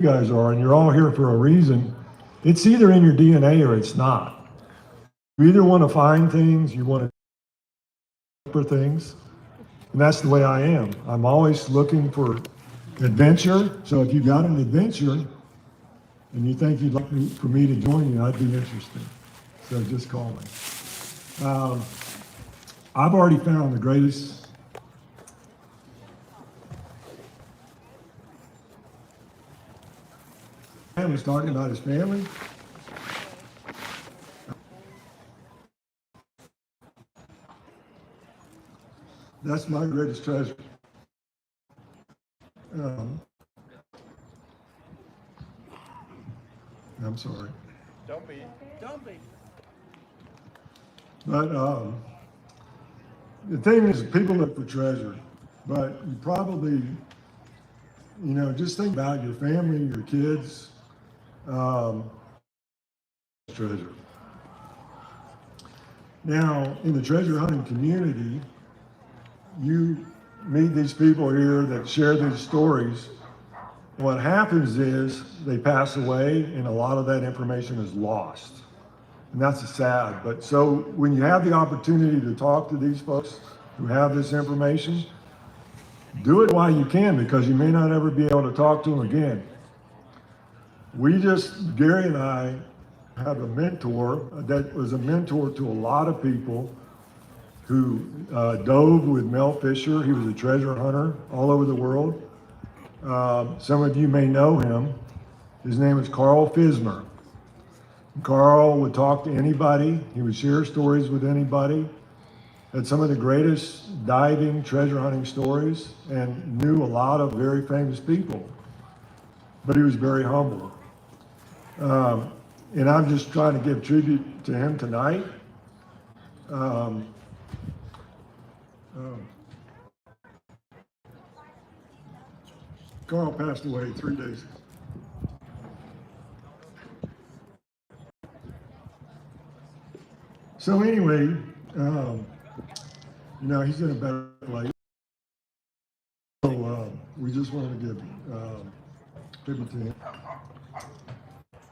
you guys are, and you're all here for a reason. It's either in your DNA or it's not. You either want to find things, you want to look for things, and that's the way I am. I'm always looking for adventure. So if you got an adventure and you think you'd like for me to join you, I'd be interested. So just call me. I've already found the greatest. Man was talking about his family. That's my greatest treasure. I'm sorry. Don't be. But the thing is, people look for treasure, but you probably, just think about your family, your kids, treasure. Now, in the treasure hunting community, you meet these people here that share these stories. What happens is they pass away and a lot of that information is lost. And that's sad. But so when you have the opportunity to talk to these folks who have this information, do it while you can, because you may not ever be able to talk to them again. Gary and I have a mentor that was a mentor to a lot of people who dove with Mel Fisher. He was a treasure hunter all over the world. Some of you may know him. His name is Carl Fismer. Carl would talk to anybody. He would share stories with anybody. Had some of the greatest diving, treasure hunting stories, and knew a lot of very famous people. But he was very humble. And I'm just trying to give tribute to him tonight. Carl passed away 3 days ago. So anyway, he's in a better place. So we just wanted to give tribute to him.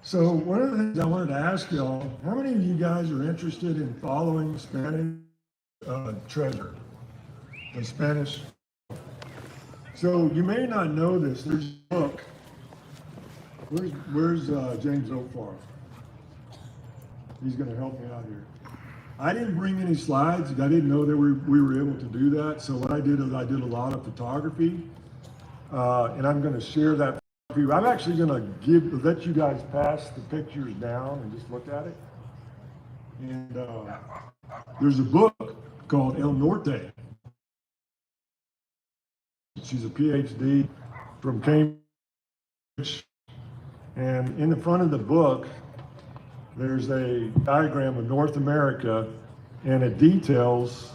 So one of the things I wanted to ask y'all, how many of you guys are interested in following Spanish treasure? The Spanish. So you may not know this. There's a book. Where's James O'Farr? He's going to help me out here. I didn't bring any slides. I didn't know that we were able to do that. So what I did is I did a lot of photography, and I'm going to share that with you. I'm actually going to let you guys pass the pictures down and just look at it. And there's a book called El Norte. She's a PhD from Cambridge, and in the front of the book, there's a diagram of North America, and it details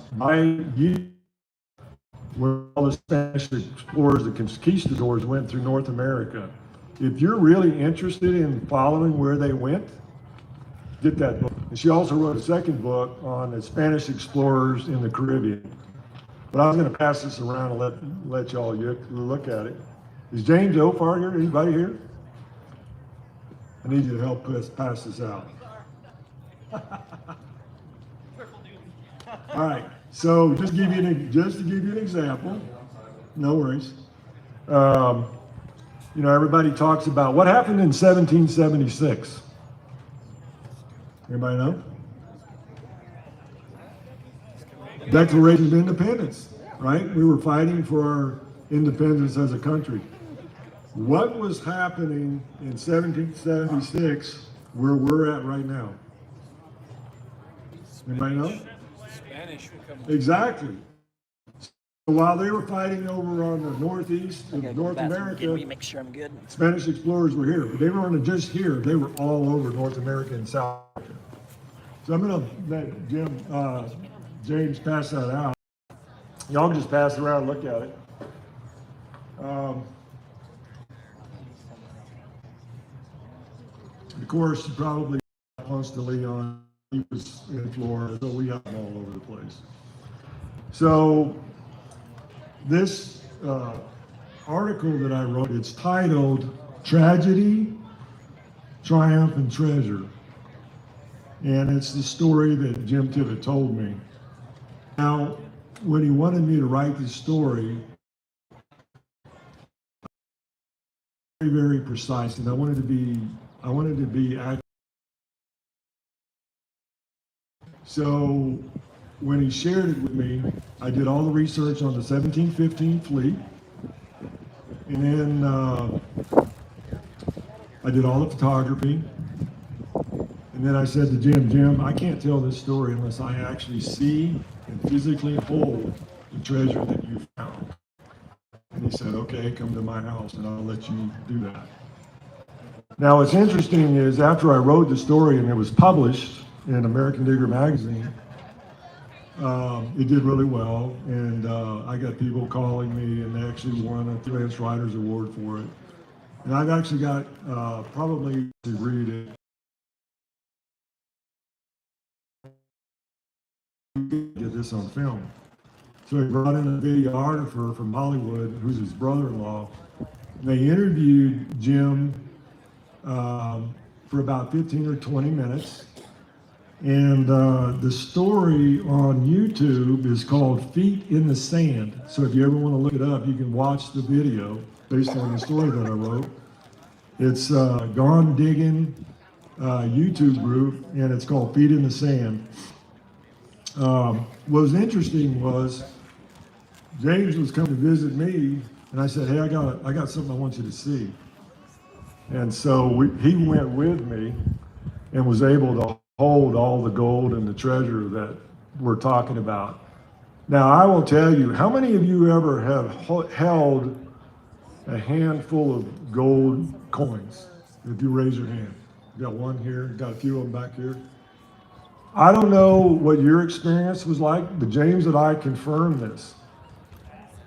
where all the Spanish explorers, the conquistadors, went through North America. If you're really interested in following where they went, get that book. And she also wrote a second book on the Spanish explorers in the Caribbean. But I was going to pass this around and let y'all look at it. Is James O'Farr here? Anybody here? I need you to help pass this out. All right. So just to give you an example. No worries. Everybody talks about what happened in 1776. Anybody know? Declaration of Independence, right? We were fighting for our independence as a country. What was happening in 1776 where we're at right now? Anybody know? Spanish would come. Exactly. So while they were fighting over on the northeast of North America, make sure I'm good. Spanish explorers were here, but they weren't just here, they were all over North America and South America. So I'm gonna let James pass that out. Y'all can just pass it around and look at it. Of course, you probably close to Leon. He was in Florida, so we got them all over the place. So this article that I wrote, it's titled Tragedy, Triumph, and Treasure. And it's the story that Jim Tippett told me. Now, when he wanted me to write this story, very, very precise, and I wanted to be accurate. So when he shared it with me, I did all the research on the 1715 fleet, and then I did all the photography, and then I said to Jim, I can't tell this story unless I actually see and physically hold the treasure that you found. And he said, okay, come to my house and I'll let you do that. Now, what's interesting is after I wrote the story and it was published in American Digger magazine, it did really well, and I got people calling me, and they actually won a freelance writers award for it. And I've actually got probably to read it. Get this on film. So he brought in a videographer from Hollywood, who's his brother-in-law. And they interviewed Jim for about 15 or 20 minutes. And the story on YouTube is called Feet in the Sand. So if you ever want to look it up, you can watch the video based on the story that I wrote. It's Gone Digging YouTube group, and it's called Feet in the Sand. What was interesting was James was coming to visit me, and I said, hey, I got something I want you to see. And so he went with me and was able to hold all the gold and the treasure that we're talking about. Now, I will tell you, how many of you ever have held a handful of gold coins? If you raise your hand. You got one here, got a few of them back here. I don't know what your experience was like, but James and I confirm this.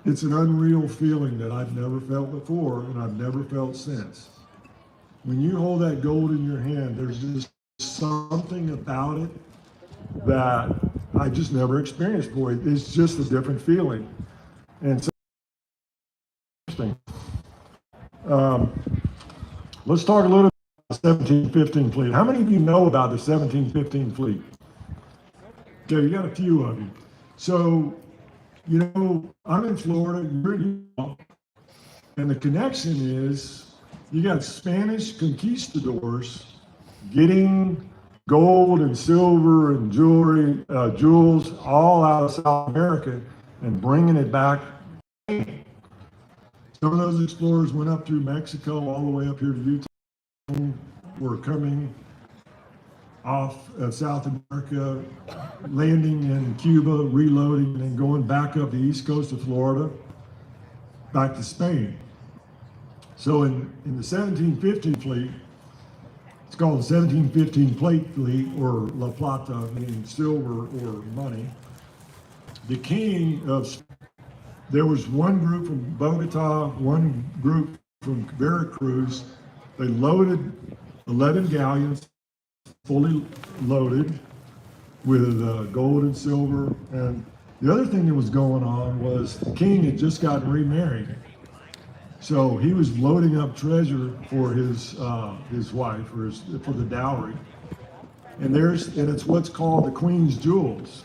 It's an unreal feeling that I've never felt before and I've never felt since. When you hold that gold in your hand, there's just something about it that I just never experienced before. It's just a different feeling. And so, interesting. Let's talk a little about the 1715 fleet. How many of you know about the 1715 fleet? Okay, you got a few of you. So, you know, I'm in Florida, you're in Utah, and the connection is you got Spanish conquistadors getting gold and silver and jewelry, jewels all out of South America and bringing it back. Some of those explorers went up through Mexico all the way up here to Utah. Were coming off South America, landing in Cuba, reloading, and then going back up the east coast of Florida, back to Spain. So in the 1715 fleet, it's called the 1715 plate fleet, or La Plata, meaning silver or money. The king of, there was one group from Bogota, one group from Veracruz. They loaded 11 galleons, fully loaded with gold and silver. And the other thing that was going on was the king had just gotten remarried. So he was loading up treasure for his wife, for the dowry. And it's what's called the Queen's Jewels.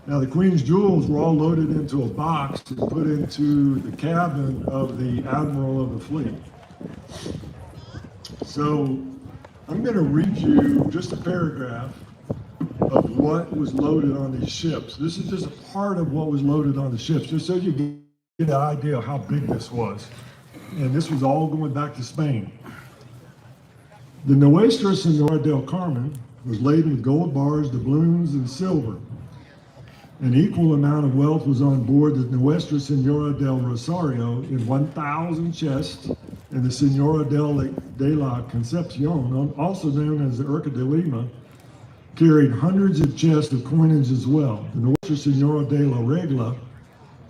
Now the Queen's Jewels were all loaded into a box and put into the cabin of the admiral of the fleet. So I'm going to read you just a paragraph of what was loaded on these ships. This is just a part of what was loaded on the ships, just so you get an idea of how big this was. And this was all going back to Spain. The Nuestra Senora del Carmen was laden with gold bars, doubloons, and silver. An equal amount of wealth was on board the Nuestra Senora del Rosario in 1,000 chests, and the Senora de la Concepcion, also known as the Urca de Lima, carried hundreds of chests of coinage as well. The Nuestra Senora de la Regla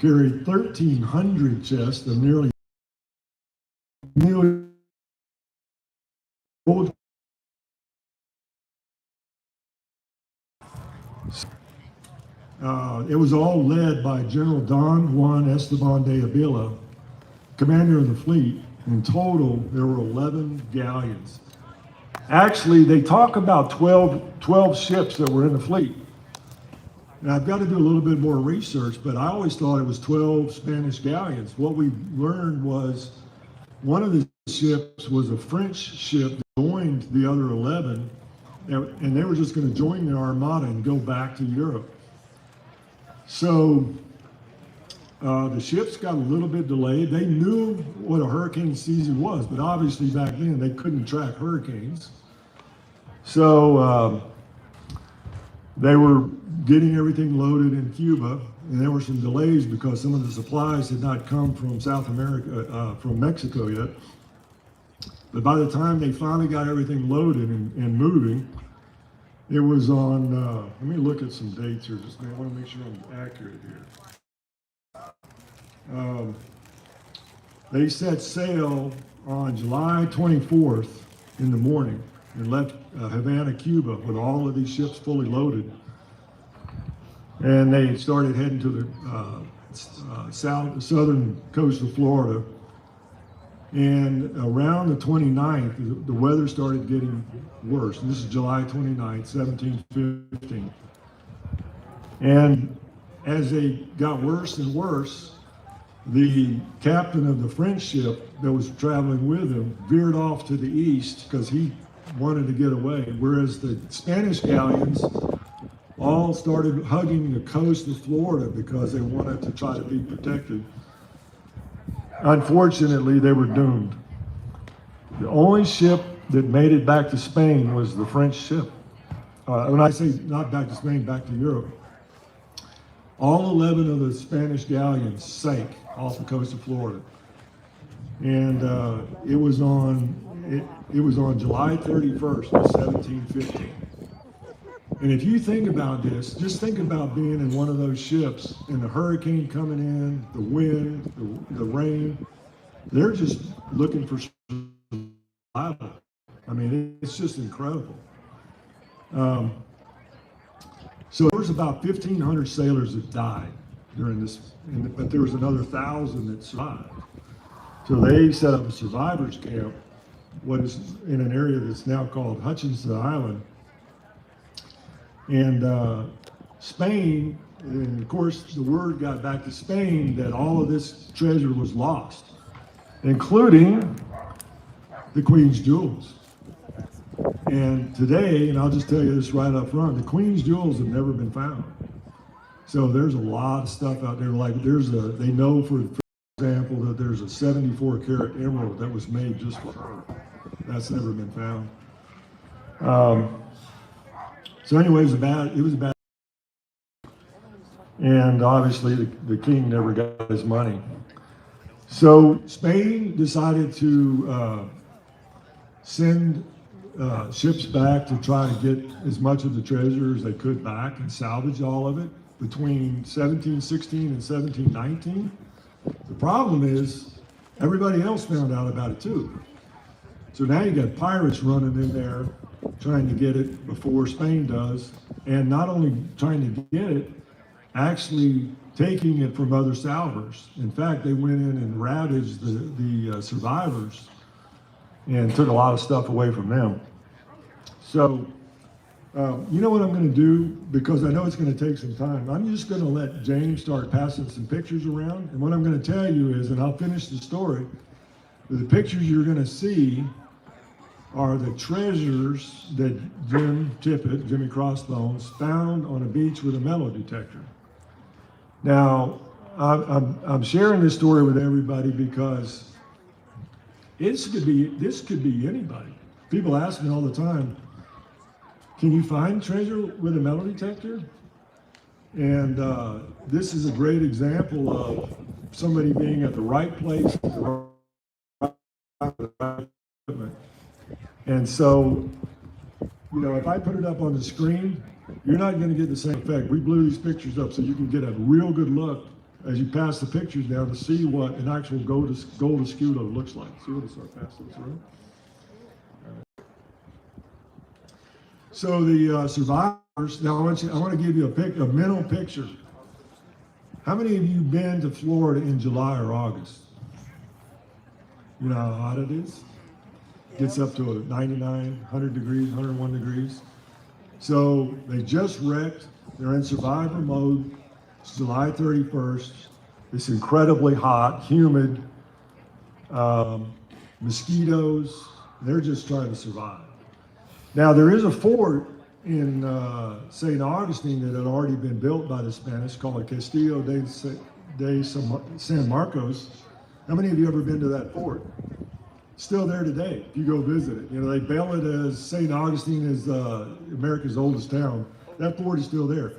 carried 1,300 chests of nearly gold. It was all led by General Don Juan Esteban de Avila, commander of the fleet, In total, there were 11 galleons. Actually, they talk about 12 ships that were in the fleet. Now, I've got to do a little bit more research, but I always thought it was 12 Spanish galleons. What we learned was one of the ships was a French ship that joined the other 11, and they were just going to join the Armada and go back to Europe. So the ships got a little bit delayed. They knew what a hurricane season was, but obviously back then they couldn't track hurricanes. So they were getting everything loaded in Cuba, and there were some delays because some of the supplies had not come from South America, from Mexico yet. But by the time they finally got everything loaded and moving, it was on, let me look at some dates here. Just I want to make sure I'm accurate here. They set sail on July 24th in the morning and left Havana, Cuba with all of these ships fully loaded. And they started heading to the southern coast of Florida. And around the 29th, the weather started getting worse. And this is July 29th, 1715. And as they got worse and worse, the captain of the French ship that was traveling with him veered off to the east because he wanted to get away, whereas the Spanish galleons all started hugging the coast of Florida because they wanted to try to be protected. Unfortunately, they were doomed. The only ship that made it back to Spain was the French ship. When I say not back to Spain, back to Europe. All 11 of the Spanish galleons sank off the coast of Florida. And it was on July 31st of 1715. And if you think about this, just think about being in one of those ships and the hurricane coming in, the wind, the rain. They're just looking for survival. I mean, it's just incredible. So there was about 1,500 sailors that died during this, but there was another 1,000 that survived. So they set up a survivors camp, what is in an area that's now called Hutchinson Island. And Spain, and of course the word got back to Spain that all of this treasure was lost, including the Queen's jewels. And today, and I'll just tell you this right up front, the Queen's jewels have never been found. So there's a lot of stuff out there. Like they know for example that there's a 74 karat emerald that was made just for her. That's never been found. So anyway, it was a bad, and obviously the king never got his money. So Spain decided to send ships back to try to get as much of the treasure as they could back and salvage all of it between 1716 and 1719. The problem is everybody else found out about it too. So now you got pirates running in there trying to get it before Spain does, and not only trying to get it, actually taking it from other salvors. In fact, they went in and ravaged the survivors and took a lot of stuff away from them. So, you know what I'm going to do, because I know it's going to take some time. I'm just going to let James start passing some pictures around, and what I'm going to tell you is, and I'll finish the story, the pictures you're going to see are the treasures that Jimmy Crossbones, found on a beach with a metal detector. Now, I'm sharing this story with everybody because this could be anybody. People ask me all the time, can you find treasure with a metal detector? And this is a great example of somebody being at the right place at the right equipment. And so, you know, if I put it up on the screen, you're not going to get the same effect. We blew these pictures up so you can get a real good look as you pass the pictures down to see what an actual gold escudo looks like. See what it's start passing this around. So the survivors. Now I want to give you a mental picture. How many of you been to Florida in July or August? You know how hot it is? Gets up to 99, 100 degrees, 101 degrees. So they just wrecked. They're in survivor mode. It's July 31st. It's incredibly hot, humid, mosquitoes. They're just trying to survive. Now, there is a fort in St. Augustine that had already been built by the Spanish called Castillo de San Marcos. How many of you ever been to that fort? Still there today, if you go visit it. You know, they bail it as St. Augustine is America's oldest town. That fort is still there.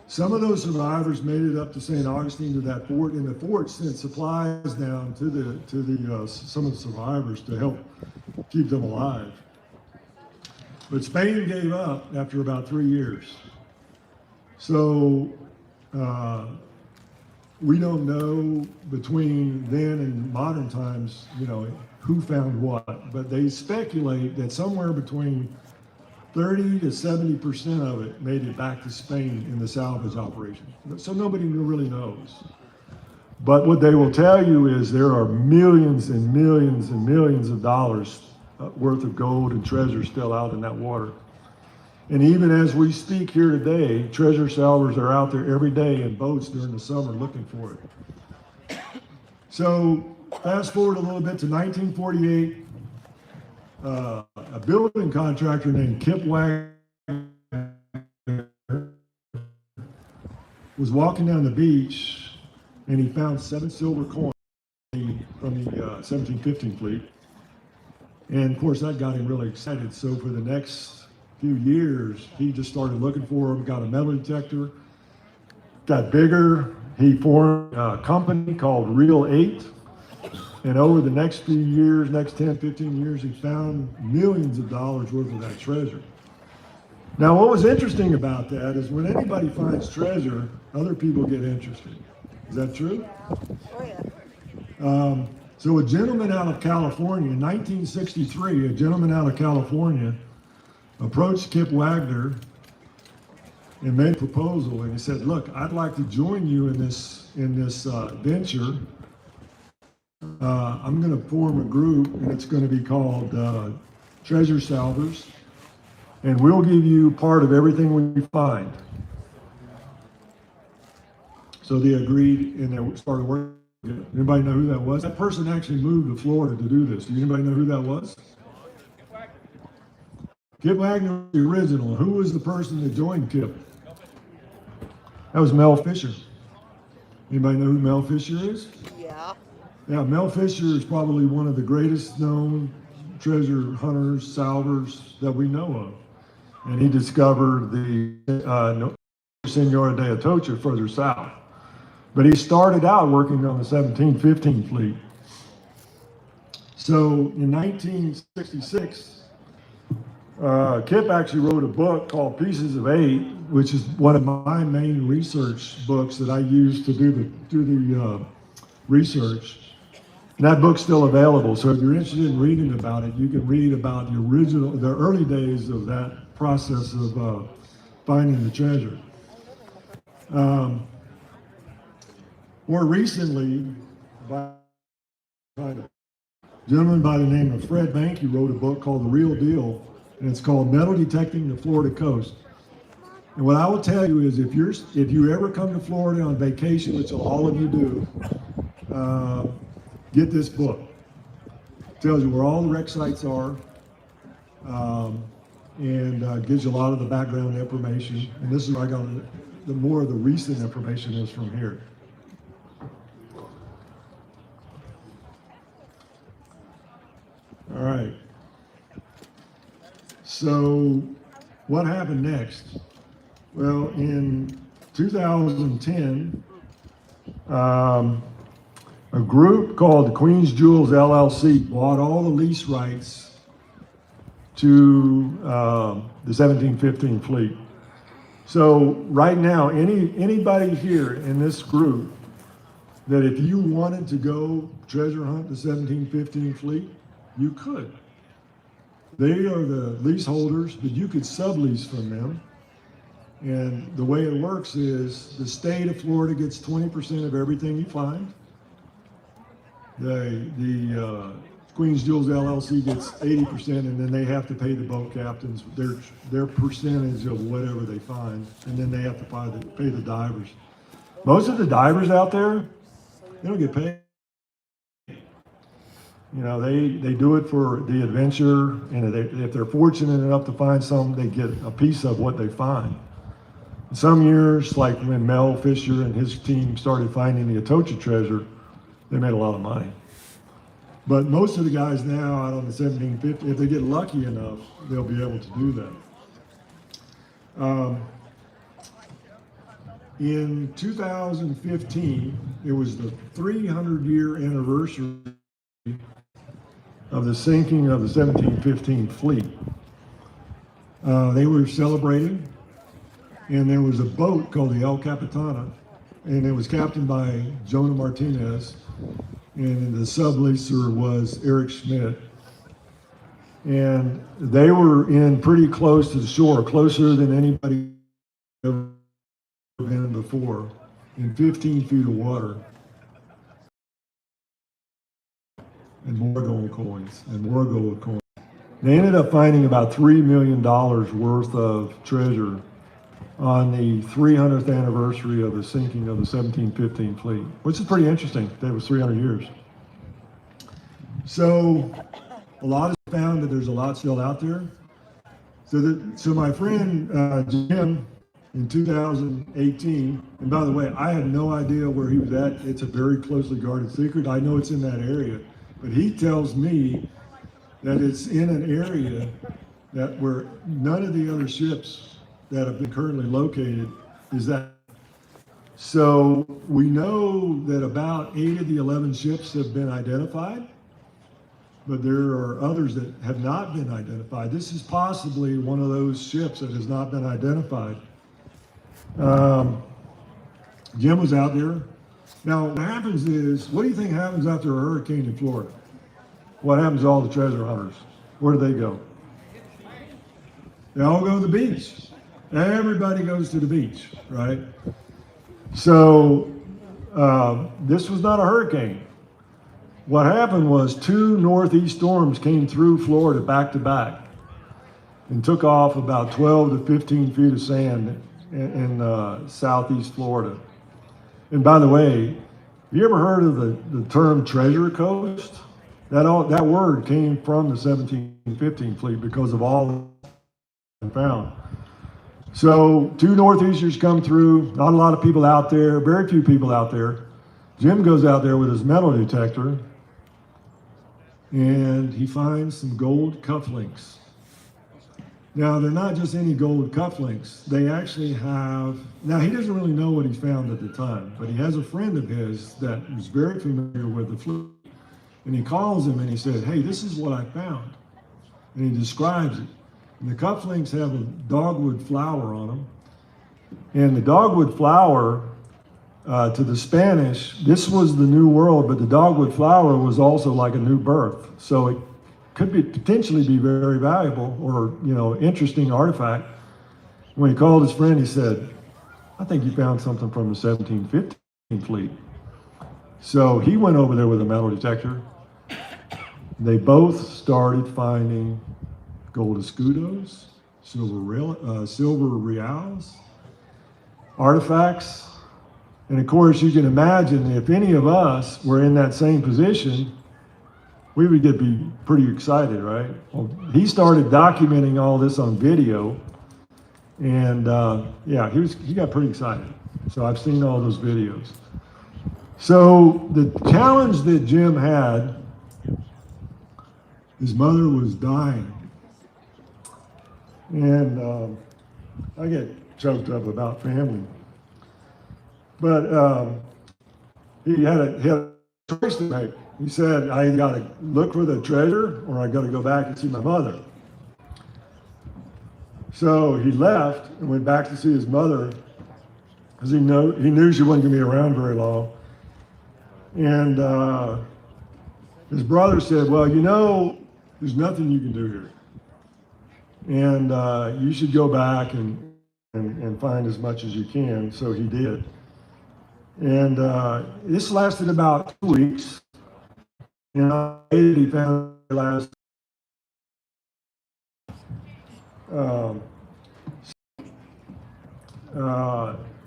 Some of those survivors made it up to St. Augustine to that fort, and the fort sent supplies down to some of the survivors to help keep them alive. But Spain gave up after about 3 years. So we don't know between then and modern times, you know, who found what, but they speculate that somewhere between 30 to 70% of it made it back to Spain in the salvage operation. So nobody really knows. But what they will tell you is there are millions and millions and millions of dollars worth of gold and treasure still out in that water. And even as we speak here today, treasure salvers are out there every day in boats during the summer looking for it. So fast forward a little bit to 1948. A building contractor named Kip Wagner was walking down the beach and he found 7 silver coins from the 1715 fleet. And of course that got him really excited. So for the next few years, he just started looking for them, got a metal detector, got bigger. He formed a company called Real 8. And over the next few years, next 10, 15 years, he found millions of dollars worth of that treasure. Now, what was interesting about that is when anybody finds treasure, other people get interested. Is that true? So a gentleman out of California, in 1963, a gentleman out of California approached Kip Wagner and made a proposal. And he said, look, I'd like to join you in this venture. I'm going to form a group, and it's going to be called Treasure Salvers, and we'll give you part of everything we find. So they agreed, and they started working. Anybody know who that was? That person actually moved to Florida to do this. Do anybody know who that was? Kip Wagner was the original. Who was the person that joined Kip? That was Mel Fisher. Anybody know who Mel Fisher is? Yeah. Yeah, Mel Fisher is probably one of the greatest known treasure hunters, salvers that we know of. And he discovered the Senora de Atocha further south. But he started out working on the 1715 fleet. So in 1966, Kip actually wrote a book called Pieces of 8, which is one of my main research books that I use to do the research. And that book's still available, so if you're interested in reading about it, you can read about the early days of that process of finding the treasure. More recently, by a gentleman by the name of Fred Bank, he wrote a book called The Real Deal, and it's called Metal Detecting the Florida Coast. And what I will tell you is if you ever come to Florida on vacation, which all of you do, get this book. It tells you where all the wreck sites are, and gives you a lot of the background information. And this is where I got the more of the recent information is from here. All right. So what happened next? Well, in 2010, a group called the Queen's Jewels LLC bought all the lease rights to the 1715 fleet. So right now, anybody here in this group that if you wanted to go treasure hunt the 1715 fleet, you could. They are the leaseholders, but you could sublease from them. And the way it works is the state of Florida gets 20% of everything you find. The Queens Jewels LLC gets 80%, and then they have to pay the boat captains their percentage of whatever they find, and then they have to pay the divers. Most of the divers out there, they don't get paid. You know, they do it for the adventure, and if they're fortunate enough to find some, they get a piece of what they find. Some years, like when Mel Fisher and his team started finding the Atocha treasure, they made a lot of money. But most of the guys now out on the 1750, if they get lucky enough, they'll be able to do that. In 2015, it was the 300-year anniversary of the sinking of the 1715 fleet. They were celebrating, and there was a boat called the El Capitana, and it was captained by Jonah Martinez, and the subleaser was Eric Schmidt. And they were in pretty close to the shore, closer than anybody ever been before, in 15 feet of water. And more gold coins, and more gold coins. They ended up finding about $3 million worth of treasure on the 300th anniversary of the sinking of the 1715 fleet, which is pretty interesting. That was 300 years. So a lot is found that there's a lot still out there. So my friend Jim, in 2018, and by the way, I had no idea where he was at. It's a very closely guarded secret. I know it's in that area, but he tells me that it's in an area that where none of the other ships that have been currently located is that. So we know that about 8 of the 11 ships have been identified, but there are others that have not been identified. This is possibly one of those ships that has not been identified. Jim was out there. Now what happens is, what do you think happens after a hurricane in Florida? What happens to all the treasure hunters? Where do they go? They all go to the beach. Everybody goes to the beach, right? So this was not a hurricane. What happened was 2 northeast storms came through Florida back to back and took off about 12 to 15 feet of sand in southeast Florida. And by the way, have you ever heard of the term treasure coast? That word came from the 1715 fleet because of all that found. So 2 northeasters come through, not a lot of people out there, very few people out there. Jim goes out there with his metal detector, and he finds some gold cufflinks. Now, they're not just any gold cufflinks. They actually have, now he doesn't really know what he found at the time, but he has a friend of his that was very familiar with the fleet. And he calls him and he says, hey, this is what I found. And he describes it. And the cufflinks have a dogwood flower on them. And the dogwood flower, to the Spanish, this was the New World, but the dogwood flower was also like a new birth. So it could potentially be very valuable or, interesting artifact. When he called his friend, he said, I think you found something from the 1715 fleet. So he went over there with a metal detector. They both started finding gold escudos, silver reals, artifacts. And of course, you can imagine if any of us were in that same position, we would be pretty excited, right? Well, he started documenting all this on video, and he got pretty excited. So I've seen all those videos. So the challenge that Jim had, his mother was dying. And I get choked up about family. But he had a choice to make. He said, I got to look for the treasure or I got to go back and see my mother. So he left and went back to see his mother because he knew she wasn't going to be around very long. And his brother said, well, there's nothing you can do here. And you should go back and find as much as you can. So he did. And this lasted about 2 weeks. He found last.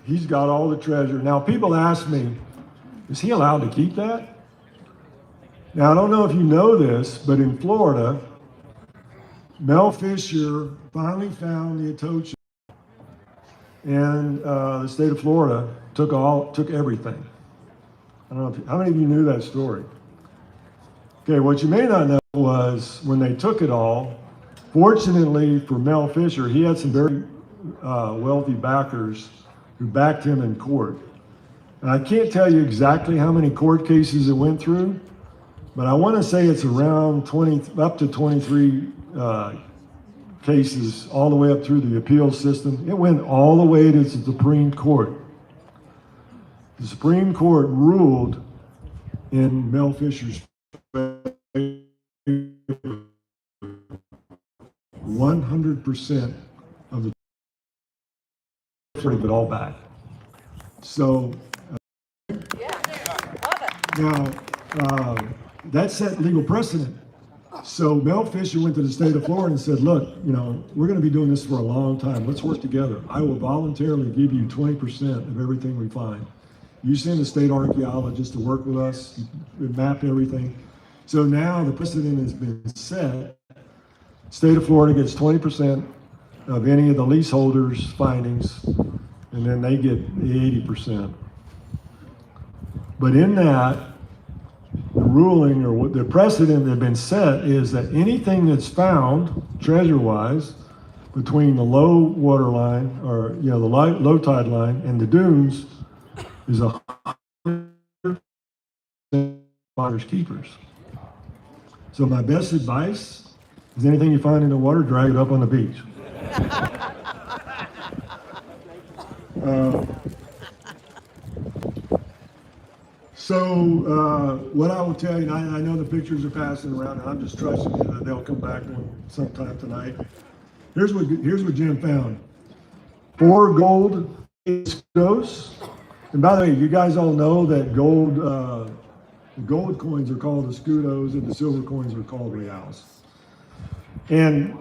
He's got all the treasure. Now, people ask me, is he allowed to keep that? Now, I don't know if you know this, but in Florida, Mel Fisher finally found the Etocha, and the state of Florida took everything. I don't know how many of you knew that story. Okay, what you may not know was when they took it all, fortunately for Mel Fisher, he had some very wealthy backers who backed him in court. And I can't tell you exactly how many court cases it went through, but I want to say it's around 20, up to 23 cases, all the way up through the appeals system. It went all the way to the Supreme Court. The Supreme Court ruled in Mel Fisher's 100% of the it all back. So now that set legal precedent. So Mel Fisher went to the state of Florida and said, look, you know, we're going to be doing this for a long time. Let's work together. I will voluntarily give you 20% of everything we find. You send a state archaeologist to work with us, map everything. So now the precedent has been set. State of Florida gets 20% of any of the leaseholders' findings, and then they get the 80%. But in that, the ruling or what the precedent that had been set is that anything that's found treasure-wise between the low water line, or the low tide line and the dunes, is 100% finders keepers. So my best advice is anything you find in the water, drag it up on the beach. What I will tell you, I know the pictures are passing around, and I'm just trusting you that they'll come back sometime tonight. Here's what Jim found: 4 gold scudos. And by the way, you guys all know that gold coins are called escudos, and the silver coins are called reals. And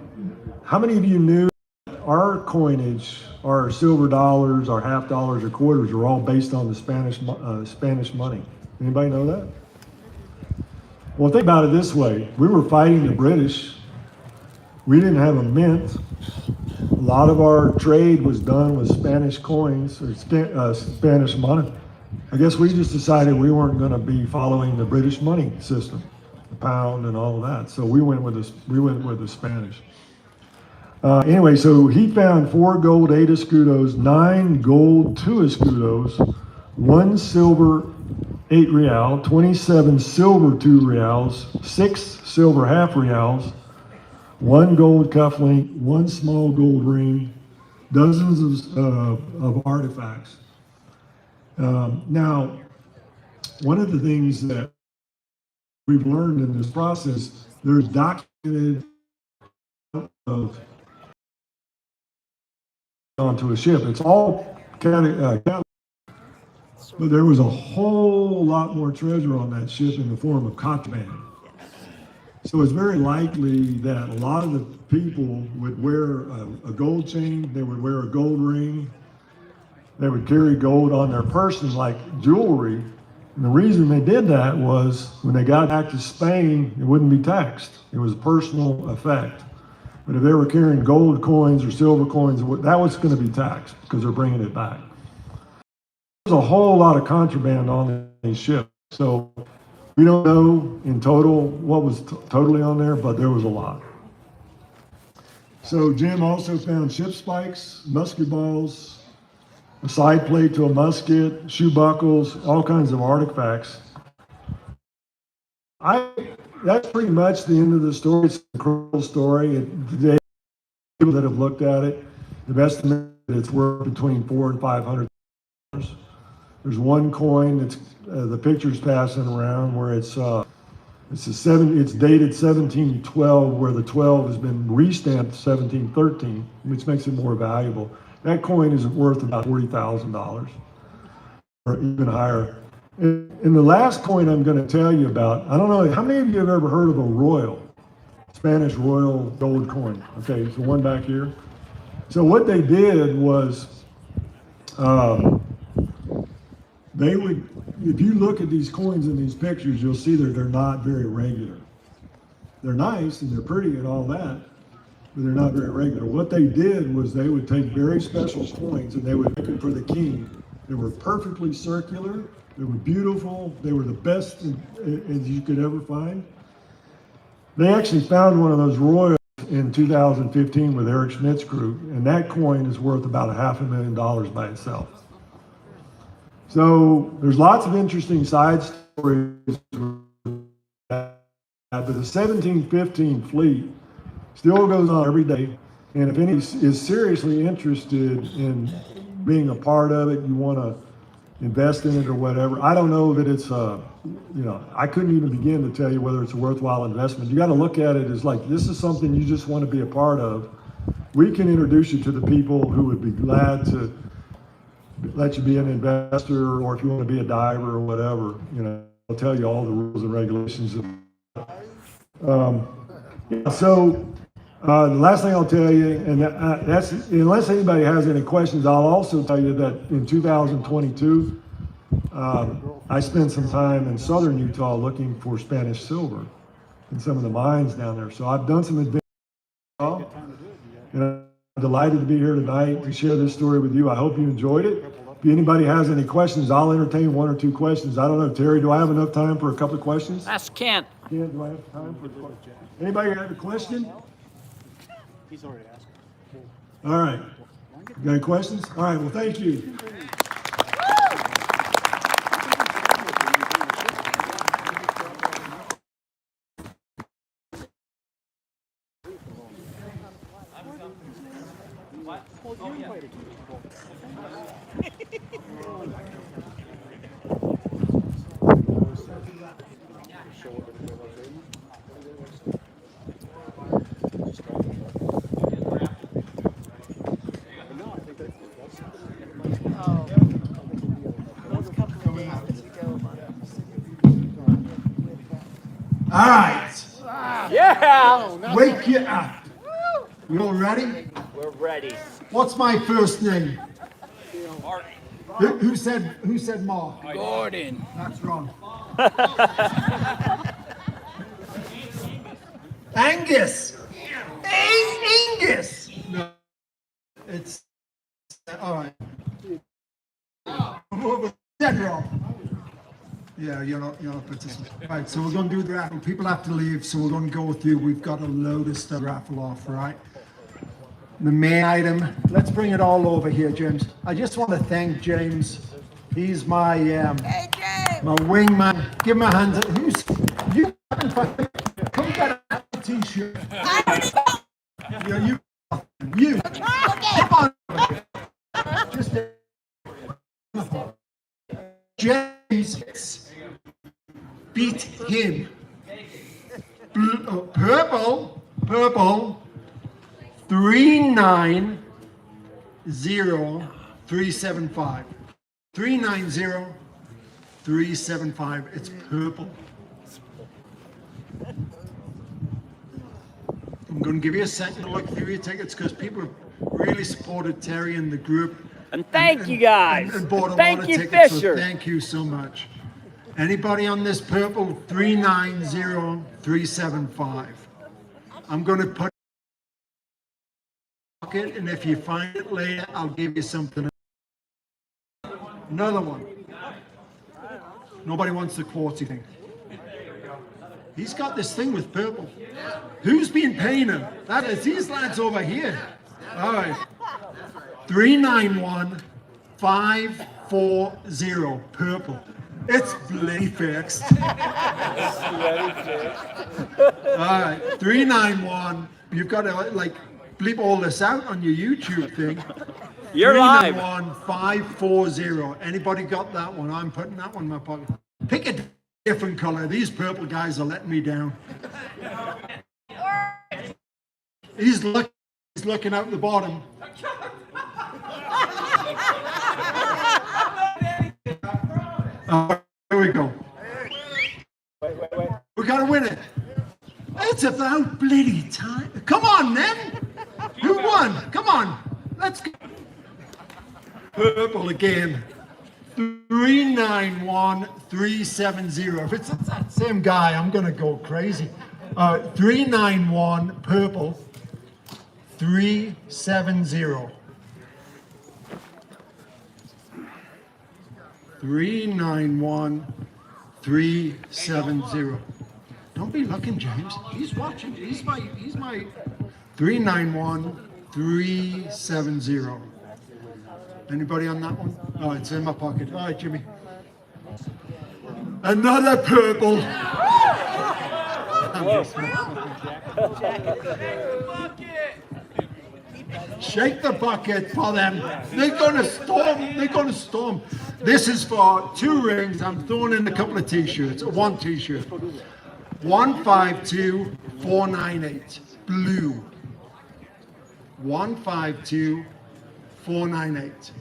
how many of you knew our coinage, our silver dollars, our half dollars, or quarters are all based on the Spanish money? Anybody know that? Well, think about it this way. We were fighting the British. We didn't have a mint. A lot of our trade was done with Spanish coins or Spanish money. I guess we just decided we weren't going to be following the British money system, the pound and all of that. So we went with the Spanish. Anyway, so he found 4 gold 8 escudos, 9 gold 2 escudos, 1 silver 8 real, 27 silver 2 reals, 6 silver half reals, 1 gold cufflink, 1 small gold ring, dozens of artifacts. Now, one of the things that we've learned in this process, there's documented of onto a ship. It's all but there was a whole lot more treasure on that ship in the form of contraband. So it's very likely that a lot of the people would wear a gold chain, they would wear a gold ring, they would carry gold on their person like jewelry. And the reason they did that was when they got back to Spain, it wouldn't be taxed. It was a personal effect. But if they were carrying gold coins or silver coins, that was going to be taxed because they're bringing it back. There's a whole lot of contraband on these ships. So we don't know in total what was totally on there, but there was a lot. So Jim also found ship spikes, musket balls, a side plate to a musket, shoe buckles, all kinds of artifacts. That's pretty much the end of the story. It's a incredible story. Today, people that have looked at it, the estimate it's worth between $400 and $500. There's one coin that's the picture's passing around where it's dated 1712, where the 12 has been restamped 1713, which makes it more valuable. That coin is worth about $40,000 or even higher. And the last coin I'm going to tell you about, I don't know, how many of you have ever heard of a royal, Spanish royal gold coin? Okay, it's the one back here. So what they did was, they would, if you look at these coins in these pictures, you'll see that they're not very regular. They're nice and they're pretty and all that, but they're not very regular. What they did was they would take very special coins and they would make them for the king. They were perfectly circular. They were beautiful. They were the best as you could ever find. They actually found one of those royals in 2015 with Eric Schmidt's group, and that coin is worth about $500,000 by itself. So there's lots of interesting side stories. But the 1715 fleet still goes on every day, and if any is seriously interested in being a part of it, you want to invest in it or whatever. I don't know that it's I couldn't even begin to tell you whether it's a worthwhile investment. You got to look at it as like, this is something you just want to be a part of. We can introduce you to the people who would be glad to let you be an investor, or if you want to be a diver or whatever, I'll tell you all the rules and regulations. The last thing I'll tell you, and that's, unless anybody has any questions, I'll also tell you that in 2022, I spent some time in southern Utah looking for Spanish silver in some of the mines down there. So I've done some adventure, and I'm delighted to be here tonight to share this story with you. I hope you enjoyed it. If anybody has any questions, I'll entertain one or two questions. I don't know, Terry, do I have enough time for a couple of questions? Ask Kent. Kent, do I have time for a question? Anybody have a question? He's already asked. All right. You got any questions? All right, well, thank you. All right. Yeah! Wake you up. We all ready? We're ready. What's my first name? Mark. Who said Mark? Gordon. That's wrong. Angus. Angus. No. It's all right. Dead wrong. Yeah, you're not participating. Right, so we're going to do the raffle. People have to leave, so we're going to go through. We've got a load of stuff to raffle off, right? The main item. Let's bring it all over here, James. I just want to thank James. He's my my wingman. Give him a hand. Who's you? Come get a t-shirt. Yeah, you. Come on. Just James beat him. Purple 390375. 390375. It's purple. I'm going to give you a second to look through your tickets because people have really supported Terry and the group. And thank you guys. And bought a Thank lot you, of tickets, Fisher. So thank you so much. Anybody on this purple 390375? I'm going to put it, and if you find it later, I'll give you something. Another one. Nobody wants the quartzy thing. He's got this thing with purple. Who's been paying him? That is these lads over here. All right. 391540 purple. It's bloody fixed. All right, 391. You've got to like bleep all this out on your YouTube thing. You're live. 391540. Anybody got that one? I'm putting that one in my pocket. Pick a different color. These purple guys are letting me down. He's looking out the bottom. It's about bloody time. Come on, then. Who won? Come on. Let's go. Purple again. 391370. If it's that same guy, I'm going to go crazy. 391 purple 370. 391370. Don't be looking, James. He's watching. He's my 391370. Anybody on that one? Oh, it's in my pocket. All right, Jimmy. Another purple. Shake the bucket for them. They're gonna storm. They're gonna storm. This is for 2 rings. I'm throwing in a couple of t-shirts. 1 t-shirt. 152498. Blue. 152498.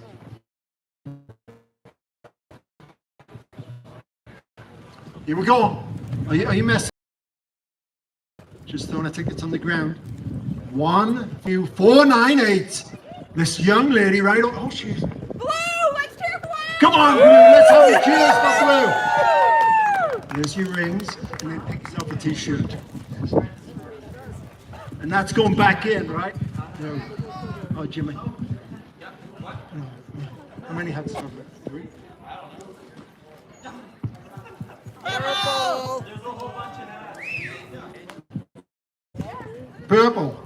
Here we go. Are you messing? Just throwing a tickets on the ground. 12498. This young lady, right? Oh, she's. Blue! Let's cheer Blue! Come on, Blue. Let's have a cheers for Blue. There's your rings, and then pick yourself a t-shirt. And that's going back in, right? No. Oh, Jimmy. How many hats have we? 3? Purple.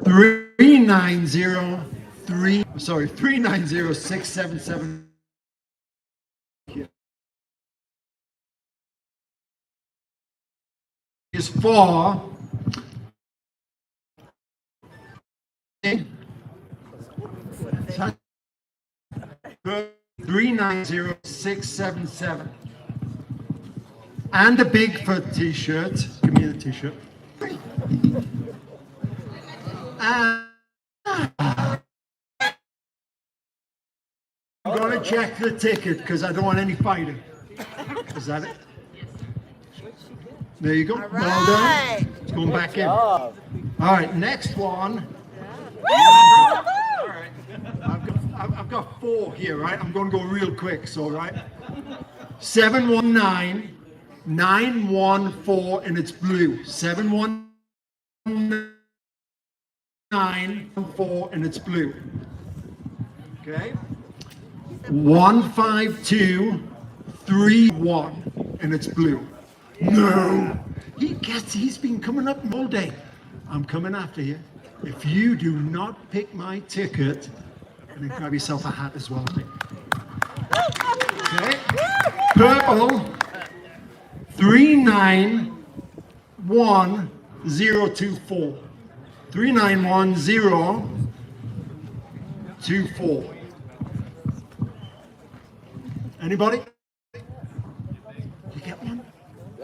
390677. Is for 390677. And a Bigfoot t-shirt. Give me the t-shirt. And I'm going to check the ticket because I don't want any fighting. Is that it? There you go. Well done. It's going back in. All right, next one. I've got 4 here, right? I'm going to go real quick, so right. 719914, and it's blue. 719914, and it's blue. Okay. 15231, and it's blue. No, he's been coming up all day. I'm coming after you. If you do not pick my ticket, and then grab yourself a hat as well. Okay. Purple 391024. 391024. Anybody? You get one?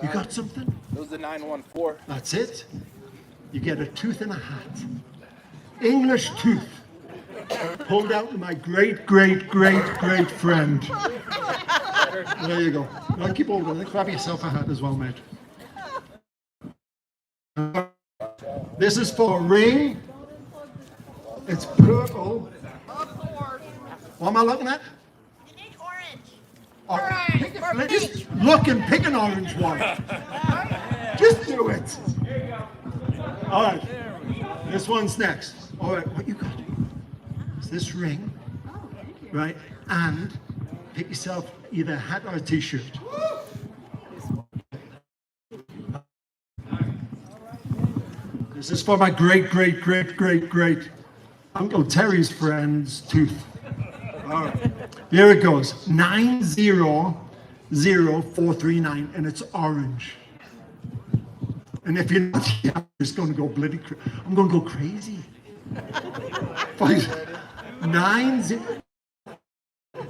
You got something? Those are the 914. That's it. You get a tooth and a hat. English tooth. Pulled out my great friend. There you go. Now keep holding it. Grab yourself a hat as well, mate. This is for a ring. It's purple. What am I looking at? Just look and pick an orange one. Just do it. All right. This one's next. All right. What you got is this ring, right? And pick yourself either a hat or a t-shirt. This is for my great Uncle Terry's friend's tooth. All right. Here it goes. 900439, and it's orange. And if you're not here, I'm just going to go bloody crazy. I'm going to go crazy. 90.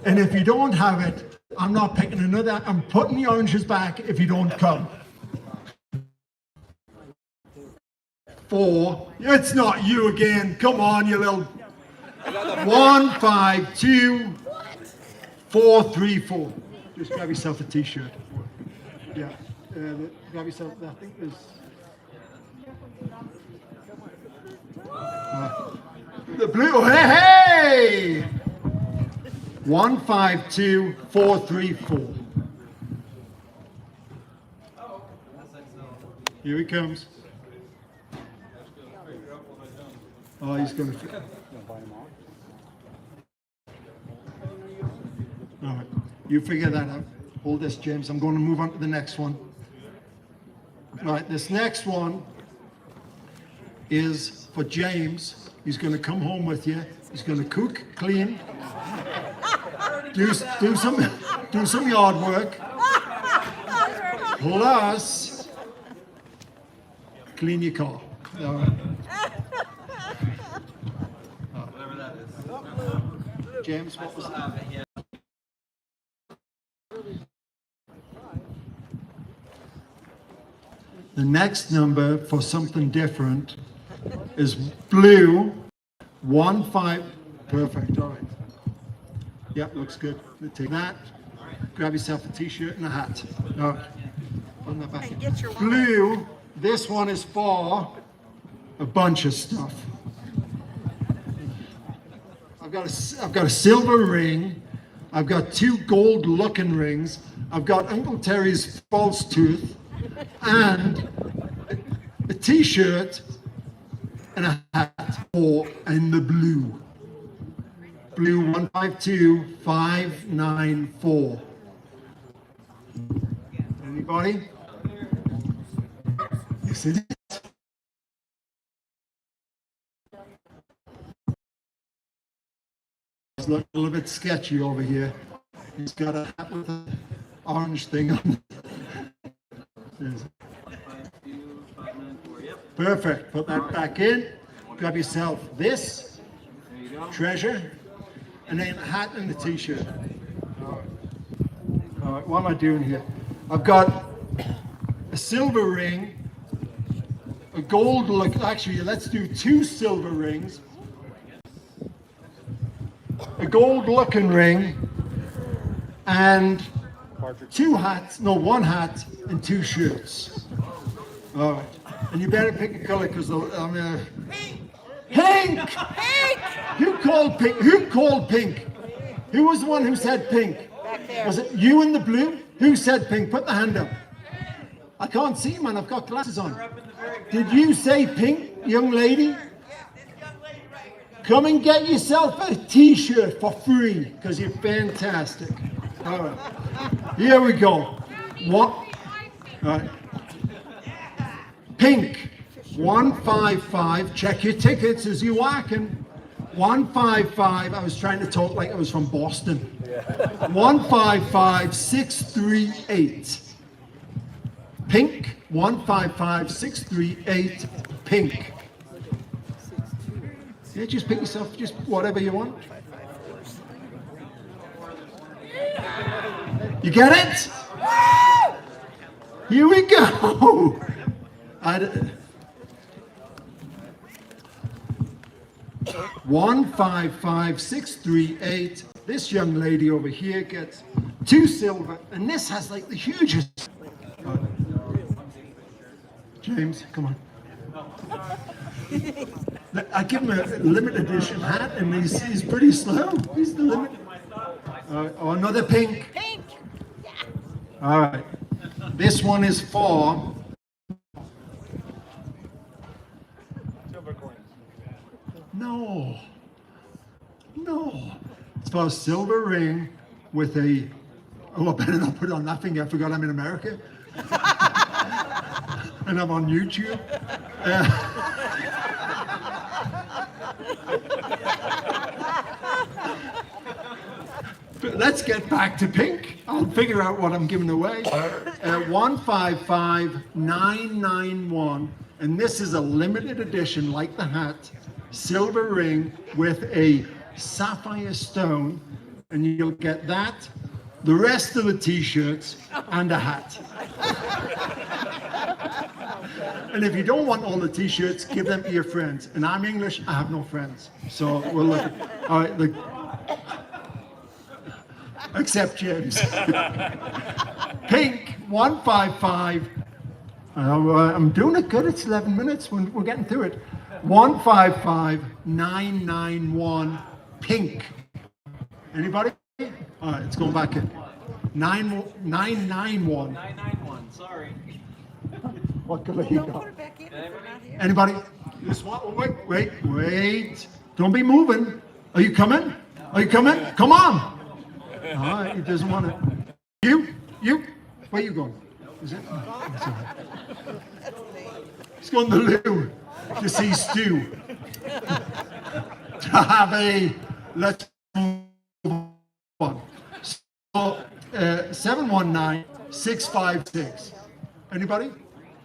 And if you don't have it, I'm not picking another. I'm putting the oranges back if you don't come. 4. It's not you again. Come on, you little. 152434. Just grab yourself a t-shirt. Yeah. grab yourself. I think there's. The blue. Hey! 152434. Here he comes. Oh, he's going to. All right, you figure that out. Hold this, James. I'm going to move on to the next one. All right, this next one is for James. He's going to come home with you. He's going to cook, clean, do some yard work, plus clean your car. All right. James, what was that? The next number for something different is blue 15. Perfect. All right. Yep, looks good. Take that. Grab yourself a t-shirt and a hat. All right. Put that back. Hey, get your Blue. This one is for a bunch of stuff. I've got a silver ring. I've got 2 gold-looking rings. I've got Uncle Terry's false tooth, and a t-shirt and a hat, all in the blue. Blue 152594. Anybody? Yes, it is. It's looking a little bit sketchy over here. He's got a hat with an orange thing on. Perfect. Put that back in. Grab yourself this treasure, and then a hat and a t-shirt. All right, what am I doing here? I've got a silver ring, a gold look. Actually, let's do 2 silver rings, a gold looking ring, and 2 hats, no, 1 hat and 2 shirts. All right, and you better pick a color because I'm pink. Pink! Who called pink? Who called pink? Who was the one who said pink? Back there. Was it you in the blue? Who said pink? Put the hand up. I can't see, man. I've got glasses on. Did you say pink, young lady? Come and get yourself a t-shirt for free because you're fantastic. All right. Here we go. What? All right. Pink. 155. Check your tickets as you walking. 155. I was trying to talk like I was from Boston. 155638. Pink. 155638. Pink. Yeah, just pick yourself, just whatever you want. You get it? Here we go. 155638. This young lady over here gets 2 silver, and this has like the hugest. James, come on. I give him a limited edition hat, and he's pretty slow. He's the limit. Oh, another pink. Pink! All right. This one is for. No. It's for a silver ring with a. Oh, I better not put it on that finger. I forgot I'm in America. And I'm on YouTube. But let's get back to pink. I'll figure out what I'm giving away. 155991. And this is a limited edition, like the hat. Silver ring with a sapphire stone, and you'll get that, the rest of the t-shirts, and a hat. And if you don't want all the t-shirts, give them to your friends. And I'm English, I have no friends. So we'll look at, all right, except James. Pink 155. I'm doing it good. It's 11 minutes. We're getting through it. 155991 pink. Anybody? All right, it's going back in. 991. 991, sorry. What color you Don't got? put it back in if we're not here. Anybody? This one. Wait. Don't be moving. Are you coming? Are you coming? Come on. All right, he doesn't want it. You. Where you going? Is it? Oh, that's all right. He's going to the loo to see Stu. To have a, let's move on. So, 719656. Anybody?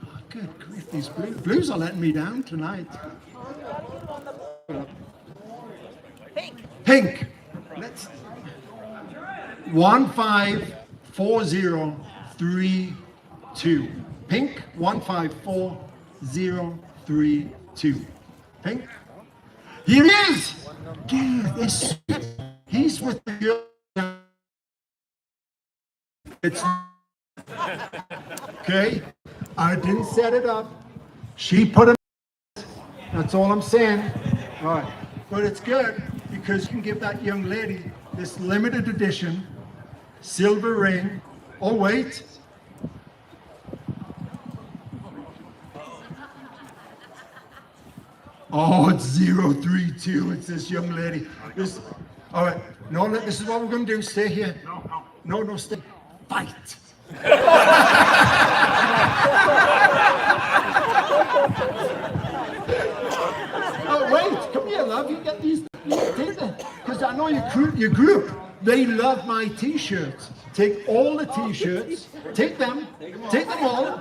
Oh, good grief, these blues are letting me down tonight. Pink. Let's. 154032. Pink. 154032. Pink. Here he is. Dude, this. He's with the girl. It's. Okay. I didn't set it up. She put it. That's all I'm saying. All right. But it's good because you can give that young lady this limited edition silver ring. Oh, wait. Oh, it's 032. It's this young lady. This. All right. No, this is what we're going to do. Stay here. No, stay. Fight. Oh, wait. Come here, love. You get these. Because I know your group, they love my t-shirts. Take all the t-shirts. Take them all.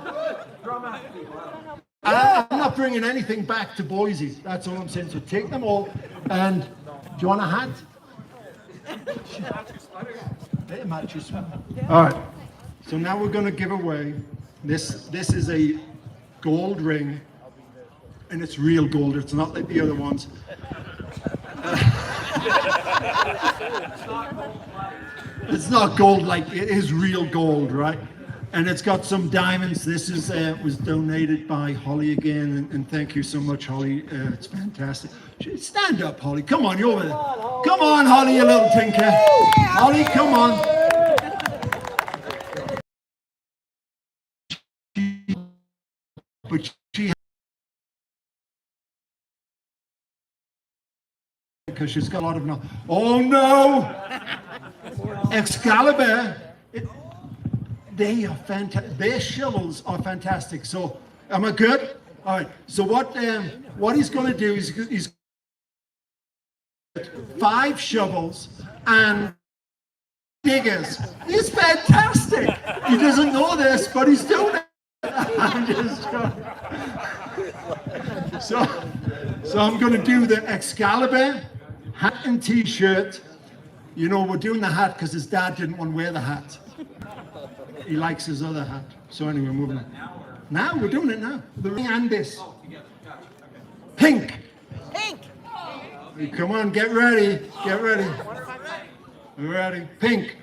I'm not bringing anything back to Boise. That's all I'm saying. So take them all. And do you want a hat? They match your sweater. All right. So now we're going to give away this. This is a gold ring, and it's real gold. It's not like the other ones. It's not gold like it is real gold, right? And it's got some diamonds. This is was donated by Holly again, and thank you so much, Holly. It's fantastic. Stand up, Holly. Come on, you're over there. Come on, Holly, you little tinker. Holly, come on. But she, because she's got a lot of no. Oh no! Excalibur. They are fantastic. Their shovels are fantastic. So, am I good? All right. So what he's going to do is he's 5 shovels and diggers. He's fantastic. He doesn't know this, but he's doing it. I'm just so I'm going to do the Excalibur hat and T-shirt. You know, we're doing the hat because his dad didn't want to wear the hat. He likes his other hat. So anyway, moving on. Now we're doing it now. The ring and this. Pink. Come on, get ready. Get ready. Ready. Pink.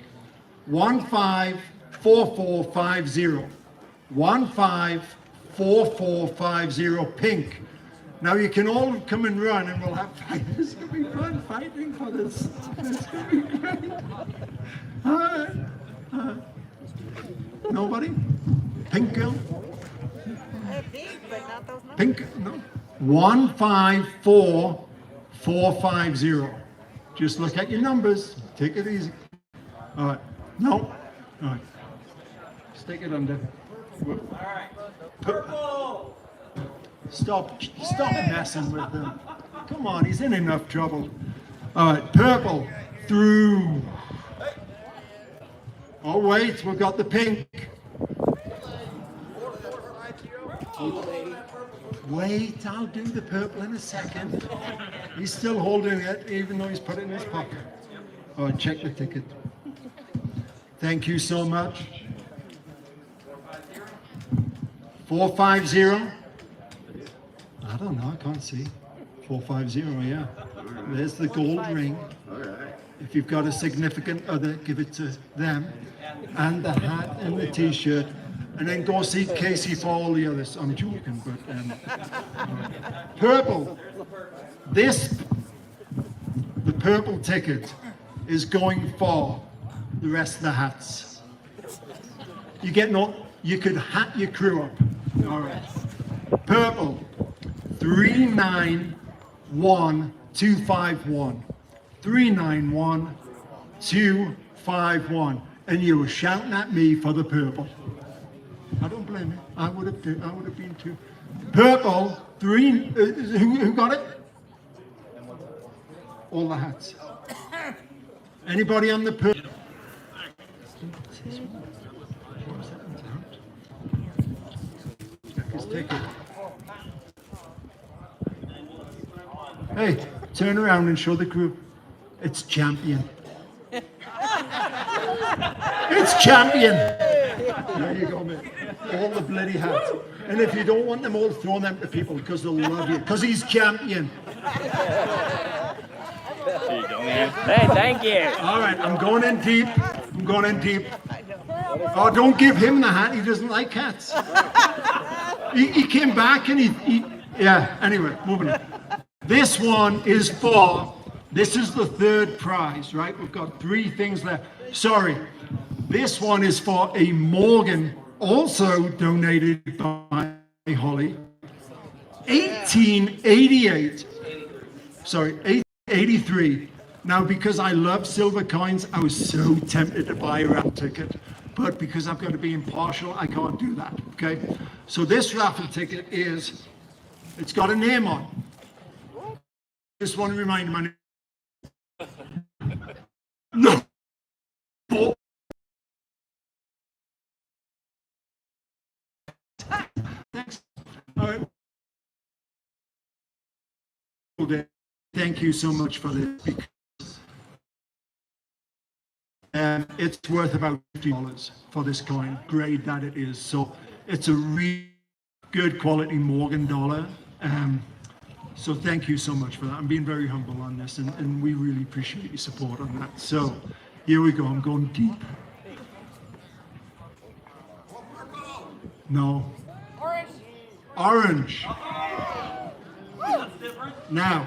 154450. 154450. Pink. Now you can all come and run, and we'll have fight. This is gonna be fun fighting for this. It's gonna be great. All right. Nobody? Pink girl? Pink? No. 154450. Just look at your numbers. Take it easy. All right. No. All right. Stick it under. All right. Purple. Stop messing with him. Come on, he's in enough trouble. All right. Purple. Through. Oh, wait, we've got the pink. Wait, I'll do the purple in a second. He's still holding it, even though he's put it in his pocket. Oh, check the ticket. Thank you so much. 450. I don't know, I can't see. 450, yeah. There's the gold ring. If you've got a significant other, give it to them. And the hat and the t-shirt. and then go see Casey for all the others. I'm joking, but purple. The purple ticket is going for the rest of the hats. You could hat your crew up. All right. Purple, 391251. 391251. And you were shouting at me for the purple. I don't blame you. I would have been too. Purple, who got it? All the hats. Anybody on the purple? Hey, turn around and show the crew. It's champion. It's champion. There you go, man. All the bloody hats. And if you don't want them all, throw them to people because they'll love you. Because he's champion. There you go, man. Hey, thank you. All right, I'm going in deep. Oh, don't give him the hat. He doesn't like hats. He came back and yeah, anyway, moving on. This one is this is the third prize, right? We've got 3 things left. Sorry. This one is for a Morgan, also donated by Holly. 1888. Sorry, 1883. Now, because I love silver coins, I was so tempted to buy a raffle ticket. But because I've got to be impartial, I can't do that, okay? So this raffle ticket it's got a name on. Just want to remind my name. No. Thanks. All right. Thank you so much for this. It's worth about $50 for this coin, grade that it is. So it's a really good quality Morgan dollar. So thank you so much for that. I'm being very humble on this, and we really appreciate your support on that. So here we go. I'm going deep. No. Orange. Now,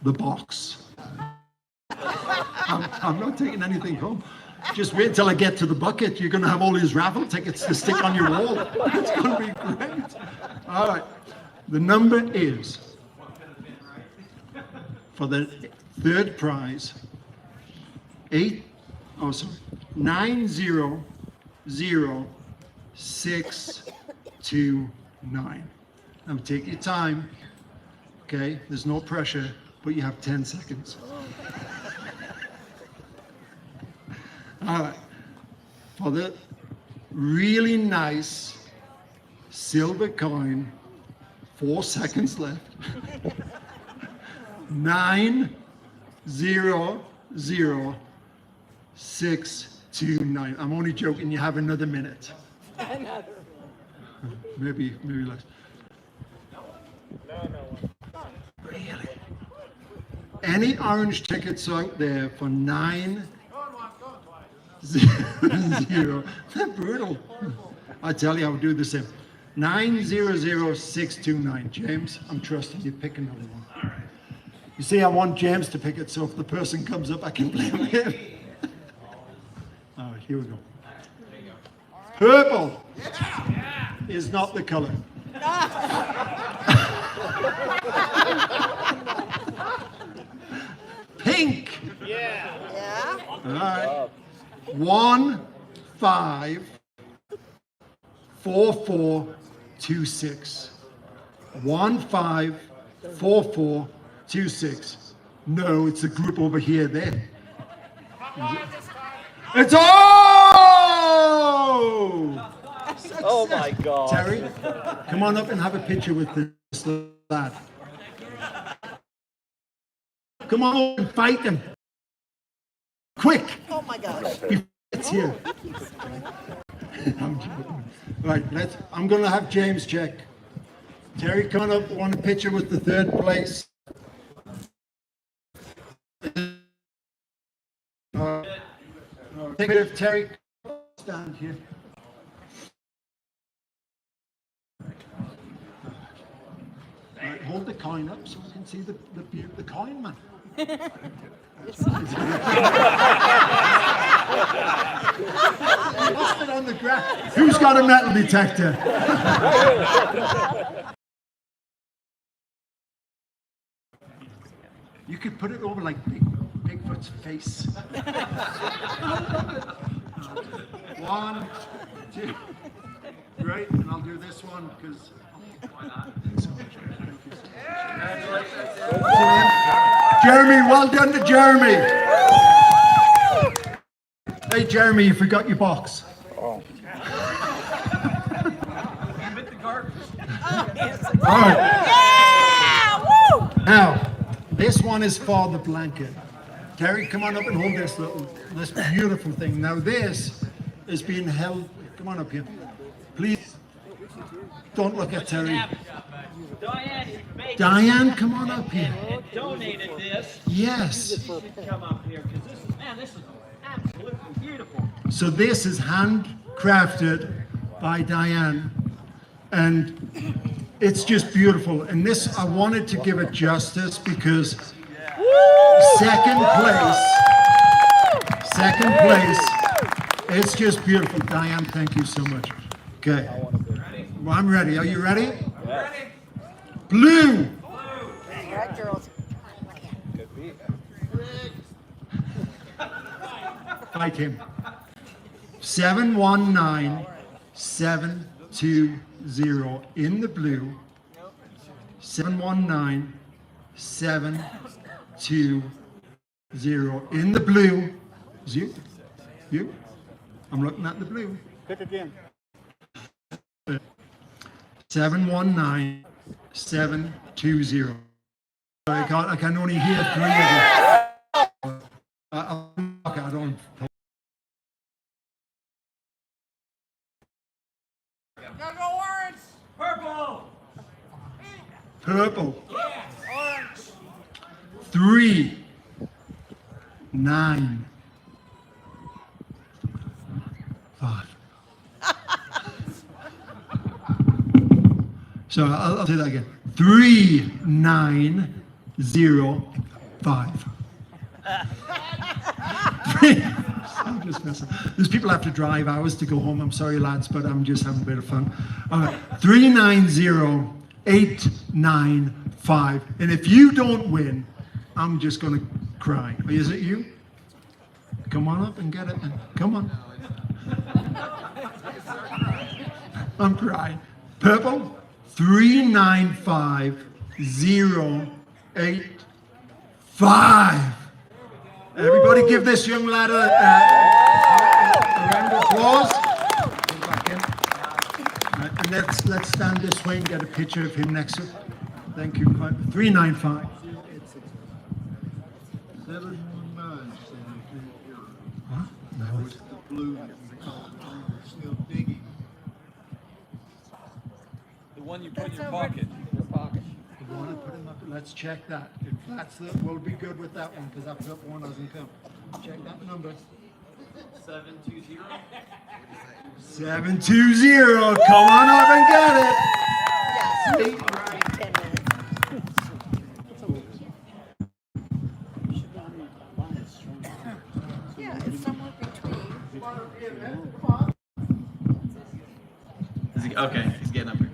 the box. I'm not taking anything home. Just wait until I get to the bucket. You're going to have all these raffle tickets to stick on your wall. It's going to be great. All right. The number is, for the third prize, 900629. Now take your time. Okay, there's no pressure, but you have 10 seconds. All right, for the really nice silver coin, 4 seconds left. 900629. I'm only joking. You have another minute. Maybe less. Really? Any orange tickets out there for 900? They're brutal. I tell you, I would do the same. 900629. James, I'm trusting you. Pick another one. You see, I want James to pick it, so if the person comes up, I can blame him. All right, here we go. Purple is not the color. Pink. Yeah. All right. 154426. 154426. No, it's a group over here then. It's Oh my God. Terry, come on up and have a picture with this lad. Come on and fight him. Quick. Oh my gosh. It's here. I'm joking. Right, I'm going to have James check. Terry, come on up. Want a picture with the third place. Take it, Terry. stand here. Right, hold the coin up so we can see the coin, man. Lost it on the ground. Who's got a metal detector? You could put it over like Bigfoot's face. 1, 2. Great, and I'll do this one because. Jeremy, well done to Jeremy. Hey Jeremy, you forgot your box. I'm at the garbage. All right. Yeah! Woo! Now, this one is for the blanket. Terry, come on up and hold this beautiful thing. Now this is being held. Come on up here, please. Don't look at Terry. Diane, come on up here. And donated this. Yes. Come up here because this is absolutely beautiful. So this is handcrafted by Diane, and it's just beautiful. And this, I wanted to give it justice because second place, it's just beautiful. Diane, thank you so much. Okay, well, I'm ready. Are you ready? Ready? Blue. All right, girls. Fight him. 719720 in the blue. 719720 in the blue. Is you? You? I'm looking at the blue. Pick again. 719720. I can only hear 3 of you. I don't. Go orange! Purple. Purple. Yeah. Orange. 3, 9, 5. So I'll say that again. 3905. I'm just messing. These people have to drive hours to go home. I'm sorry, lads, but I'm just having a bit of fun. 390895. And if you don't win, I'm just going to cry. Is it you? Come on up and get it. Come on. I'm crying. Purple. 395085. Everybody give this young lad a round of applause. And let's stand this way and get a picture of him next to it. Thank you. 395. 719. Huh? No. Blue. Still digging. The one you put in your pocket. You want to put him up? Let's check that. If that's the, we'll be good with that one because that one doesn't come. Check that number. 720. 720. Come on up and get it. Yes. All right, 10 minutes. Yeah, it's somewhere between. Okay, he's getting up here.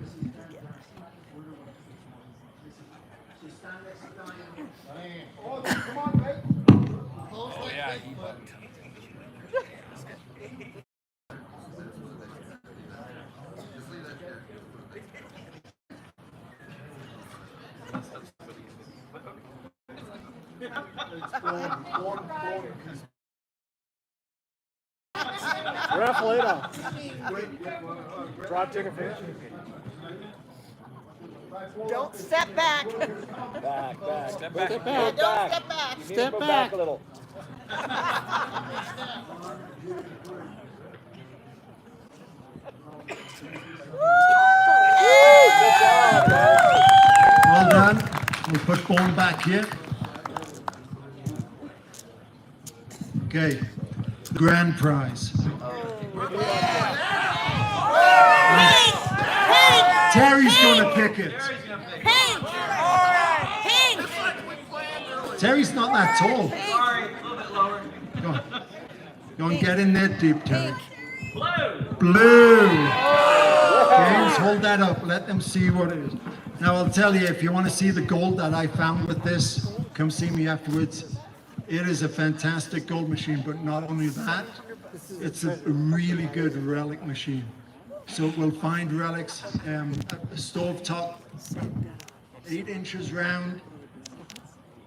Oh yeah, he bugged. Raffle it off. Drop chicken fish. Don't step back. Back. Step back. Step Yeah, back. don't step back. Step back a little. Well done. We'll put Bone back here. Okay. Grand prize. Oh, Terry's gonna pick it. Pink. Pink. Terry's not that tall. Go on. Go and get in there deep, Terry. Blue. James, hold that up. Let them see what it is. Now, I'll tell you, if you want to see the gold that I found with this, come see me afterwards. It is a fantastic gold machine, but not only that, it's a really good relic machine. So we'll find relics, a stove top, 8 inches round,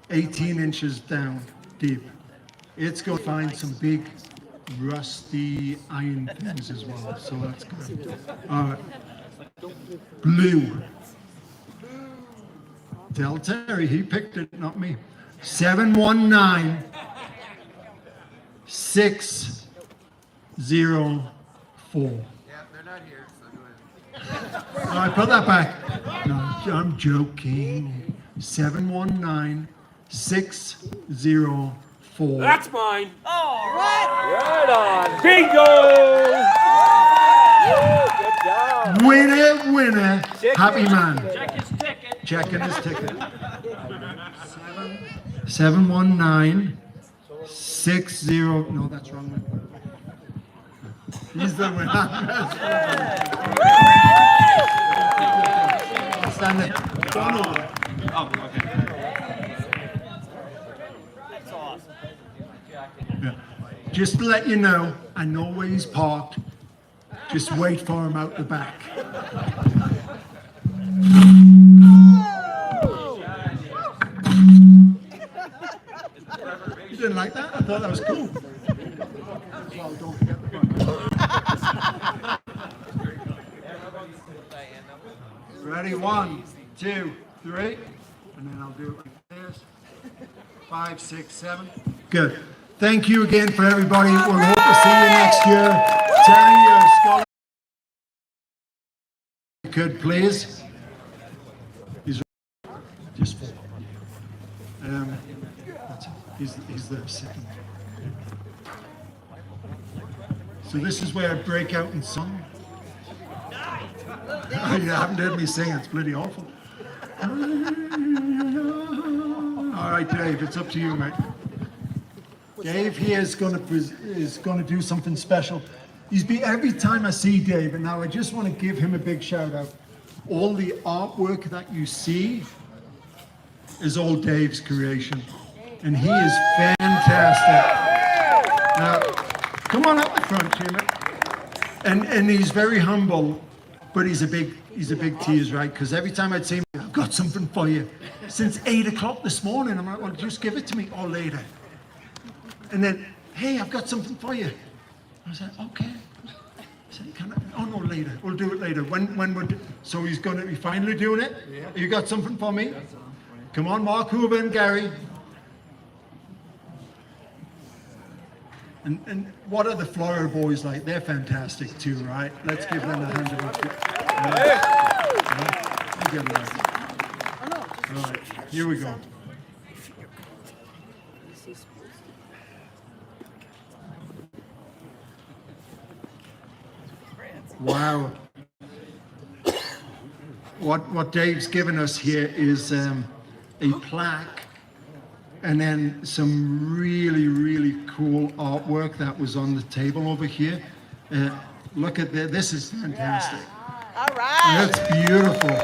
18 inches down deep. It's going to find some big rusty iron things as well, so that's good. Blue. Tell Terry, he picked it, not me. 719 604. Yeah, they're not here, so go ahead. All right, put that back. No, I'm joking. 719 604. That's mine. Right on. Bingo! Good job. Winner, winner, happy man. Check his ticket. Checking his ticket. 719 60. No, that's wrong one. He's the winner. Stand there. Yeah. Just to let you know, I know where he's parked. Just wait for him out the back. You didn't like that? I thought that was cool. Well, don't forget the button. Ready? 1, 2, 3. And then I'll do it like this. 5, 6, 7. Good. Thank you again for everybody. We'll hope to see you next year. Terry, you're a scholar. You could please. He's just for. He's there sitting. So this is where I break out in song. You haven't heard me sing. It's bloody awful. All right, Dave. It's up to you, mate. Dave here is going to do something special. Every time I see Dave, and now I just want to give him a big shout out. All the artwork that you see is all Dave's creation, and he is fantastic. Now, come on up the front, Jimmy. And he's very humble, but he's a big tease, right? Because every time I'd say, I've got something for you. Since 8 o'clock this morning, I'm like, well, just give it to me, or later. And then, hey, I've got something for you. I said, okay. I said, can I? Oh no, later. We'll do it later. When we're so he's going to be finally doing it. Yeah. You got something for me? Come on, Mark Huber and Gary. And what are the Florida boys like? They're fantastic too, right? Let's give them a hand of applause. All right, here we go. Wow. What Dave's given us here is a plaque and then some really, really cool artwork that was on the table over here. Look at that. This is fantastic. All right. That's beautiful.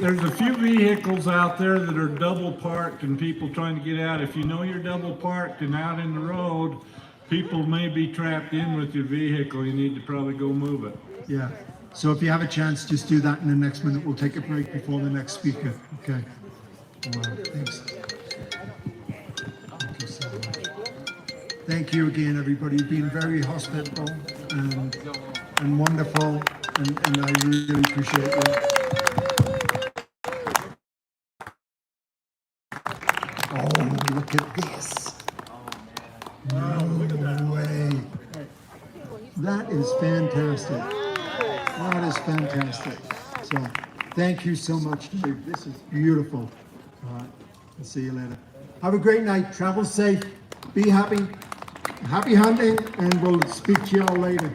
There's a few vehicles out there that are double parked and people trying to get out. If you know you're double parked and out in the road, people may be trapped in with your vehicle. You need to probably go move it. Yeah. So if you have a chance, just do that in the next minute. We'll take a break before the next speaker. Okay. Wow. Thanks. Thank you so much. Thank you again, everybody. You've been very hospitable and wonderful, and I really appreciate it. Oh, look at this. No way. That is fantastic. That is fantastic. So, thank you so much, Dave. This is beautiful. All right. I'll see you later. Have a great night. Travel safe. Be happy. Happy hunting, and we'll speak to you all later.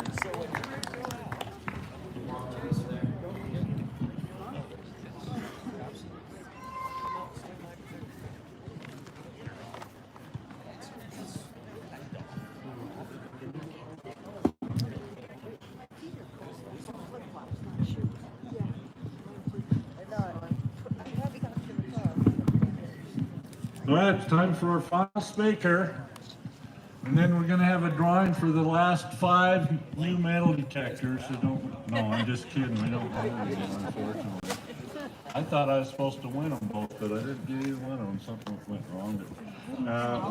All right, it's time for our final speaker. And then we're going to have a drawing for the last 5 new metal detectors. No, I'm just kidding. We don't have any, unfortunately. I thought I was supposed to win them both, but I didn't get either one of them. Something went wrong.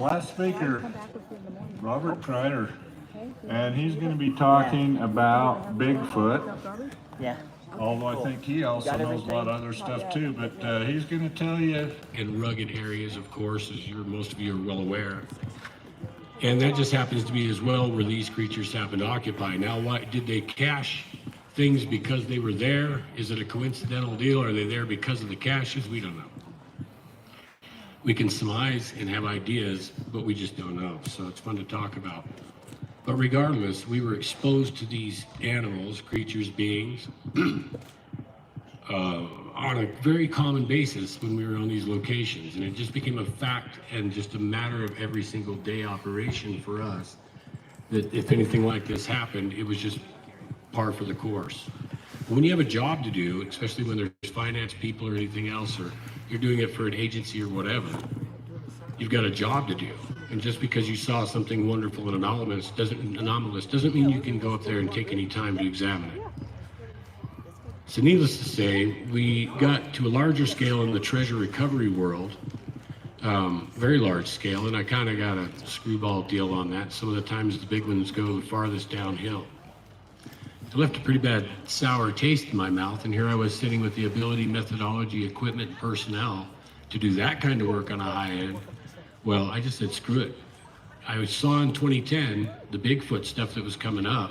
Last speaker, Robert Kreider. And he's going to be talking about Bigfoot. Yeah. Although I think he also knows a lot of other stuff too, but he's going to tell you. In rugged areas, of course, as most of you are well aware. And that just happens to be as well where these creatures happen to occupy. Now, why did they cache things because they were there? Is it a coincidental deal? Are they there because of the caches? We don't know. We can surmise and have ideas, but we just don't know. So it's fun to talk about. But regardless, we were exposed to these animals, creatures, beings, on a very common basis when we were on these locations. And it just became a fact and just a matter of every single day operation for us that if anything like this happened, it was just par for the course. When you have a job to do, especially when there's finance people or anything else, or you're doing it for an agency or whatever, you've got a job to do. And just because you saw something wonderful and anomalous doesn't mean you can go up there and take any time to examine it. So needless to say, we got to a larger scale in the treasure recovery world, very large scale, and I kind of got a screwball deal on that. Some of the times the big ones go the farthest downhill. It left a pretty bad sour taste in my mouth, and here I was sitting with the ability, methodology, equipment, and personnel to do that kind of work on a high end. Well, I just said, screw it. I saw in 2010 the Bigfoot stuff that was coming up,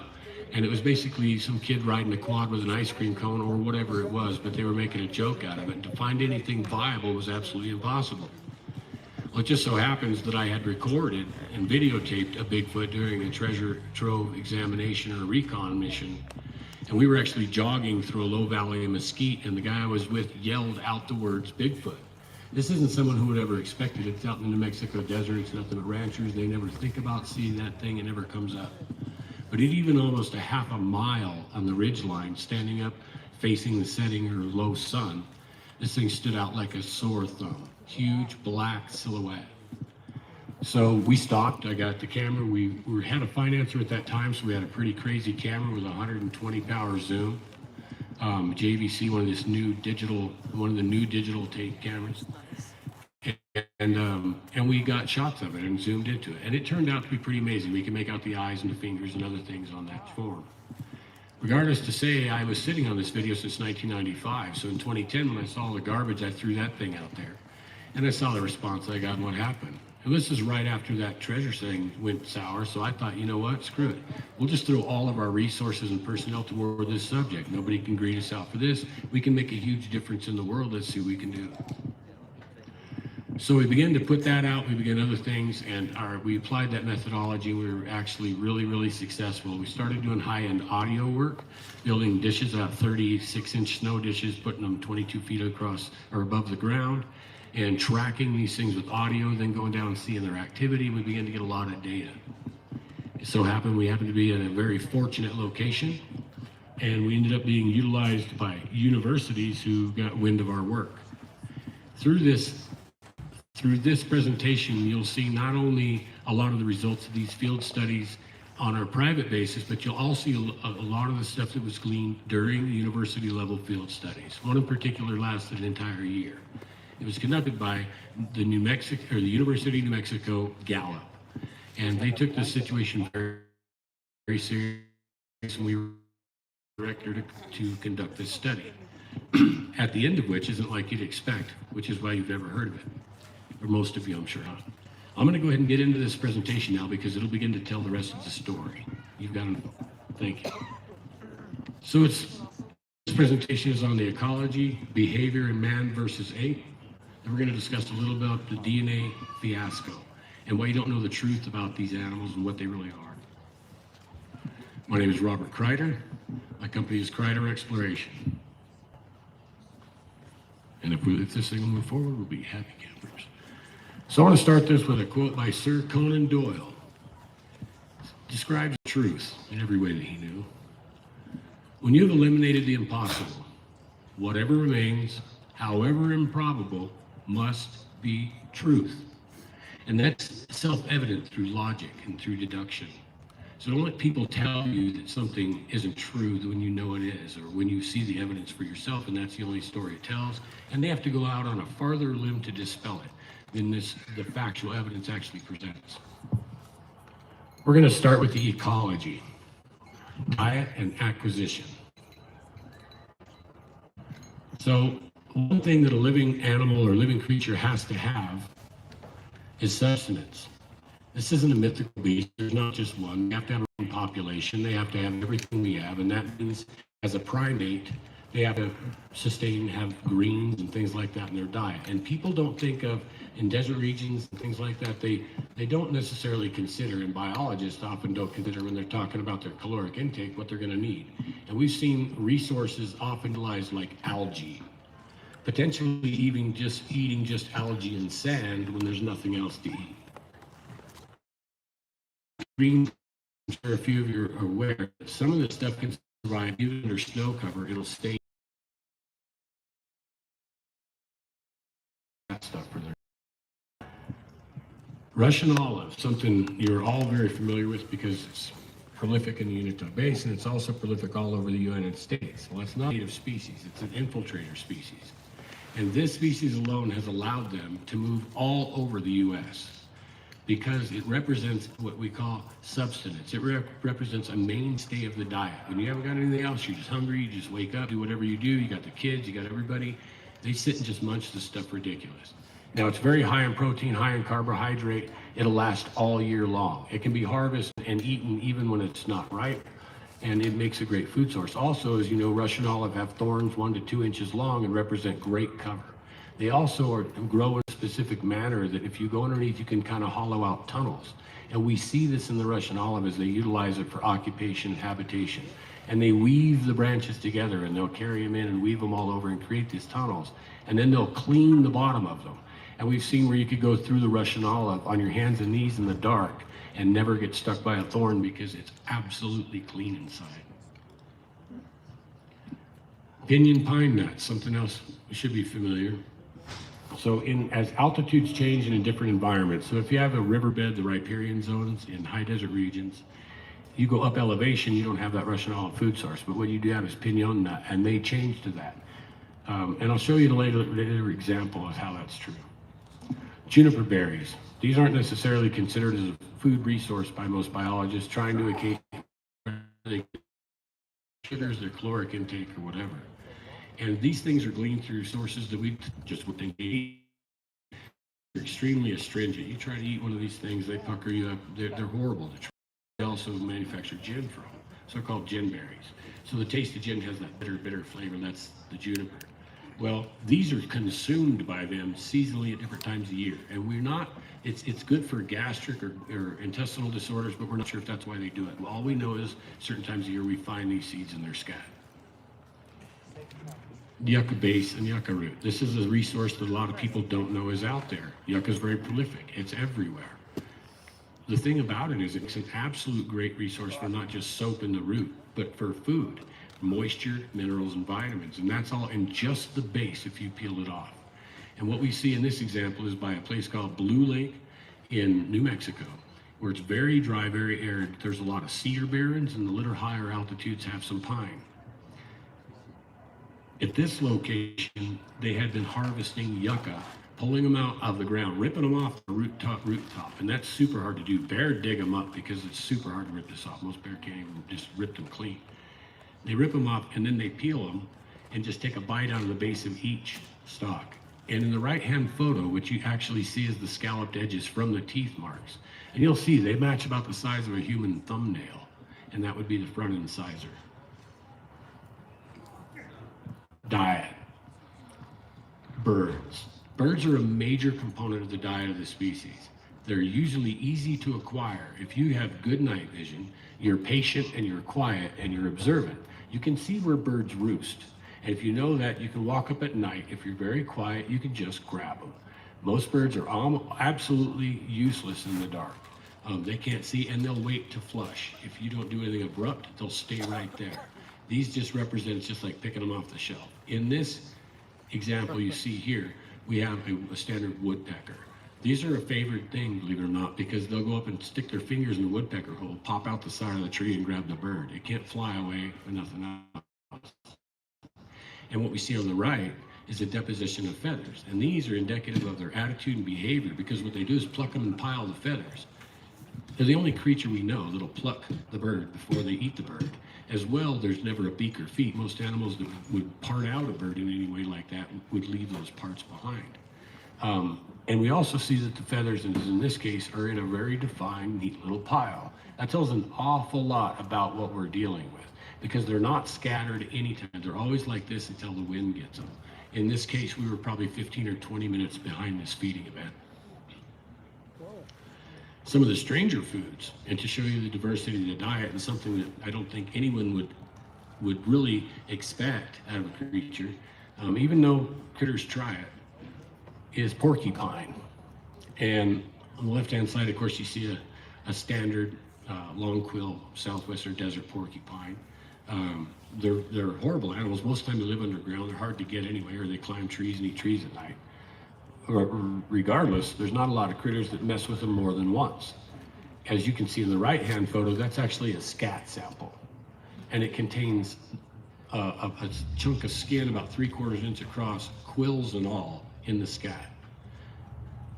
and it was basically some kid riding a quad with an ice cream cone or whatever it was, but they were making a joke out of it. And to find anything viable was absolutely impossible. Well, it just so happens that I had recorded and videotaped a Bigfoot during a treasure trove examination or a recon mission. And we were actually jogging through a low valley of mesquite, and the guy I was with yelled out the words Bigfoot. This isn't someone who would ever expect it. It's out in the New Mexico desert. It's nothing but ranchers. They never think about seeing that thing. It never comes up. But it even almost a half a mile on the ridge line, standing up, facing the setting or low sun, this thing stood out like a sore thumb. Huge black silhouette. So we stopped. I got the camera. We had a financer at that time, so we had a pretty crazy camera with 120 power zoom. JVC, one of the new digital tape cameras. And we got shots of it and zoomed into it. And it turned out to be pretty amazing. We can make out the eyes and the fingers and other things on that form. Regardless to say, I was sitting on this video since 1995. So in 2010, when I saw the garbage, I threw that thing out there. And I saw the response I got and what happened. And this is right after that treasure thing went sour. So I thought, you know what, screw it. We'll just throw all of our resources and personnel toward this subject. Nobody can greet us out for this. We can make a huge difference in the world. Let's see what we can do. So we began to put that out. We began other things, and we applied that methodology. We were actually really, really successful. We started doing high-end audio work, building dishes, about 36-inch snow dishes, putting them 22 feet across or above the ground, and tracking these things with audio, then going down and seeing their activity. We began to get a lot of data. It so happened we happened to be in a very fortunate location, and we ended up being utilized by universities who got wind of our work. Through this presentation, you'll see not only a lot of the results of these field studies on our private basis, but you'll also see a lot of the stuff that was gleaned during the university level field studies. One in particular lasted an entire year. It was conducted by the University of New Mexico Gallup. And they took this situation very, very serious, and we were directed to conduct this study. At the end of which isn't like you'd expect, which is why you've never heard of it. Or most of you, I'm sure. I'm going to go ahead and get into this presentation now because it'll begin to tell the rest of the story. You've got to, thank you. So this presentation is on the ecology, behavior, and man versus ape. And we're going to discuss a little about the DNA fiasco and why you don't know the truth about these animals and what they really are. My name is Robert Kreider. My company is Kreider Exploration. And if this thing will move forward, we'll be happy campers. So I want to start this with a quote by Sir Conan Doyle. It describes truth in every way that he knew. When you've eliminated the impossible, whatever remains, however improbable, must be truth. And that's self-evident through logic and through deduction. So don't let people tell you that something isn't true when you know it is, or when you see the evidence for yourself and that's the only story it tells. And they have to go out on a farther limb to dispel it than the factual evidence actually presents. We're going to start with the ecology, diet and acquisition. So one thing that a living animal or living creature has to have is sustenance. This isn't a mythical beast. There's not just one. They have to have a population. They have to have everything we have. And that means as a primate, they have to have greens and things like that in their diet. And people don't think of, in desert regions and things like that, they don't necessarily consider, and biologists often don't consider when they're talking about their caloric intake, what they're going to need. And we've seen resources often utilized like algae, potentially even just eating just algae and sand when there's nothing else to eat. Greens, I'm sure a few of you are aware, some of this stuff can survive even under snow cover. It'll stay that stuff for there. Russian olive, something you're all very familiar with because it's prolific in the Uinta Basin. It's also prolific all over the United States. Well, it's not a native species. It's an infiltrator species. And this species alone has allowed them to move all over the U.S. because it represents what we call subsistence. It represents a mainstay of the diet. When you haven't got anything else, you're just hungry, you just wake up, do whatever you do, you got the kids, you got everybody, they sit and just munch this stuff ridiculous. Now, it's very high in protein, high in carbohydrate. It'll last all year long. It can be harvested and eaten even when it's not ripe, and it makes a great food source. Also, as you know, Russian olive have thorns 1 to 2 inches long and represent great cover. They also grow in a specific manner that if you go underneath, you can kind of hollow out tunnels. And we see this in the Russian olive as they utilize it for occupation and habitation. And they weave the branches together and they'll carry them in and weave them all over and create these tunnels. And then they'll clean the bottom of them. And we've seen where you could go through the Russian olive on your hands and knees in the dark and never get stuck by a thorn because it's absolutely clean inside. Pinyon pine nuts, something else we should be familiar. So as altitudes change and in different environments, so if you have a riverbed, the riparian zones in high desert regions, you go up elevation, you don't have that Russian olive food source, but what you do have is pinyon nut, and they change to that. And I'll show you a later example of how that's true. Juniper berries. These aren't necessarily considered as a food resource by most biologists, trying to occasionally sugars, their caloric intake or whatever. And these things are gleaned through sources that we just would think eat. They're extremely astringent. You try to eat one of these things, they pucker you up. They're horrible to try. They also manufacture gin from, so they're called gin berries. So the taste of gin has that bitter flavor. That's the juniper. Well, these are consumed by them seasonally at different times of year. And we're not, it's good for gastric or intestinal disorders, but we're not sure if that's why they do it. Well, all we know is certain times of year we find these seeds in their scat. Yucca base and yucca root. This is a resource that a lot of people don't know is out there. Yucca is very prolific. It's everywhere. The thing about it is it's an absolute great resource for not just soap in the root, but for food. Moisture, minerals, and vitamins, and that's all in just the base if you peel it off. And what we see in this example is by a place called Blue Lake in New Mexico, where it's very dry, very arid. There's a lot of cedar barrens, and the little higher altitudes have some pine. At this location, they had been harvesting yucca, pulling them out of the ground, ripping them off the root top, and that's super hard to do. Bear dig them up because it's super hard to rip this off. Most bear can't even just rip them clean. They rip them off and then they peel them and just take a bite out of the base of each stalk. And in the right-hand photo, what you actually see is the scalloped edges from the teeth marks. And you'll see they match about the size of a human thumbnail, and that would be the front incisor. Diet. Birds. Birds are a major component of the diet of the species. They're usually easy to acquire. If you have good night vision, you're patient and you're quiet and you're observant, you can see where birds roost. And if you know that, you can walk up at night. If you're very quiet, you can just grab them. Most birds are absolutely useless in the dark. They can't see and they'll wait to flush. If you don't do anything abrupt, they'll stay right there. These just represent, it's just like picking them off the shelf. In this example you see here, we have a standard woodpecker. These are a favorite thing, believe it or not, because they'll go up and stick their fingers in the woodpecker hole, pop out the side of the tree and grab the bird. It can't fly away or nothing else. And what we see on the right is a deposition of feathers. And these are indicative of their attitude and behavior, because what they do is pluck them and pile the feathers. They're the only creature we know that'll pluck the bird before they eat the bird. As well, there's never a beak or feet. Most animals that would part out a bird in any way like that would leave those parts behind. And we also see that the feathers, in this case, are in a very defined, neat little pile. That tells an awful lot about what we're dealing with, because they're not scattered anytime. They're always like this until the wind gets them. In this case, we were probably 15 or 20 minutes behind this feeding event. Some of the stranger foods, and to show you the diversity of the diet, and something that I don't think anyone would really expect out of a creature, even though critters try it, is porcupine. And on the left-hand side, of course, you see a standard long quill southwestern desert porcupine. They're horrible animals. Most of the time they live underground. They're hard to get anyway, or they climb trees and eat trees at night. Regardless, there's not a lot of critters that mess with them more than once. As you can see in the right-hand photo, that's actually a scat sample. And it contains a chunk of skin about 3/4 inch across, quills and all, in the scat.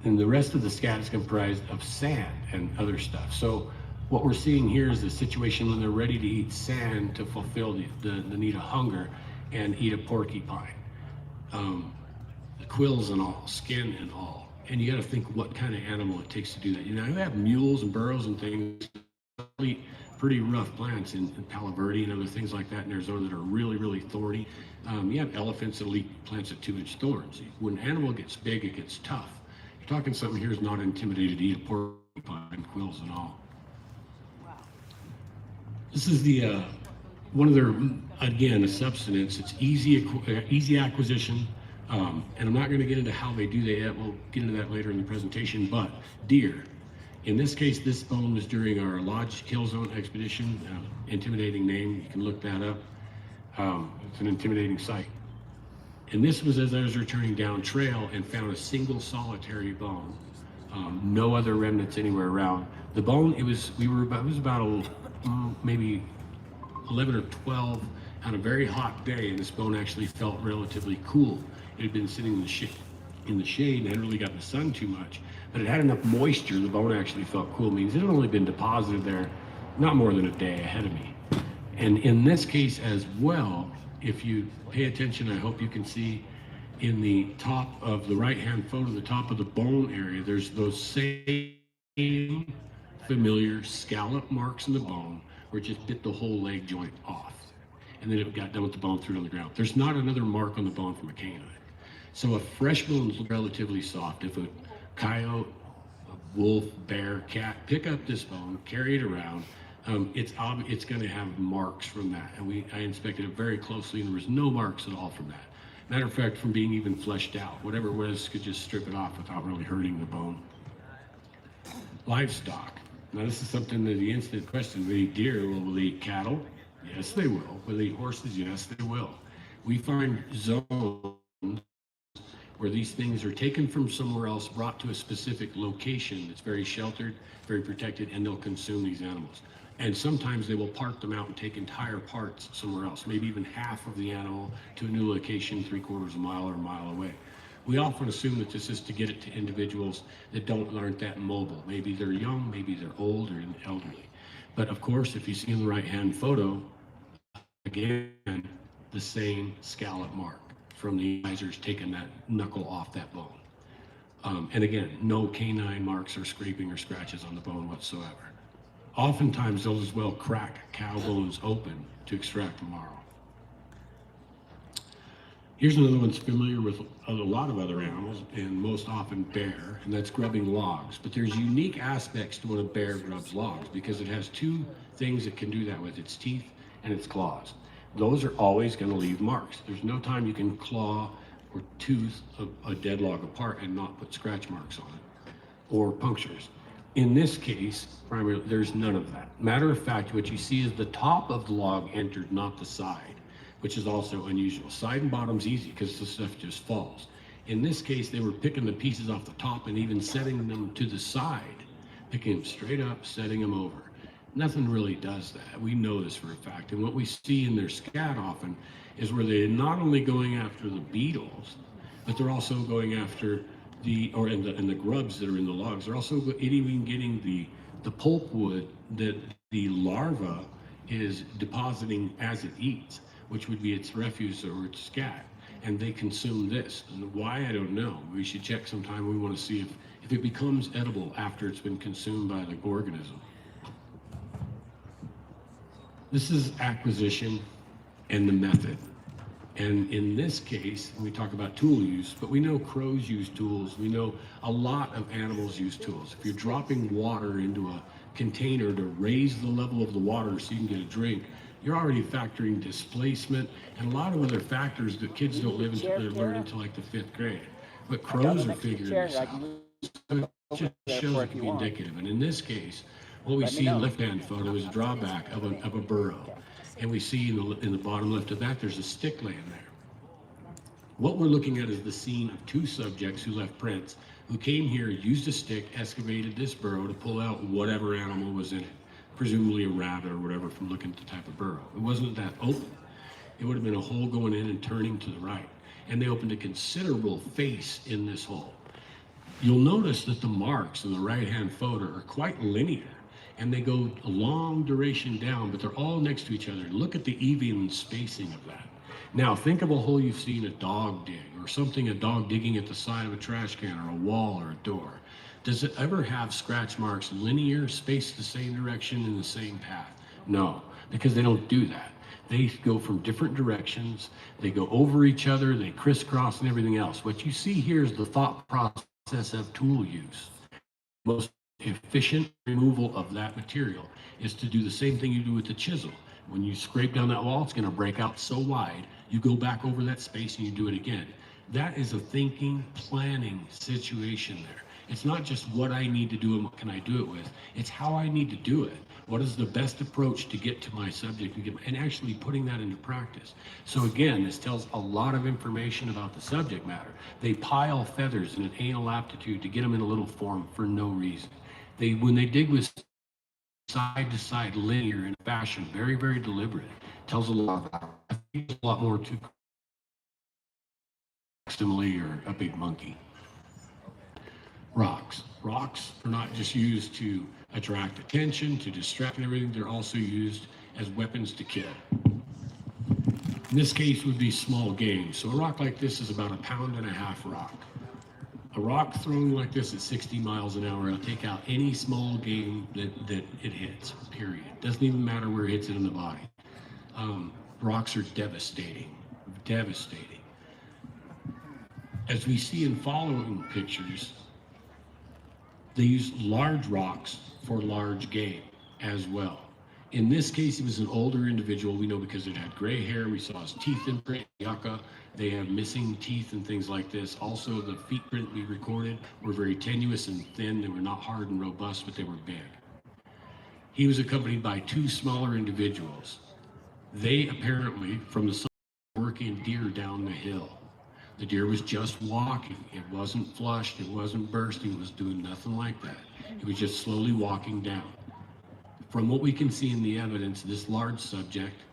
And the rest of the scat is comprised of sand and other stuff. So what we're seeing here is a situation when they're ready to eat sand to fulfill the need of hunger and eat a porcupine. The quills and all, skin and all. And you got to think what kind of animal it takes to do that. You know, you have mules and burros and things eat pretty rough plants in Palo Verde and other things like that in Arizona that are really, really thorny. You have elephants that'll eat plants at 2-inch thorns. When an animal gets big, it gets tough. You're talking something here is not intimidated to eat a porcupine, quills and all. This is the one of their, again, a subsistence. It's easy acquisition. And I'm not going to get into how they do that. We'll get into that later in the presentation. But deer, in this case, this bone was during our Lodge Kill Zone expedition. Intimidating name, you can look that up. It's an intimidating sight. And this was as I was returning down trail and found a single solitary bone. No other remnants anywhere around. The bone, it was about maybe 11 or 12 on a very hot day, and this bone actually felt relatively cool. It had been sitting in the shade and hadn't really gotten the sun too much, but it had enough moisture, the bone actually felt cool. It means it had only been deposited there not more than a day ahead of me. And in this case as well, if you pay attention, I hope you can see in the top of the right-hand photo, the top of the bone area, there's those same familiar scallop marks in the bone where it just bit the whole leg joint off. And then it got done with the bone, threw it on the ground. There's not another mark on the bone from a canine. So a fresh bone is relatively soft. If a coyote, a wolf, bear, cat, pick up this bone, carry it around, it's going to have marks from that. And I inspected it very closely, and there was no marks at all from that. Matter of fact, from being even fleshed out, whatever it was could just strip it off without really hurting the bone. Livestock. Now this is something that the instant question, will they eat deer? Will they eat cattle? Yes, they will. Will they eat horses? Yes, they will. We find zones where these things are taken from somewhere else, brought to a specific location that's very sheltered, very protected, and they'll consume these animals. And sometimes they will part them out and take entire parts somewhere else, maybe even half of the animal to a new location 3/4 mile or a mile away. We often assume that this is to get it to individuals that aren't that mobile. Maybe they're young, maybe they're old or elderly. But of course, if you see in the right-hand photo, again, the same scallop mark from the incisors taking that knuckle off that bone. And again, no canine marks or scraping or scratches on the bone whatsoever. Oftentimes, they'll as well crack cow bones open to extract the marrow. Here's another one that's familiar with a lot of other animals, and most often bear, and that's grubbing logs. But there's unique aspects to when a bear grubs logs, because it has two things it can do that with, its teeth and its claws. Those are always going to leave marks. There's no time you can claw or tooth a dead log apart and not put scratch marks on it, or punctures. In this case, primarily, there's none of that. Matter of fact, what you see is the top of the log entered, not the side, which is also unusual. Side and bottom's easy because the stuff just falls. In this case, they were picking the pieces off the top and even setting them to the side, picking them straight up, setting them over. Nothing really does that. We know this for a fact. And what we see in their scat often is where they're not only going after the beetles, but they're also going after the grubs that are in the logs. They're also even getting the pulp wood that the larva is depositing as it eats, which would be its refuse or its scat. And they consume this. And why, I don't know. We should check sometime. We want to see if it becomes edible after it's been consumed by the organism. This is acquisition and the method. And in this case, we talk about tool use, but we know crows use tools. We know a lot of animals use tools. If you're dropping water into a container to raise the level of the water so you can get a drink, you're already factoring displacement and a lot of other factors that kids don't live until they learn until like the 5th grade. But crows are figuring this out. So it just shows it can be indicative. And in this case, what we see in the left-hand photo is a drawback of a burrow. And we see in the bottom left of that, there's a stick laying there. What we're looking at is the scene of 2 subjects who left prints, who came here, used a stick, excavated this burrow to pull out whatever animal was in it, presumably a rabbit or whatever from looking at the type of burrow. It wasn't that open. It would have been a hole going in and turning to the right. And they opened a considerable face in this hole. You'll notice that the marks in the right-hand photo are quite linear. And they go a long duration down, but they're all next to each other. Look at the even spacing of that. Now, think of a hole you've seen a dog dig, or something a dog digging at the side of a trash can, or a wall, or a door. Does it ever have scratch marks linear, spaced the same direction in the same path? No, because they don't do that. They go from different directions, they go over each other, they crisscross and everything else. What you see here is the thought process of tool use. Most efficient removal of that material is to do the same thing you do with the chisel. When you scrape down that wall, it's going to break out so wide, you go back over that space and you do it again. That is a thinking, planning situation there. It's not just what I need to do and what can I do it with. It's how I need to do it. What is the best approach to get to my subject and actually putting that into practice. So again, this tells a lot of information about the subject matter. They pile feathers in an anal aptitude to get them in a little form for no reason. When they dig with side to side linear in fashion, very, very deliberate, tells a lot about it. I think there's a lot more to simile or a big monkey. Rocks. Rocks are not just used to attract attention, to distract and everything, they're also used as weapons to kill. In this case would be small game. So a rock like this is about 1.5 pound rock. A rock thrown like this at 60 miles an hour will take out any small game that it hits, period. Doesn't even matter where it hits it in the body. Rocks are devastating, devastating. As we see in following pictures, they use large rocks for large game as well. In this case, he was an older individual. We know because it had gray hair. We saw his teeth imprint, yucca. They have missing teeth and things like this. Also, the feet print we recorded were very tenuous and thin. They were not hard and robust, but they were big. He was accompanied by 2 smaller individuals. They apparently, from the sun, were working deer down the hill. The deer was just walking. It wasn't flushed. It wasn't bursting. It was doing nothing like that. It was just slowly walking down. From what we can see in the evidence, this large subject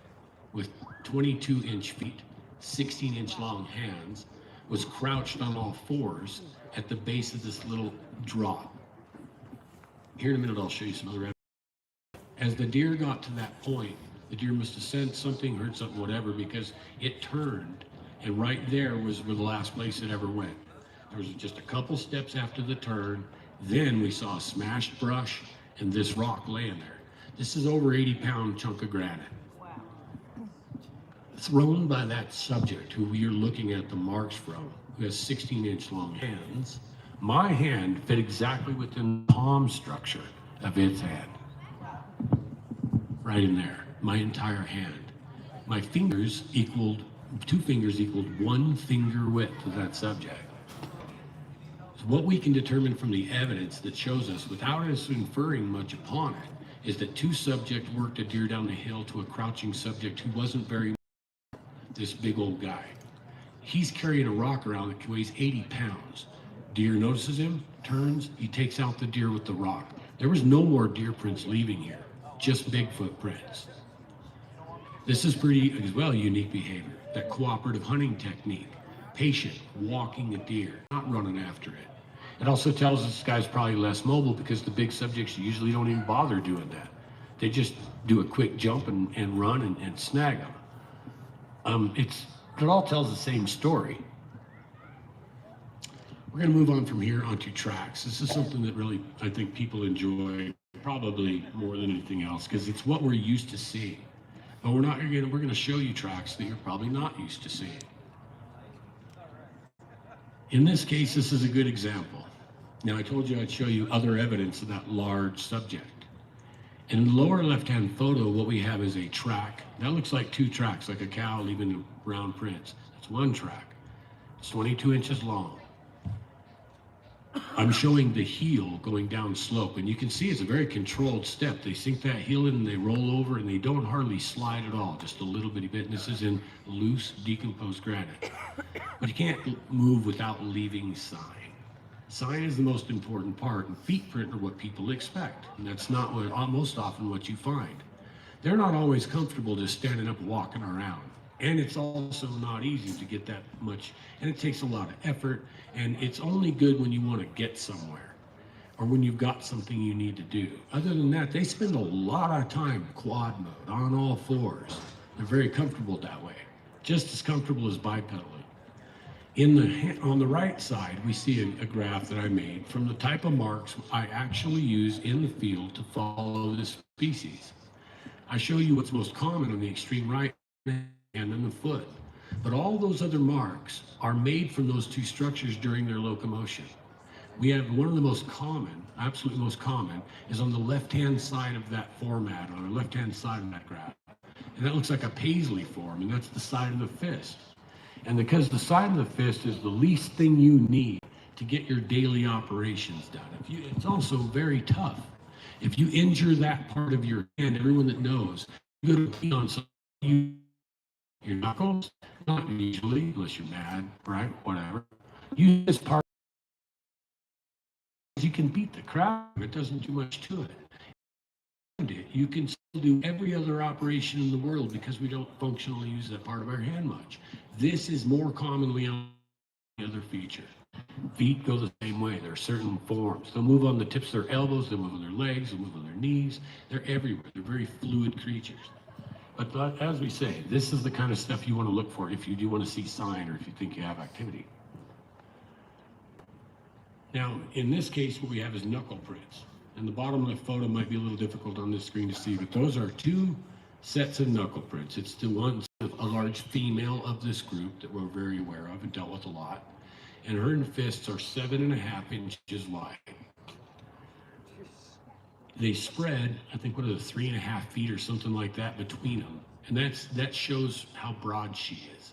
with 22-inch feet, 16-inch long hands, was crouched on all 4s at the base of this little drop. Here in a minute, I'll show you some other evidence. As the deer got to that point, the deer must have sensed something, heard something, whatever, because it turned, and right there was the last place it ever went. There was just a couple steps after the turn, then we saw a smashed brush and this rock laying there. This is over 80-pound chunk of granite. Wow. Thrown by that subject who we are looking at the marks from, who has 16-inch long hands. My hand fit exactly within the palm structure of its hand. Right in there, my entire hand. My fingers equaled, 2 fingers equaled 1 finger width of that subject. So what we can determine from the evidence that shows us, without us inferring much upon it, is that 2 subjects worked a deer down the hill to a crouching subject who wasn't very, this big old guy. He's carrying a rock around that weighs 80 pounds. Deer notices him, turns, he takes out the deer with the rock. There was no more deer prints leaving here, just Bigfoot prints. This is pretty, as well, unique behavior. That cooperative hunting technique, patient, walking a deer, not running after it. It also tells us this guy's probably less mobile because the big subjects usually don't even bother doing that. They just do a quick jump and run and snag them. It all tells the same story. We're going to move on from here onto tracks. This is something that really, I think, people enjoy probably more than anything else because it's what we're used to seeing. But we're going to show you tracks that you're probably not used to seeing. In this case, this is a good example. Now, I told you I'd show you other evidence of that large subject. In the lower left-hand photo, what we have is a track. That looks like two tracks, like a cow leaving the brown prints. That's one track. It's 22 inches long. I'm showing the heel going down slope, and you can see it's a very controlled step. They sink that heel in and they roll over, and they don't hardly slide at all, just a little bitty bit. And this is in loose, decomposed granite. But you can't move without leaving sign. Sign is the most important part, and feet print are what people expect, and that's not most often what you find. They're not always comfortable just standing up and walking around, and it's also not easy to get that much, and it takes a lot of effort, and it's only good when you want to get somewhere, or when you've got something you need to do. Other than that, they spend a lot of time quad mode, on all fours. They're very comfortable that way, just as comfortable as bipedaling. On the right side, we see a graph that I made from the type of marks I actually use in the field to follow the species. I show you what's most common on the extreme right and in the foot. But all those other marks are made from those two structures during their locomotion. We have one of the most common, absolutely most common, is on the left-hand side of that format, on the left-hand side of that graph. And that looks like a paisley form, and that's the side of the fist. And because the side of the fist is the least thing you need to get your daily operations done. It's also very tough. If you injure that part of your hand, everyone that knows, you're going to be on your knuckles, not usually, unless you're mad, right? Whatever. Use this part. You can beat the crap. It doesn't do much to it. You can still do every other operation in the world because we don't functionally use that part of our hand much. This is more commonly on the other feature. Feet go the same way. There are certain forms. They'll move on the tips of their elbows, they'll move on their legs, they'll move on their knees. They're everywhere. They're very fluid creatures. But as we say, this is the kind of stuff you want to look for if you do want to see sign or if you think you have activity. Now, in this case, what we have is knuckle prints. And the bottom left photo might be a little difficult on this screen to see, but those are two sets of knuckle prints. It's the one, a large female of this group that we're very aware of and dealt with a lot. And her fists are 7.5 inches wide. They spread, I think, what are the 3.5 feet or something like that between them. And that shows how broad she is.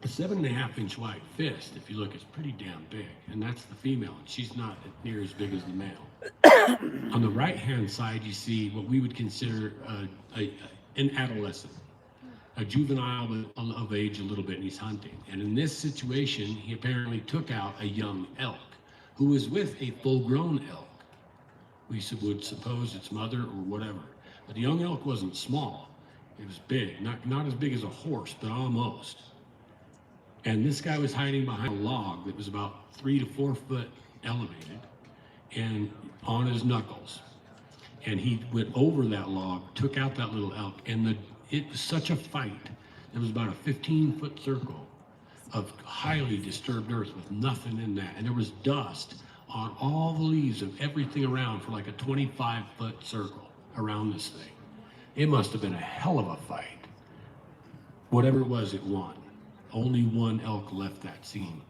A 7.5 inch wide fist, if you look, it's pretty damn big. And that's the female, and she's not near as big as the male. On the right-hand side, you see what we would consider an adolescent, a juvenile of age a little bit, and he's hunting. And in this situation, he apparently took out a young elk who was with a full-grown elk. We would suppose its mother or whatever. But the young elk wasn't small. It was big, not as big as a horse, but almost. And this guy was hiding behind a log that was about 3 to 4 foot elevated and on his knuckles. And he went over that log, took out that little elk, and it was such a fight. There was about a 15-foot circle of highly disturbed earth with nothing in that. And there was dust on all the leaves of everything around for like a 25-foot circle around this thing. It must have been a hell of a fight. Whatever it was, it won. Only one elk left that scene.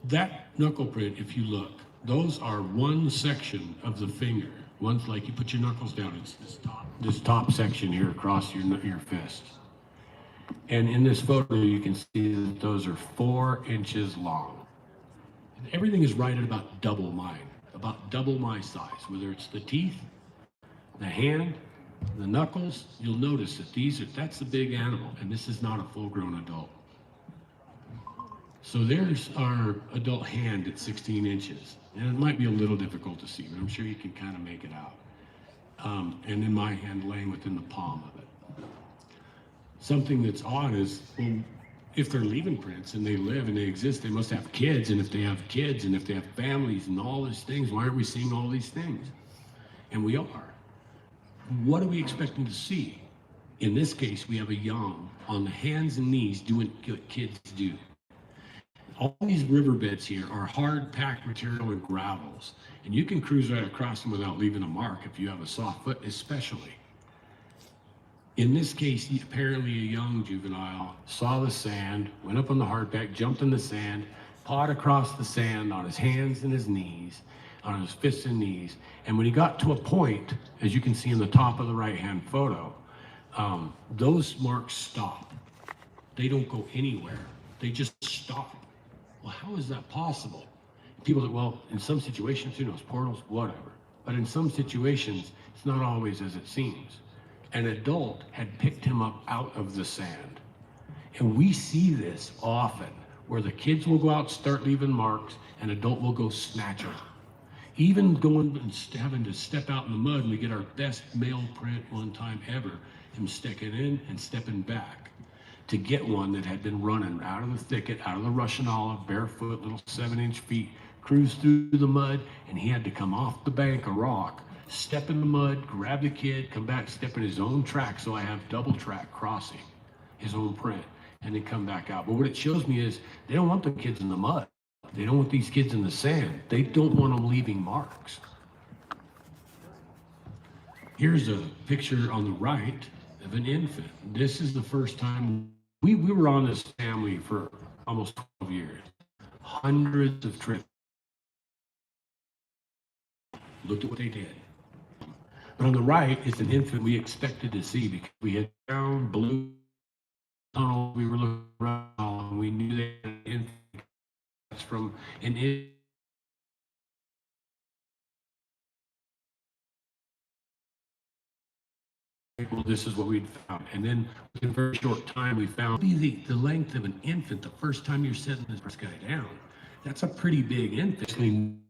That knuckle print, if you look, those are one section of the finger. One's like you put your knuckles down, it's this top section here across your fist. And in this photo, you can see that those are 4 inches long. And everything is right at about double my size, whether it's the teeth, the hand, The knuckles, you'll notice that that's the big animal, and this is not a full-grown adult. So there's our adult hand at 16 inches. And it might be a little difficult to see, but I'm sure you can kind of make it out. And then my hand laying within the palm of it. Something that's odd is, well, if they're leaving prints and they live and they exist, they must have kids. And if they have kids and if they have families and all these things, why aren't we seeing all these things? And we are. What are we expecting to see? In this case, we have a young on the hands and knees doing what kids do. All these riverbeds here are hard packed material and gravels, and you can cruise right across them without leaving a mark if you have a soft foot, especially. In this case, apparently a young juvenile saw the sand, went up on the hardback, jumped in the sand, pawed across the sand on his hands and his knees, on his fists and knees, and when he got to a point, as you can see in the top of the right-hand photo, those marks stop. They don't go anywhere. They just stop. Well, how is that possible? People say, well, in some situations, who knows, portals, whatever. But in some situations, it's not always as it seems. An adult had picked him up out of the sand. And we see this often, where the kids will go out, start leaving marks, and adult will go snatch them. Even going and having to step out in the mud, and we get our best male print one time ever, him stepping in and stepping back to get one that had been running out of the thicket, out of the Russian olive, barefoot, little 7-inch feet, cruise through the mud, and he had to come off the bank, a rock, step in the mud, grab the kid, come back, step in his own track, so I have double track crossing, his own print, and then come back out. But what it shows me is they don't want the kids in the mud. They don't want these kids in the sand. They don't want them leaving marks. Here's a picture on the right of an infant. This is the first time we were on this family for almost 12 years. Hundreds of trips. Looked at what they did. But on the right is an infant we expected to see because we had brown, blue tunnel. We were looking around and we knew they had an infant from an infant. Well, this is what we'd found. And then in a very short time, we found the length of an infant the first time you're setting this guy down. That's a pretty big infant.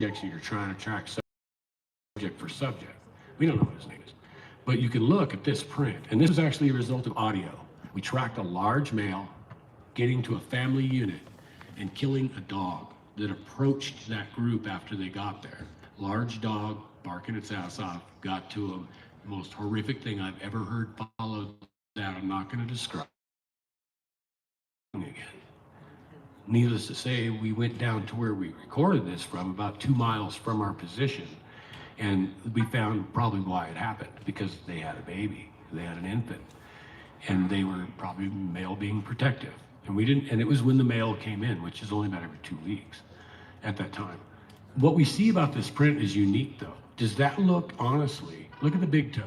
Actually, you're trying to track subject for subject. We don't know what his name is. But you can look at this print, and this was actually a result of audio. We tracked a large male getting to a family unit and killing a dog that approached that group after they got there. Large dog, barking its ass off, got to him. The most horrific thing I've ever heard followed that I'm not going to describe again. Needless to say, we went down to where we recorded this from, about 2 miles from our position, and we found probably why it happened, because they had a baby, they had an infant, and they were probably male being protective. And we didn't, and it was when the male came in, which is only about every 2 weeks at that time. What we see about this print is unique though. Does that look, honestly, look at the big toe,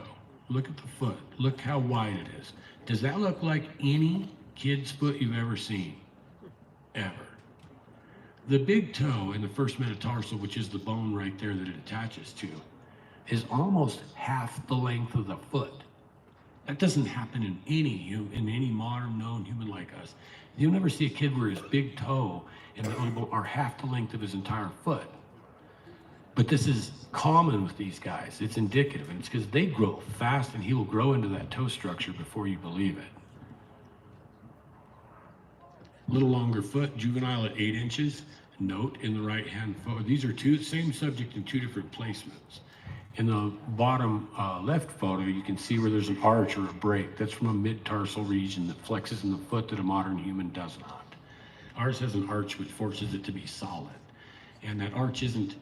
look at the foot, look how wide it is. Does that look like any kid's foot you've ever seen? Ever. The big toe in the first metatarsal, which is the bone right there that it attaches to, is almost half the length of the foot. That doesn't happen in any modern known human like us. You'll never see a kid where his big toe and the elbow are half the length of his entire foot. But this is common with these guys. It's indicative, and it's because they grow fast, and he will grow into that toe structure before you believe it. Little longer foot, juvenile at 8 inches. Note in the right hand photo, these are same subject in 2 different placements. In the bottom left photo, you can see where there's an arch or a break. That's from a mid-tarsal region that flexes in the foot that a modern human does not. Ours has an arch which forces it to be solid. And that arch isn't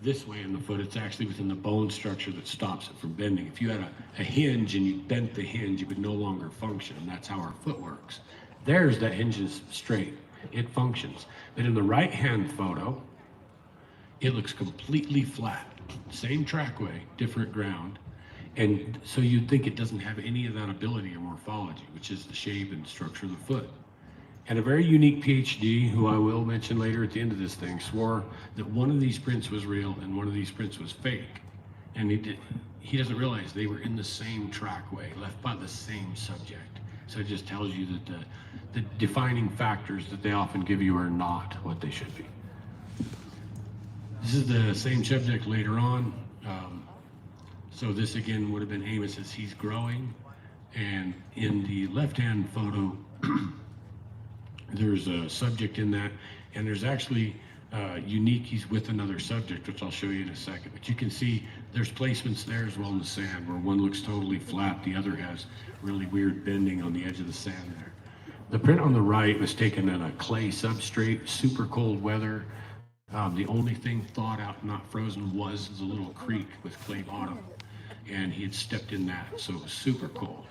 this way in the foot, it's actually within the bone structure that stops it from bending. If you had a hinge and you bent the hinge, it would no longer function, and that's how our foot works. There's that hinge is straight, it functions. But in the right hand photo, it looks completely flat. Same trackway, different ground. And so you'd think it doesn't have any of that ability or morphology, which is the shape and structure of the foot. And a very unique PhD, who I will mention later at the end of this thing, swore that one of these prints was real and one of these prints was fake. And he doesn't realize they were in the same trackway, left by the same subject. So it just tells you that the defining factors that they often give you are not what they should be. This is the same subject later on. So this again would have been Amos as he's growing. And in the left-hand photo, there's a subject in that, and there's actually unique, he's with another subject, which I'll show you in a second. But you can see there's placements there as well in the sand, where one looks totally flat, the other has really weird bending on the edge of the sand there. The print on the right was taken in a clay substrate, super cold weather. The only thing thawed out, not frozen, was the little creek with clay bottom. And he had stepped in that, so it was super cold.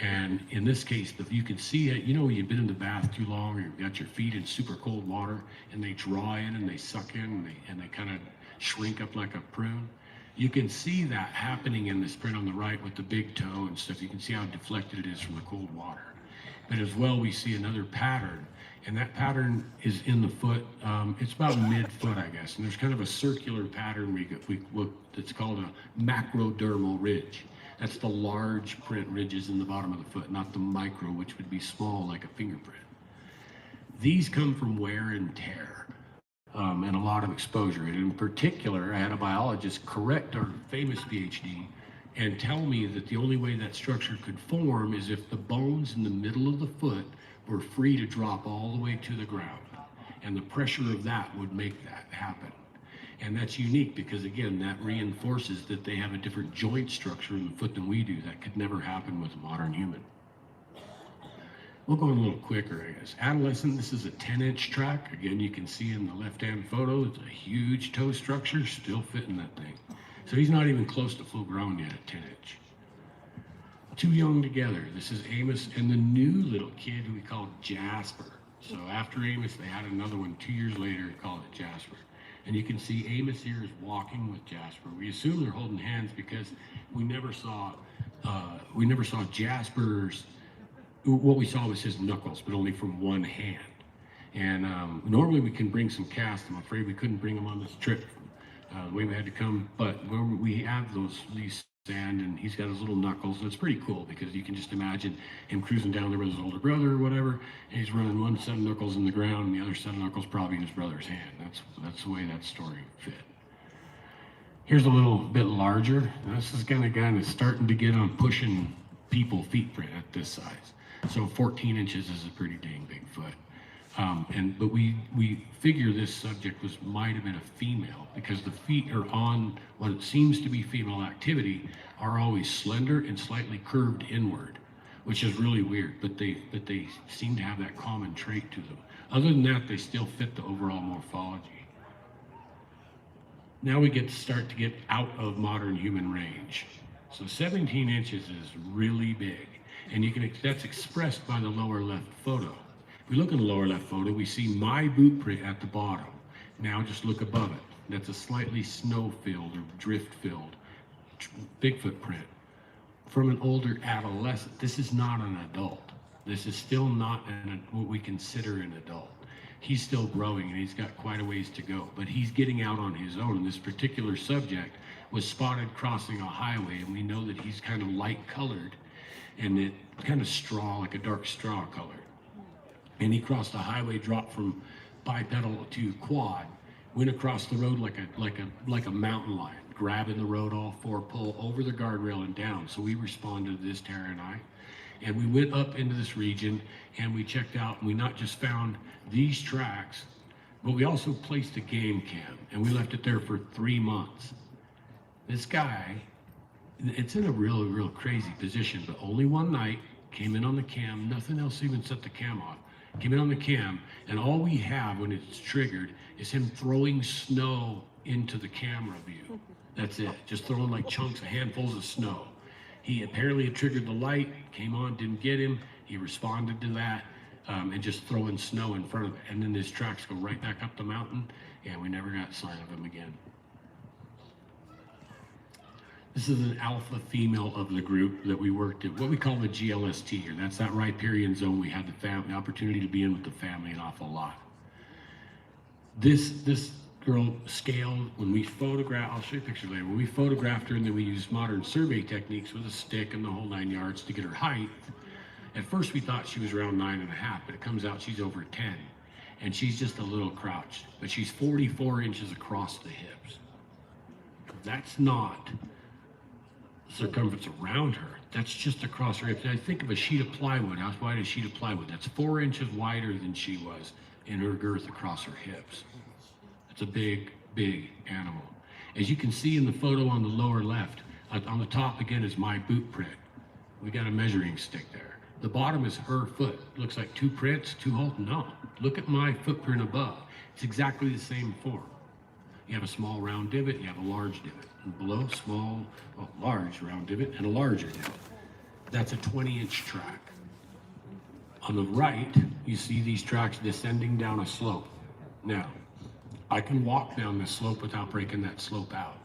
And in this case, you can see it, you know, you've been in the bath too long, or you've got your feet in super cold water, and they draw in and they suck in and they kind of shrink up like a prune. You can see that happening in this print on the right with the big toe and stuff. You can see how deflected it is from the cold water. But as well, we see another pattern, and that pattern is in the foot. It's about mid-foot, I guess, and there's kind of a circular pattern it's called a macrodermal ridge. That's the large print ridges in the bottom of the foot, not the micro, which would be small like a fingerprint. These come from wear and tear and a lot of exposure. And in particular, I had a biologist correct our famous PhD and tell me that the only way that structure could form is if the bones in the middle of the foot were free to drop all the way to the ground. And the pressure of that would make that happen. And that's unique because, again, that reinforces that they have a different joint structure in the foot than we do. That could never happen with a modern human. We'll go a little quicker, I guess. Adolescent, this is a 10-inch track. Again, you can see in the left-hand photo, it's a huge toe structure still fitting that thing. So he's not even close to full grown yet at 10-inch. Too young together. This is Amos and the new little kid who we called Jasper. So after Amos, they had another one 2 years later and called it Jasper. And you can see Amos here is walking with Jasper. We assume they're holding hands because we never saw Jasper's. What we saw was his knuckles, but only from one hand. And normally we can bring some cast. I'm afraid we couldn't bring them on this trip the way we had to come. But we have these sand, and he's got his little knuckles, and it's pretty cool because you can just imagine him cruising down there with his older brother or whatever, and he's running one set of knuckles in the ground and the other set of knuckles probably in his brother's hand. That's the way that story fit. Here's a little bit larger. Now, this is kind of starting to get on pushing people feet print at this size. So 14 inches is a pretty dang big foot. But we figure this subject might have been a female because the feet are on what it seems to be female activity are always slender and slightly curved inward, which is really weird, but they seem to have that common trait to them. Other than that, they still fit the overall morphology. Now we start to get out of modern human range. So 17 inches is really big, and that's expressed by the lower left photo. If we look in the lower left photo, we see my boot print at the bottom. Now just look above it. That's a slightly snow-filled or drift-filled Bigfoot print from an older adolescent. This is not an adult. This is still not what we consider an adult. He's still growing and he's got quite a ways to go, but he's getting out on his own. And this particular subject was spotted crossing a highway, and we know that he's kind of light-colored and it kind of straw, like a dark straw color. And he crossed a highway, dropped from bipedal to quad, went across the road like a mountain lion, grabbing the road all four, pull over the guardrail and down. So we responded to this, Tara and I, and we went up into this region and we checked out, and we not just found these tracks, but we also placed a game cam, and we left it there for 3 months. This guy, it's in a real crazy position, but only one night, came in on the cam, nothing else even set the cam off. Came in on the cam, and all we have when it's triggered is him throwing snow into the camera view. That's it, just throwing like chunks of handfuls of snow. He apparently had triggered the light, came on, didn't get him. He responded to that and just throwing snow in front of it. And then his tracks go right back up the mountain, and we never got sign of him again. This is an alpha female of the group that we worked at, what we call the GLST, or that's that riparian zone we had the opportunity to be in with the family an awful lot. This girl scaled, when we photographed, I'll show you a picture later, when we photographed her and then we used modern survey techniques with a stick and the whole 9 yards to get her height. At first we thought she was around 9.5, but it comes out she's over 10. And she's just a little crouched, but she's 44 inches across the hips. That's not circumference around her, that's just across her hips. Now think of a sheet of plywood. How wide is a sheet of plywood? That's 4 inches wider than she was in her girth across her hips. It's a big, big animal. As you can see in the photo on the lower left, on the top again is my boot print. We got a measuring stick there. The bottom is her foot. Looks like 2 prints, 2 holes. No, look at my footprint above. It's exactly the same form. You have a small round divot, you have a large divot. And below, small, well, large round divot and a larger divot. That's a 20-inch track. On the right, you see these tracks descending down a slope. Now, I can walk down this slope without breaking that slope out.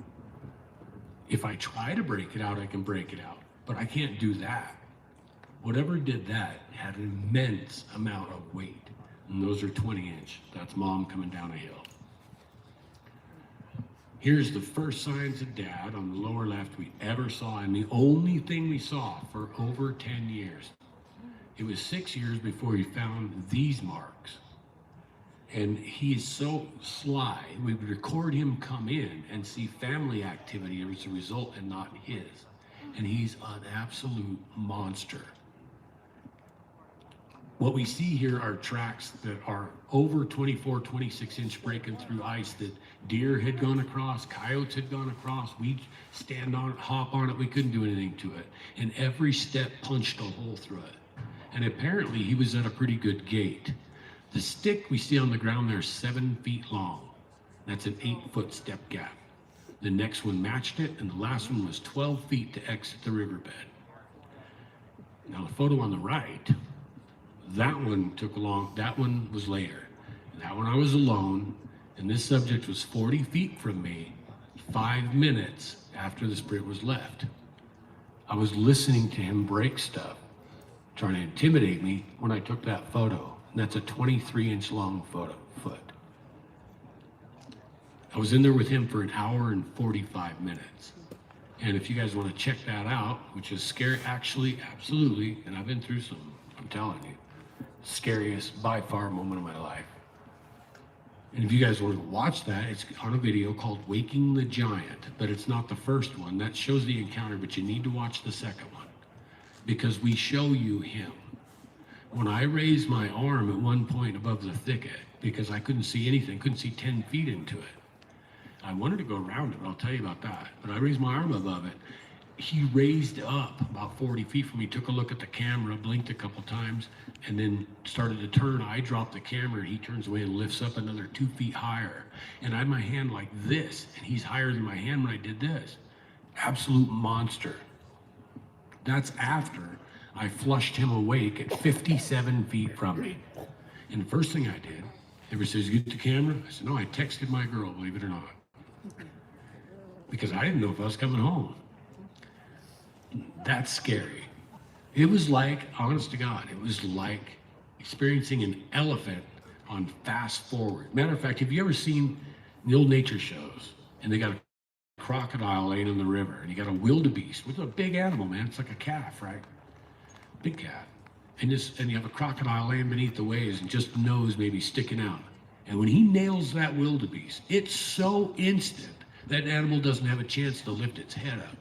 If I try to break it out, I can break it out, but I can't do that. Whatever did that had an immense amount of weight, and those are 20-inch. That's mom coming down a hill. Here's the first signs of dad on the lower left we ever saw, and the only thing we saw for over 10 years. It was 6 years before he found these marks. And he is so sly, we would record him come in and see family activity as a result and not his. And he's an absolute monster. What we see here are tracks that are over 24, 26-inch breaking through ice that deer had gone across, coyotes had gone across. We'd stand on it, hop on it, we couldn't do anything to it. And every step punched a hole through it. And apparently he was at a pretty good gait. The stick we see on the ground there is 7 feet long. That's an 8-foot step gap. The next one matched it, and the last one was 12 feet to exit the riverbed. Now the photo on the right, that one took long, that one was later. That one I was alone, and this subject was 40 feet from me, 5 minutes after the spirit was left. I was listening to him break stuff, trying to intimidate me when I took that photo. And that's a 23-inch long foot. I was in there with him for an hour and 45 minutes. And if you guys want to check that out, which is scary, actually, absolutely, and I've been through some, I'm telling you, scariest by far moment of my life. And if you guys want to watch that, it's on a video called Waking the Giant, but it's not the first one. That shows the encounter, but you need to watch the second one because we show you him. When I raised my arm at one point above the thicket, because I couldn't see anything, couldn't see 10 feet into it. I wanted to go around it, but I'll tell you about that. But I raised my arm above it. He raised up about 40 feet from me, took a look at the camera, blinked a couple times, and then started to turn. I dropped the camera, and he turns away and lifts up another 2 feet higher. And I had my hand like this, and he's higher than my hand when I did this. Absolute monster. That's after I flushed him awake at 57 feet from me. And the first thing I did, everybody says, "You get the camera?" I said, "No, I texted my girl, believe it or not." Because I didn't know if I was coming home. That's scary. It was like, honest to God, it was like experiencing an elephant on fast forward. Matter of fact, have you ever seen the old nature shows and they got a crocodile laying in the river and you got a wildebeest, which is a big animal, man. It's like a calf, right? Big cat. And you have a crocodile laying beneath the waves and just nose maybe sticking out. And when he nails that wildebeest, it's so instant that animal doesn't have a chance to lift its head up.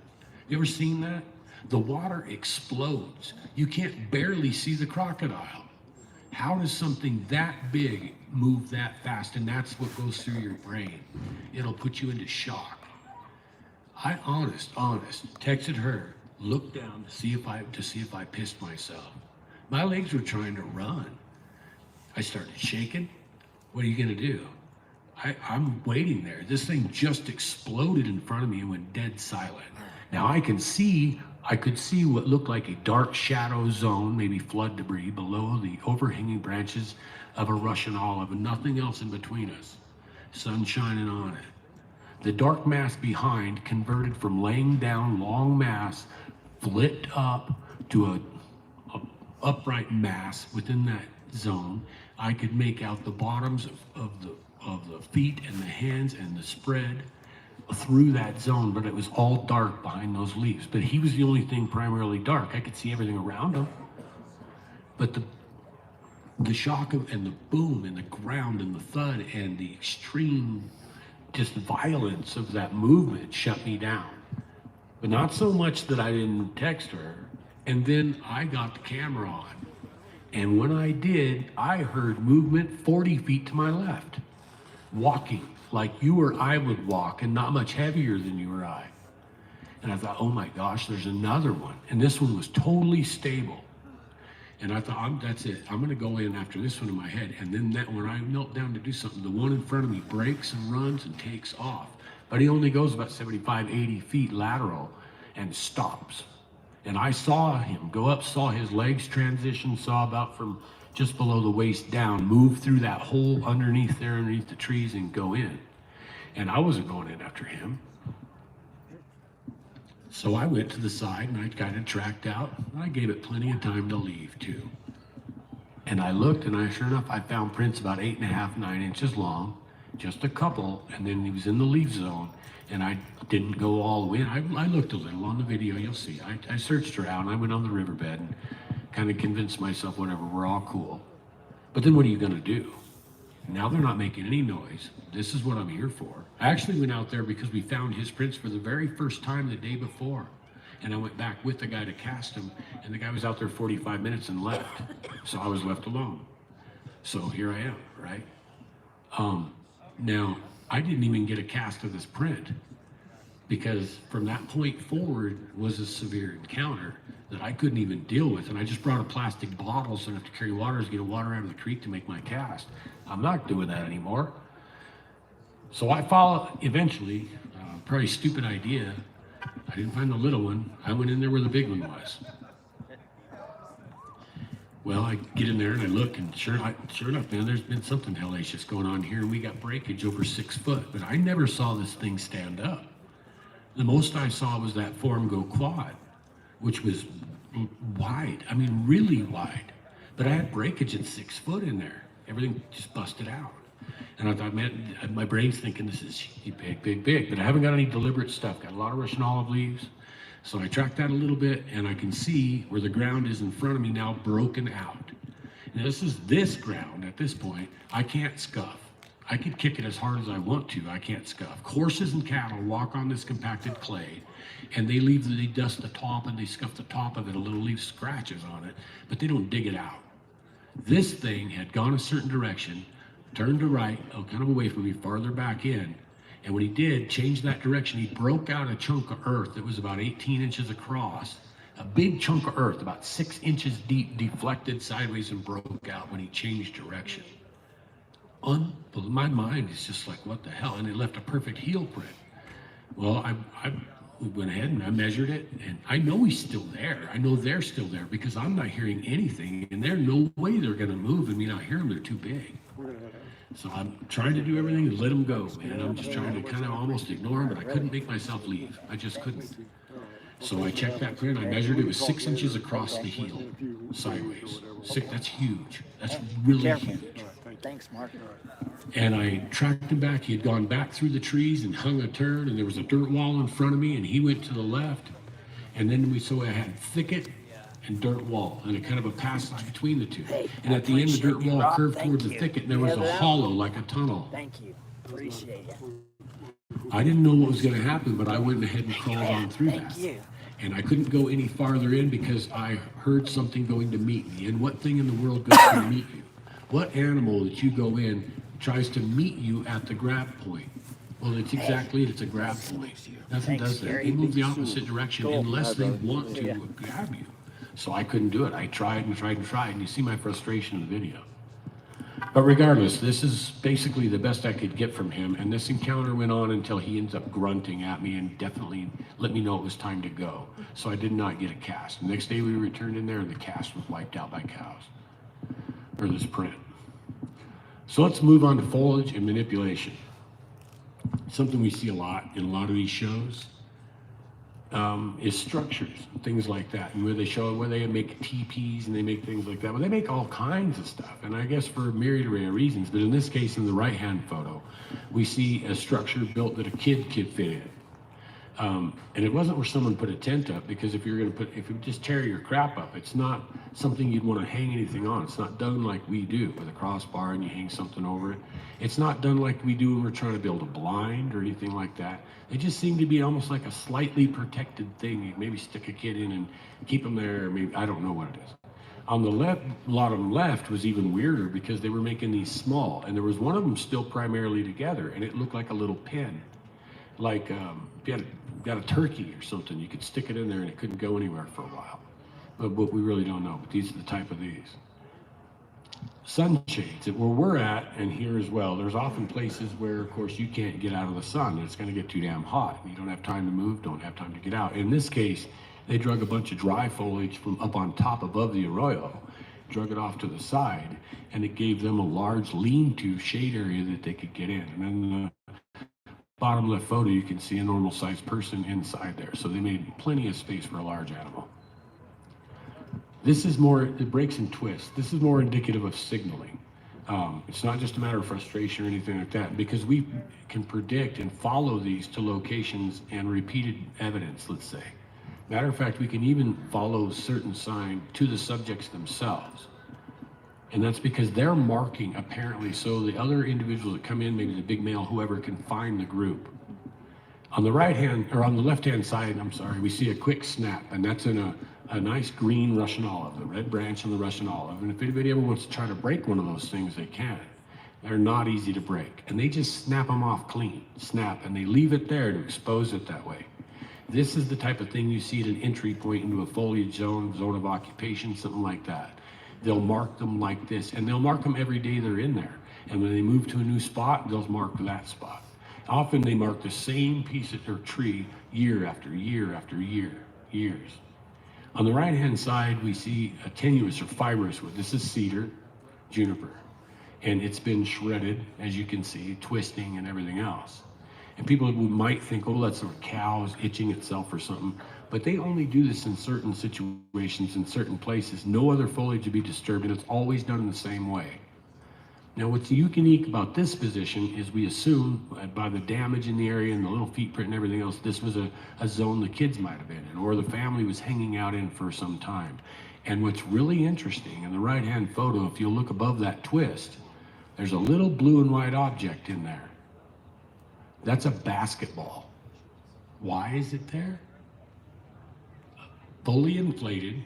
You ever seen that? The water explodes. You can't barely see the crocodile. How does something that big move that fast? And that's what goes through your brain. It'll put you into shock. I honest, texted her, looked down to see if I pissed myself. My legs were trying to run. I started shaking. What are you gonna do? I'm waiting there. This thing just exploded in front of me and went dead silent. Now I could see what looked like a dark shadow zone, maybe flood debris, below the overhanging branches of a Russian olive and nothing else in between us. Sun shining on it. The dark mass behind converted from laying down long mass, flipped up to a upright mass within that zone. I could make out the bottoms of the feet and the hands and the spread through that zone, but it was all dark behind those leaves. But he was the only thing primarily dark. I could see everything around him. But the shock of, and the boom and the ground and the thud and the extreme just violence of that movement shut me down. But not so much that I didn't text her. And then I got the camera on. And when I did, I heard movement 40 feet to my left, walking like you or I would walk, and not much heavier than you or I. And I thought, oh my gosh, there's another one. And this one was totally stable. And I thought, that's it. I'm gonna go in after this one in my head. And then that when I knelt down to do something, the one in front of me breaks and runs and takes off. But he only goes about 75, 80 feet lateral and stops. And I saw him go up, saw his legs transition, saw about from just below the waist down, move through that hole underneath there, underneath the trees, and go in. And I wasn't going in after him. So I went to the side and I kind of tracked out. I gave it plenty of time to leave too. And I looked, and sure enough, I found prints about 8.5, 9 inches long, just a couple, and then he was in the leaf zone. And I didn't go all the way in. I looked a little on the video, you'll see. I searched around, I went on the riverbed and kind of convinced myself, whatever, we're all cool. But then what are you gonna do? Now they're not making any noise. This is what I'm here for. I actually went out there because we found his prints for the very first time the day before. And I went back with the guy to cast him, and the guy was out there 45 minutes and left. So I was left alone. So here I am, right? Now, I didn't even get a cast of this print because from that point forward was a severe encounter that I couldn't even deal with. And I just brought a plastic bottle so I have to carry water to get water out of the creek to make my cast. I'm not doing that anymore. So I followed, eventually, probably a stupid idea. I didn't find the little one. I went in there where the big one was. Well, I get in there and I look, and sure enough, man, there's been something hellacious going on here, and we got breakage over 6 foot, but I never saw this thing stand up. The most I saw was that form go quad, which was wide, I mean, really wide. But I had breakage at 6 foot in there. Everything just busted out. And I thought, man, my brain's thinking this is big, big, big, but I haven't got any deliberate stuff. Got a lot of Russian olive leaves. So I tracked that a little bit, and I can see where the ground is in front of me now broken out. And this ground at this point, I can't scuff. I could kick it as hard as I want to, I can't scuff. Horses and cattle walk on this compacted clay, and they dust the top and they scuff the top of it a little, leave scratches on it, but they don't dig it out. This thing had gone a certain direction, turned to right, kind of away from me, farther back in. And when he did change that direction, he broke out a chunk of earth that was about 18 inches across, a big chunk of earth, about 6 inches deep, deflected sideways and broke out when he changed direction. My mind is just like, what the hell? And it left a perfect heel print. Well, I went ahead and I measured it, and I know he's still there. I know they're still there because I'm not hearing anything, and there's no way they're gonna move and me not hear them, they're too big. So I'm trying to do everything to let them go, man. I'm just trying to kind of almost ignore them, but I couldn't make myself leave. I just couldn't. So I checked that print, I measured it was 6 inches across the heel, sideways. That's huge. That's really huge. Thanks, Mark. And I tracked him back. He had gone back through the trees and hung a turn, and there was a dirt wall in front of me, and he went to the left. And then I had thicket and dirt wall, and a kind of a passage between the two. And at the end, the dirt wall curved toward the thicket, and there was a hollow like a tunnel. Thank you. Appreciate it. I didn't know what was going to happen, but I went ahead and crawled on through that. Thank you. And I couldn't go any farther in because I heard something going to meet me. And what thing in the world goes to meet you? What animal that you go in tries to meet you at the grab point? Well, it's exactly it. It's a grab point. Nothing does that. They move the opposite direction unless they want to grab you. So I couldn't do it. I tried and tried and tried, and you see my frustration in the video. But regardless, this is basically the best I could get from him, and this encounter went on until he ends up grunting at me and definitely let me know it was time to go. So I did not get a cast. The next day we returned in there, and the cast was wiped out by cows, or this print. So let's move on to foliage and manipulation. something we see a lot in a lot of these shows, is structures, things like that, and where they make teepees and they make things like that. Well, they make all kinds of stuff, and I guess for a myriad array of reasons. But in this case, in the right-hand photo, we see a structure built that a kid could fit in. And it wasn't where someone put a tent up, because if you just tear your crap up, it's not something you'd want to hang anything on. It's not done like we do with a crossbar and you hang something over it. It's not done like we do when we're trying to build a blind or anything like that. They just seem to be almost like a slightly protected thing. You maybe stick a kid in and keep them there. Maybe, I don't know what it is. On the left, a lot of them left was even weirder, because they were making these small, and there was one of them still primarily together, and it looked like a little pen. Like if you got a turkey or something, you could stick it in there and it couldn't go anywhere for a while. But we really don't know. But these are the type of these. Sunshades, where we're at, and here as well, there's often places where, of course, you can't get out of the sun. It's going to get too damn hot. You don't have time to move, don't have time to get out. In this case, they drug a bunch of dry foliage from up on top above the arroyo, drug it off to the side, and it gave them a large lean-to shade area that they could get in. And then the bottom left photo, you can see a normal sized person inside there. So they made plenty of space for a large animal. This is more, it breaks and twists. This is more indicative of signaling. It's not just a matter of frustration or anything like that, because we can predict and follow these to locations and repeated evidence, let's say. Matter of fact, we can even follow certain sign to the subjects themselves. And that's because they're marking, apparently, so the other individuals that come in, maybe the big male, whoever, can find the group. On the right hand, or on the left hand side, I'm sorry, we see a quick snap, and that's in a nice green Russian olive, the red branch on the Russian olive. And if anybody ever wants to try to break one of those things, they can. They're not easy to break. And they just snap them off clean, snap, and they leave it there to expose it that way. This is the type of thing you see at an entry point into a foliage zone of occupation, something like that. They'll mark them like this, and they'll mark them every day they're in there. And when they move to a new spot, they'll mark that spot. Often they mark the same piece of their tree year after year after year, years. On the right-hand side, we see a tenuous or fibrous wood. This is cedar, juniper, and it's been shredded, as you can see, twisting and everything else. And people might think, oh, that's a cow itching itself or something, but they only do this in certain situations, in certain places. No other foliage would be disturbed, and it's always done in the same way. Now, what's unique about this position is we assume, by the damage in the area and the little feet print and everything else, this was a zone the kids might have been in, or the family was hanging out in for some time. And what's really interesting, in the right-hand photo, if you look above that twist, there's a little blue and white object in there. That's a basketball. Why is it there? Fully inflated,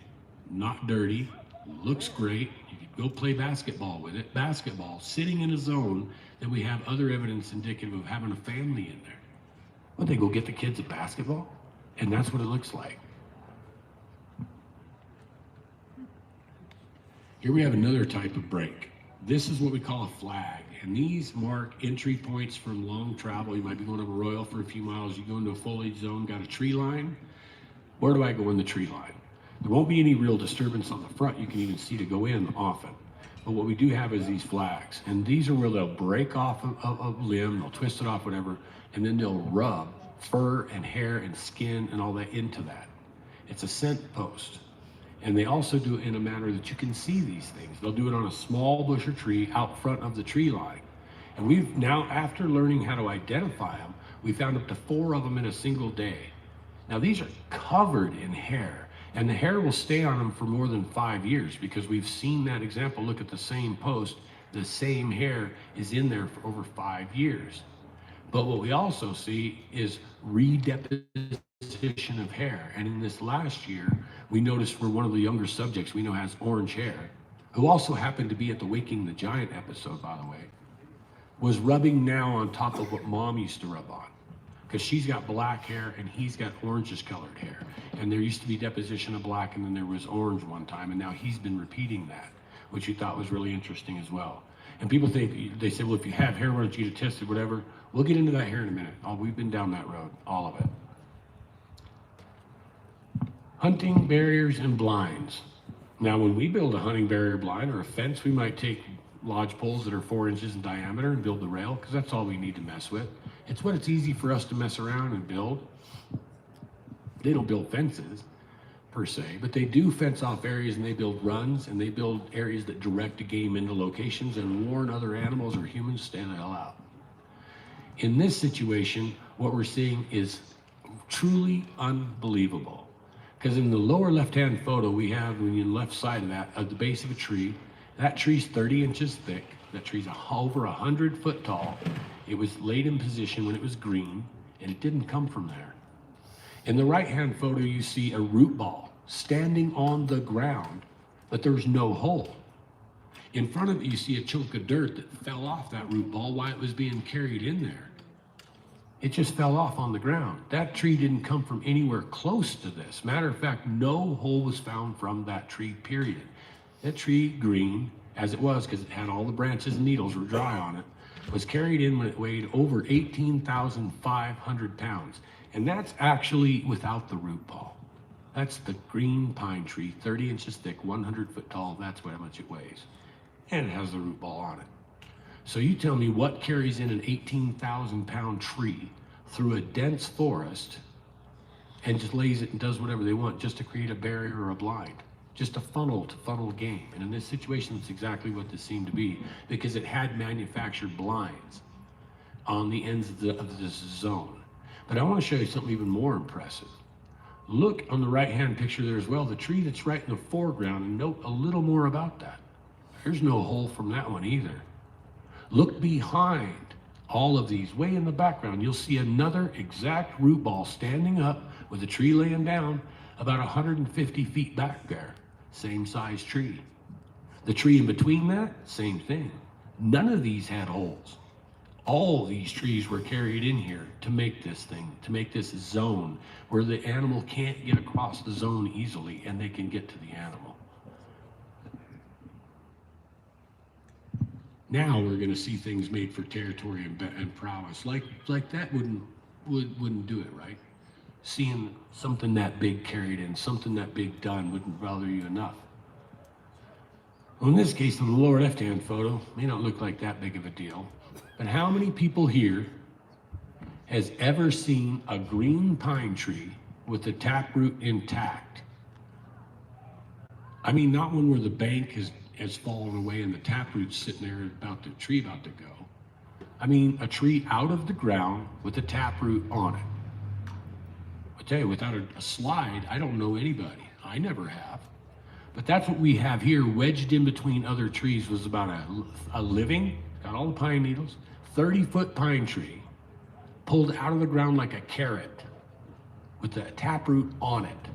not dirty, looks great. You could go play basketball with it. Basketball sitting in a zone that we have other evidence indicative of having a family in there. Would they go get the kids a basketball? And that's what it looks like. Here we have another type of break. This is what we call a flag. And these mark entry points from long travel. You might be going up a arroyo for a few miles. You go into a foliage zone, got a tree line. Where do I go in the tree line? There won't be any real disturbance on the front. You can even see to go in often. But what we do have is these flags. And these are where they'll break off a limb, they'll twist it off, whatever, and then they'll rub fur and hair and skin and all that into that. It's a scent post. And they also do it in a manner that you can see these things. They'll do it on a small bush or tree out front of the tree line. And we've now, after learning how to identify them, we found up to 4 of them in a single day. Now these are covered in hair, and the hair will stay on them for more than 5 years, because we've seen that example. Look at the same post, the same hair is in there for over 5 years. But what we also see is redeposition of hair. And in this last year, we noticed for one of the younger subjects we know has orange hair, who also happened to be at the Waking the Giant episode, by the way, was rubbing now on top of what Mom used to rub on. Because she's got black hair and he's got orangish colored hair. And there used to be deposition of black, and then there was orange one time, and now he's been repeating that, which we thought was really interesting as well. And people think, they say, well, if you have hair, why don't you get it tested, whatever. We'll get into that here in a minute. We've been down that road, all of it. Hunting barriers and blinds. Now, when we build a hunting barrier blind or a fence, we might take lodge poles that are 4 inches in diameter and build the rail, because that's all we need to mess with. It's what it's easy for us to mess around and build. They don't build fences per se, but they do fence off areas, and they build runs, and they build areas that direct the game into locations and warn other animals or humans to stay the hell out. In this situation, what we're seeing is truly unbelievable. Because in the lower left-hand photo, we have, when you're on the left side of that, at the base of a tree, that tree's 30 inches thick. That tree's over 100 foot tall. It was laid in position when it was green, and it didn't come from there. In the right-hand photo, you see a root ball standing on the ground, but there's no hole. In front of it, you see a chunk of dirt that fell off that root ball while it was being carried in there. It just fell off on the ground. That tree didn't come from anywhere close to this. Matter of fact, no hole was found from that tree, period. That tree, green, as it was, because it had all the branches and needles were dry on it, was carried in when it weighed over 18,500 pounds. And that's actually without the root ball. That's the green pine tree, 30 inches thick, 100 foot tall. That's how much it weighs. And it has the root ball on it. So you tell me what carries in an 18,000 pound tree through a dense forest and just lays it and does whatever they want just to create a barrier or a blind, just a funnel to funnel game. And in this situation, it's exactly what this seemed to be, because it had manufactured blinds on the ends of this zone. But I want to show you something even more impressive. Look on the right-hand picture there as well, the tree that's right in the foreground, and note a little more about that. There's no hole from that one either. Look behind all of these, way in the background, you'll see another exact root ball standing up with a tree laying down about 150 feet back there. Same size tree. The tree in between that, same thing. None of these had holes. All these trees were carried in here to make this thing, to make this zone where the animal can't get across the zone easily and they can get to the animal. Now we're going to see things made for territory and prowess. Like that wouldn't do it, right? Seeing something that big carried in, something that big done wouldn't bother you enough. Well, in this case, in the lower left-hand photo, may not look like that big of a deal, but how many people here has ever seen a green pine tree with the taproot intact? I mean, not one where the bank has fallen away and the taproot's sitting there about the tree about to go. I mean, a tree out of the ground with a taproot on it. I tell you, without a slide, I don't know anybody. I never have. But that's what we have here, wedged in between other trees, was about a living, got all the pine needles, 30-foot pine tree, pulled out of the ground like a carrot with the taproot on it.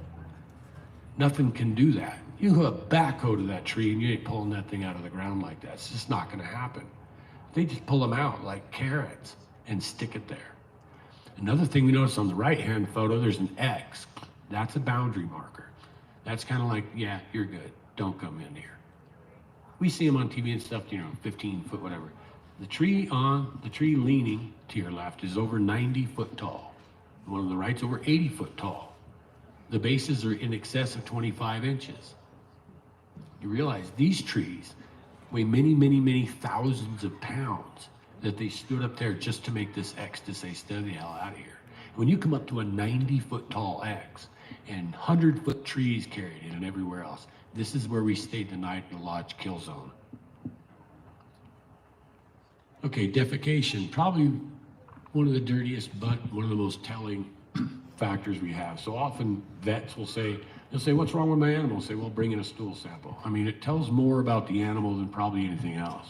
Nothing can do that. You hook a backhoe to that tree and you ain't pulling that thing out of the ground like that. It's just not gonna happen. They just pull them out like carrots and stick it there. Another thing we notice on the right-hand photo, there's an X. That's a boundary marker. That's kind of like, yeah, you're good. Don't come in here. We see them on TV and stuff, 15 foot, whatever. The tree leaning to your left is over 90 foot tall. The one on the right's over 80 foot tall. The bases are in excess of 25 inches. You realize these trees weigh many, many, many thousands of pounds that they stood up there just to make this X to say, stay the hell out of here. When you come up to a 90 foot tall X and 100-foot trees carried in and everywhere else, this is where we stayed the night in the lodge kill zone. Okay, defecation, probably one of the dirtiest, but one of the most telling factors we have. So often vets will say, they'll say, what's wrong with my animal? I'll say, well, bring in a stool sample. I mean, it tells more about the animal than probably anything else.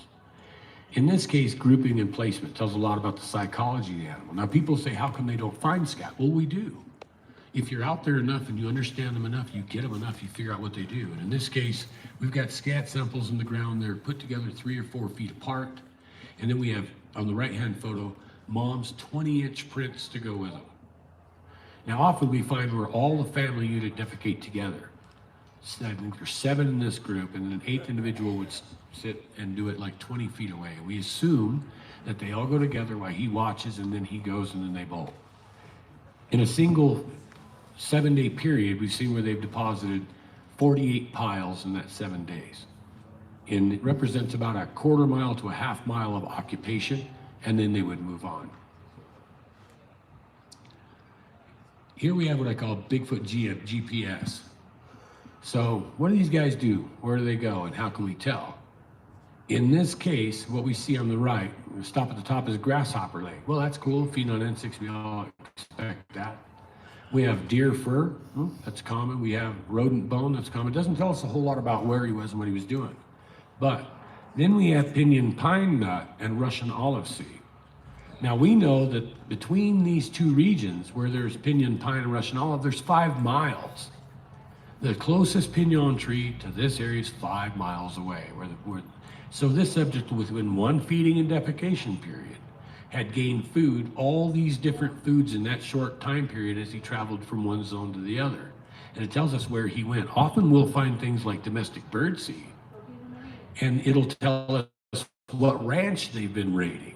In this case, grouping and placement tells a lot about the psychology of the animal. Now, people say, how come they don't find scat? Well, we do. If you're out there enough and you understand them enough, you get them enough, you figure out what they do. And in this case, we've got scat samples in the ground. They're put together 3 or 4 feet apart. And then we have, on the right-hand photo, mom's 20-inch prints to go with them. Now, often we find where all the family unit defecate together. So I think there's 7 in this group, and an 8th individual would sit and do it like 20 feet away. We assume that they all go together while he watches, and then he goes, and then they bolt. In a single 7-day period, we've seen where they've deposited 48 piles in that 7 days. And it represents about a 1/4 mile to a 1/2 mile of occupation, and then they would move on. Here we have what I call Bigfoot GPS. So what do these guys do? Where do they go and how can we tell? In this case, what we see on the right, we stop at the top is Grasshopper Lake. Well, that's cool, feeding on insects, we all expect that. We have deer fur, that's common. We have rodent bone, that's common. It doesn't tell us a whole lot about where he was and what he was doing. But then we have pinyon pine nut and Russian olive seed. Now we know that between these two regions where there's pinyon pine and Russian olive, there's 5 miles. The closest pinyon tree to this area is 5 miles away. So this subject, within one feeding and defecation period, had gained food, all these different foods in that short time period as he traveled from one zone to the other. And it tells us where he went. Often we'll find things like domestic bird seed, and it'll tell us what ranch they've been raiding.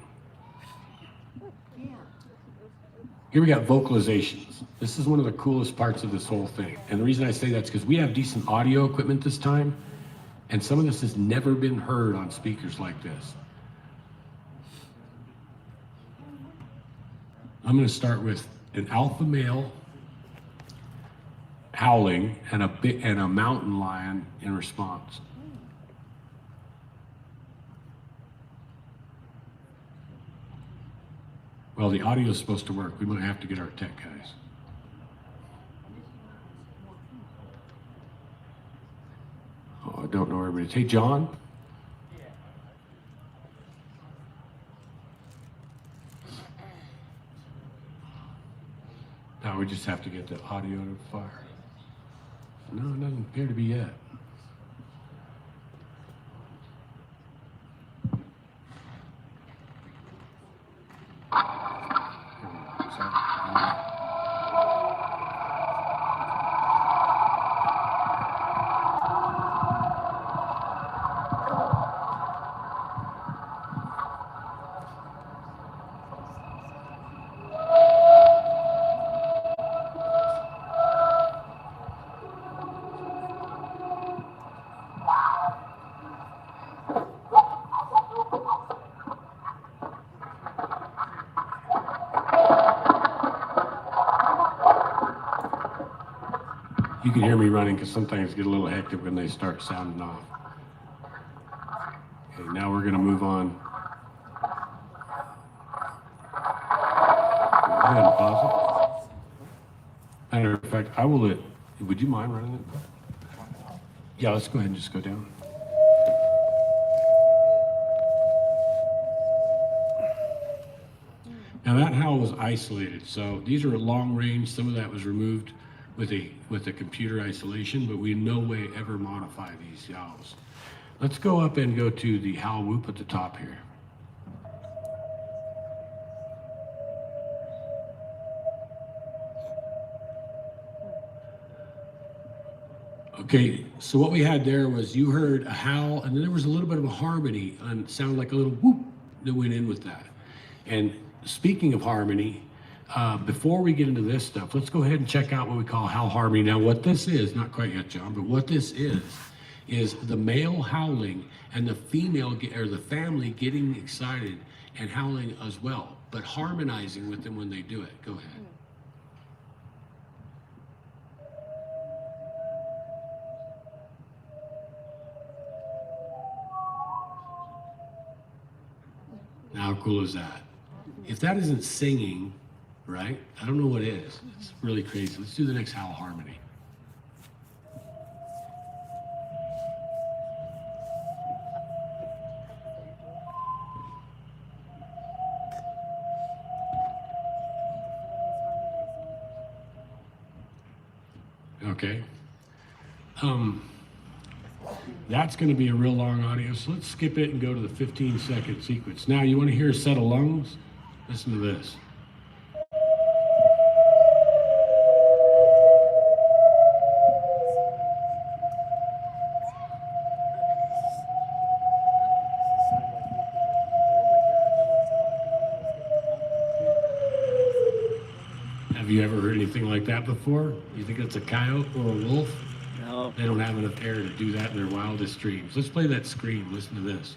Here we got vocalizations. This is one of the coolest parts of this whole thing. And the reason I say that's because we have decent audio equipment this time, and some of this has never been heard on speakers like this. I'm going to start with an alpha male howling and a mountain lion in response. Well, the audio is supposed to work. We might have to get our tech guys. Oh, I don't know everybody. Hey, John. Now we just have to get the audio to fire. No, it doesn't appear to be yet. You can hear me running because sometimes get a little hectic when they start sounding off. Okay, now we're going to move on. Go ahead and pause it. Matter of fact, I will would you mind running it? Yeah, let's go ahead and just go down. Now that howl was isolated, so these are long range. Some of that was removed with a computer isolation, but we in no way ever modify these howls. Let's go up and go to the howl whoop at the top here. Okay, so what we had there was you heard a howl, and then there was a little bit of a harmony, and it sounded like a little whoop that went in with that. And speaking of harmony, before we get into this stuff, let's go ahead and check out what we call howl harmony. Now, what this is, not quite yet, John, but what this is the male howling and the female or the family getting excited and howling as well, but harmonizing with them when they do it. Go ahead. Now, how cool is that? If that isn't singing, right? I don't know what is. It's really crazy. Let's do the next howl harmony. Okay. That's going to be a real long audio, so let's skip it and go to the 15-second sequence. Now, you want to hear a set of lungs? Listen to this. Have you ever heard anything like that before? You think it's a coyote or a wolf? No. They don't have enough air to do that in their wildest dreams. Let's play that scream. Listen to this.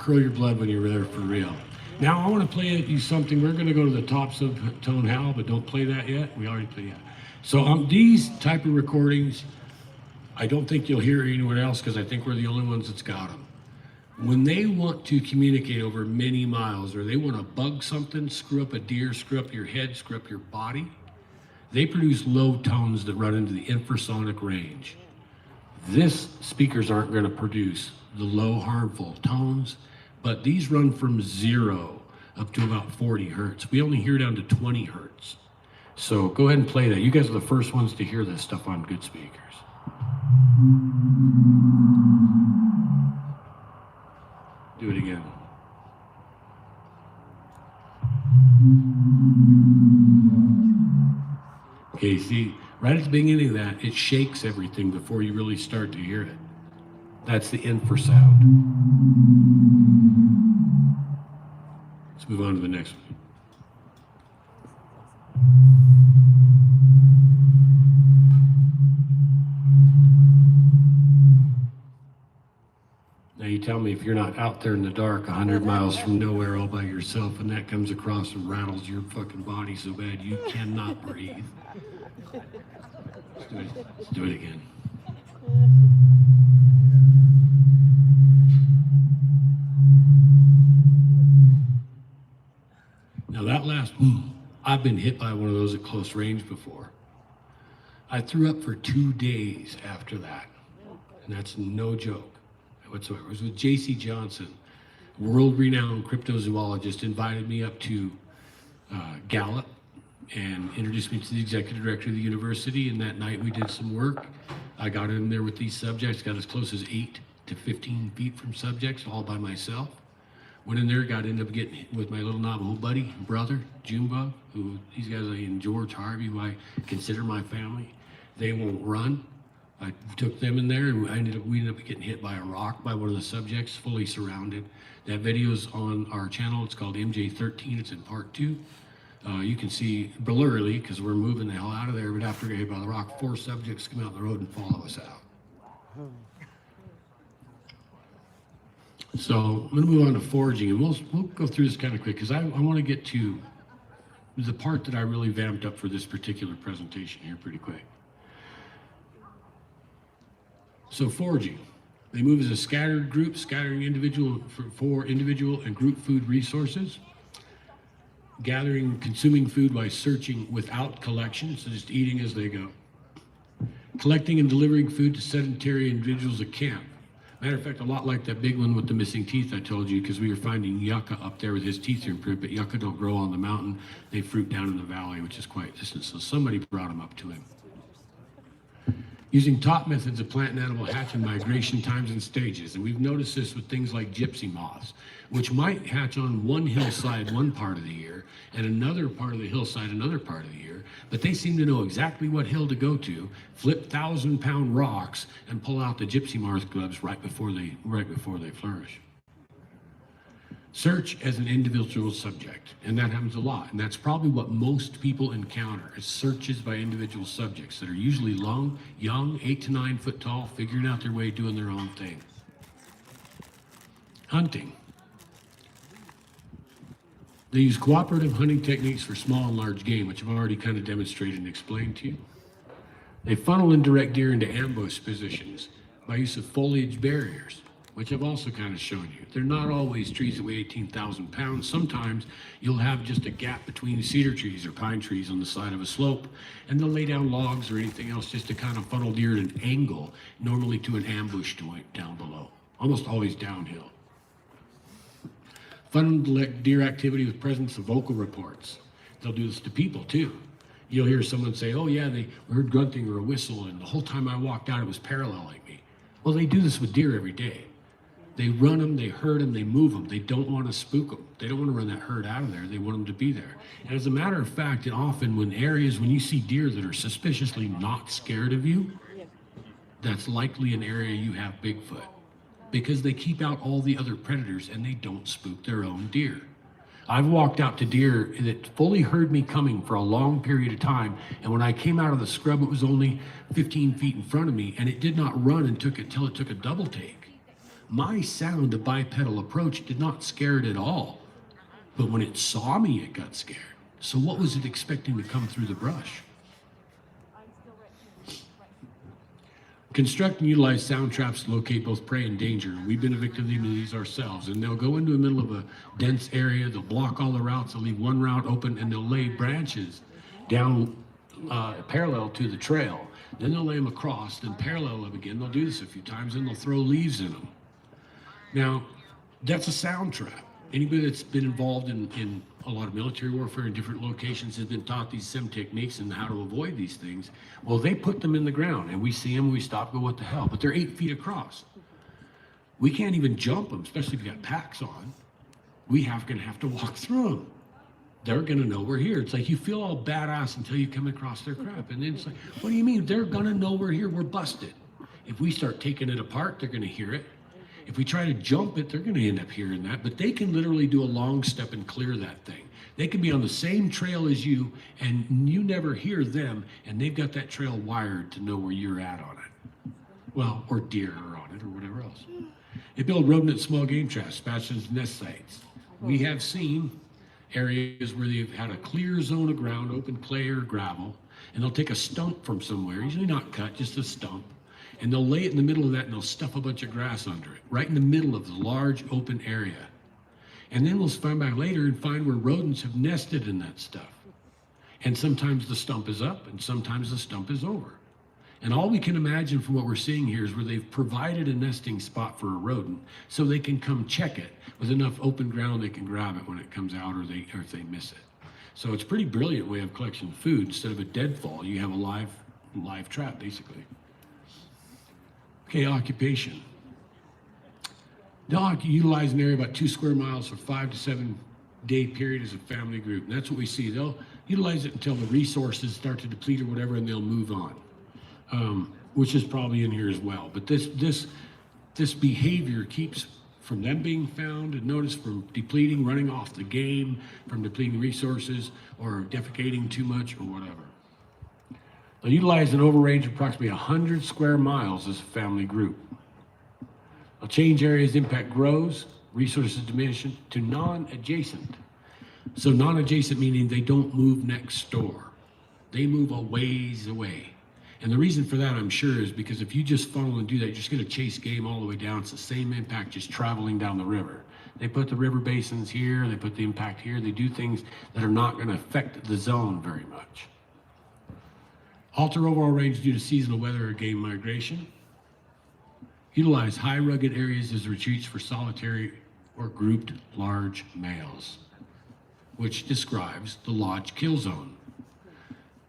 curl your blood when you're there for real. Now I want to play you something. We're going to go to the tops of Tone Howl, but don't play that yet. We already played that. So these type of recordings, I don't think you'll hear anywhere else because I think we're the only ones that's got them. When they want to communicate over many miles, or they want to bug something, screw up a deer, screw up your head, screw up your body, they produce low tones that run into the infrasonic range. This speakers aren't going to produce the low harmful tones, but these run from 0 up to about 40 hertz. We only hear down to 20 hertz. So go ahead and play that. You guys are the first ones to hear this stuff on good speakers. Do it again. Okay, see, right at the beginning of that, it shakes everything before you really start to hear it. That's the infrasound. Let's move on to the next one. Now you tell me if you're not out there in the dark 100 miles from nowhere all by yourself and that comes across and rattles your fucking body so bad you cannot breathe. Let's do it again. Now that last, I've been hit by one of those at close range before. I threw up for 2 days after that, and that's no joke whatsoever. It was with J.C. Johnson, world-renowned cryptozoologist, invited me up to Gallup and introduced me to the executive director of the university, and that night we did some work. I got in there with these subjects, got as close as 8 to 15 feet from subjects, all by myself. Went in there, ended up getting hit with my little Navajo buddy, brother, Junebug, who these guys, and George Harvey, who I consider my family. They won't run. I took them in there, and we ended up getting hit by a rock by one of the subjects, fully surrounded. That video's on our channel. It's called MJ13. It's in part 2. You can see blurrily, because we're moving the hell out of there, but after we get hit by the rock, 4 subjects come out on the road and follow us out. So I'm going to move on to foraging, and we'll go through this kind of quick because I want to get to the part that I really vamped up for this particular presentation here pretty quick. So foraging, they move as a scattered group, scattering individual for individual and group food resources, gathering, consuming food by searching without collection, so just eating as they go, collecting and delivering food to sedentary individuals at camp. Matter of fact, a lot like that big one with the missing teeth I told you, because we were finding yucca up there with his teeth imprint, but yucca don't grow on the mountain. They fruit down in the valley, which is quite distant. So somebody brought them up to him. Using top methods of plant and animal hatch and migration times and stages. And we've noticed this with things like gypsy moths, which might hatch on one hillside one part of the year and another part of the hillside another part of the year, but they seem to know exactly what hill to go to, flip 1,000-pound rocks, and pull out the gypsy moth grubs right before they flourish. Search as an individual subject, and that happens a lot, and that's probably what most people encounter, is searches by individual subjects that are usually young, 8 to 9 foot tall, figuring out their way, doing their own thing. Hunting. They use cooperative hunting techniques for small and large game, which I've already kind of demonstrated and explained to you. They funnel and direct deer into ambush positions by use of foliage barriers, which I've also kind of shown you. They're not always trees that weigh 18,000 pounds. Sometimes you'll have just a gap between cedar trees or pine trees on the side of a slope, and they'll lay down logs or anything else just to kind of funnel deer at an angle, normally to an ambush point down below, almost always downhill. Funnel deer activity with presence of vocal reports. They'll do this to people too. You'll hear someone say, oh yeah, they heard grunting or a whistle, and the whole time I walked out, it was paralleling me. Well, they do this with deer every day. They run them, they herd them, they move them. They don't want to spook them. They don't want to run that herd out of there. They want them to be there. And as a matter of fact, and often when you see deer that are suspiciously not scared of you, that's likely an area you have Bigfoot, because they keep out all the other predators and they don't spook their own deer. I've walked out to deer that fully heard me coming for a long period of time, and when I came out of the scrub, it was only 15 feet in front of me, and it did not run until it took a double take. My sound of bipedal approach did not scare it at all. But when it saw me, it got scared. So what was it expecting to come through the brush? Construct and utilize sound traps to locate both prey and danger. We've been a victim of these ourselves. And they'll go into the middle of a dense area, they'll block all the routes, they'll leave one route open, and they'll lay branches down parallel to the trail. Then they'll lay them across, then parallel them again. They'll do this a few times, and they'll throw leaves in them. Now, that's a sound trap. Anybody that's been involved in a lot of military warfare in different locations has been taught these SIM techniques and how to avoid these things. Well, they put them in the ground, and we see them, we stop, go, what the hell? But they're 8 feet across. We can't even jump them, especially if you got packs on. Gonna have to walk through them. They're gonna know we're here. It's like you feel all badass until you come across their crap. And then it's like, what do you mean? They're gonna know we're here, we're busted. If we start taking it apart, they're gonna hear it. If we try to jump it, they're gonna end up hearing that, but they can literally do a long step and clear that thing. They can be on the same trail as you, and you never hear them, and they've got that trail wired to know where you're at on it. Well, or deer are on it, or whatever else. They build rodent and small game traps, spatches, nest sites. We have seen areas where they've had a clear zone of ground, open clay or gravel, and they'll take a stump from somewhere, usually not cut, just a stump, and they'll lay it in the middle of that and they'll stuff a bunch of grass under it, right in the middle of the large open area. And then we'll find back later and find where rodents have nested in that stuff. And sometimes the stump is up and sometimes the stump is over. And all we can imagine from what we're seeing here is where they've provided a nesting spot for a rodent so they can come check it with enough open ground they can grab it when it comes out or if they miss it. So it's a pretty brilliant way of collecting food. Instead of a deadfall, you have a live trap, basically. Okay, occupation. They'll utilize an area about 2 square miles for 5 to 7 day period as a family group. And that's what we see. They'll utilize it until the resources start to deplete or whatever, and they'll move on. Which is probably in here as well. But this behavior keeps from them being found and noticed, from depleting, running off the game, from depleting resources, or defecating too much, or whatever. They'll utilize an overrange of approximately 100 square miles as a family group. They'll change areas, impact grows, resources diminish to non-adjacent. So non-adjacent meaning they don't move next door. They move a ways away. And the reason for that, I'm sure, is because if you just funnel and do that, you're just gonna chase game all the way down. It's the same impact just traveling down the river. They put the river basins here, they put the impact here, they do things that are not gonna affect the zone very much. Alter overall range due to seasonal weather or game migration. Utilize high rugged areas as retreats for solitary or grouped large males, which describes the lodge kill zone.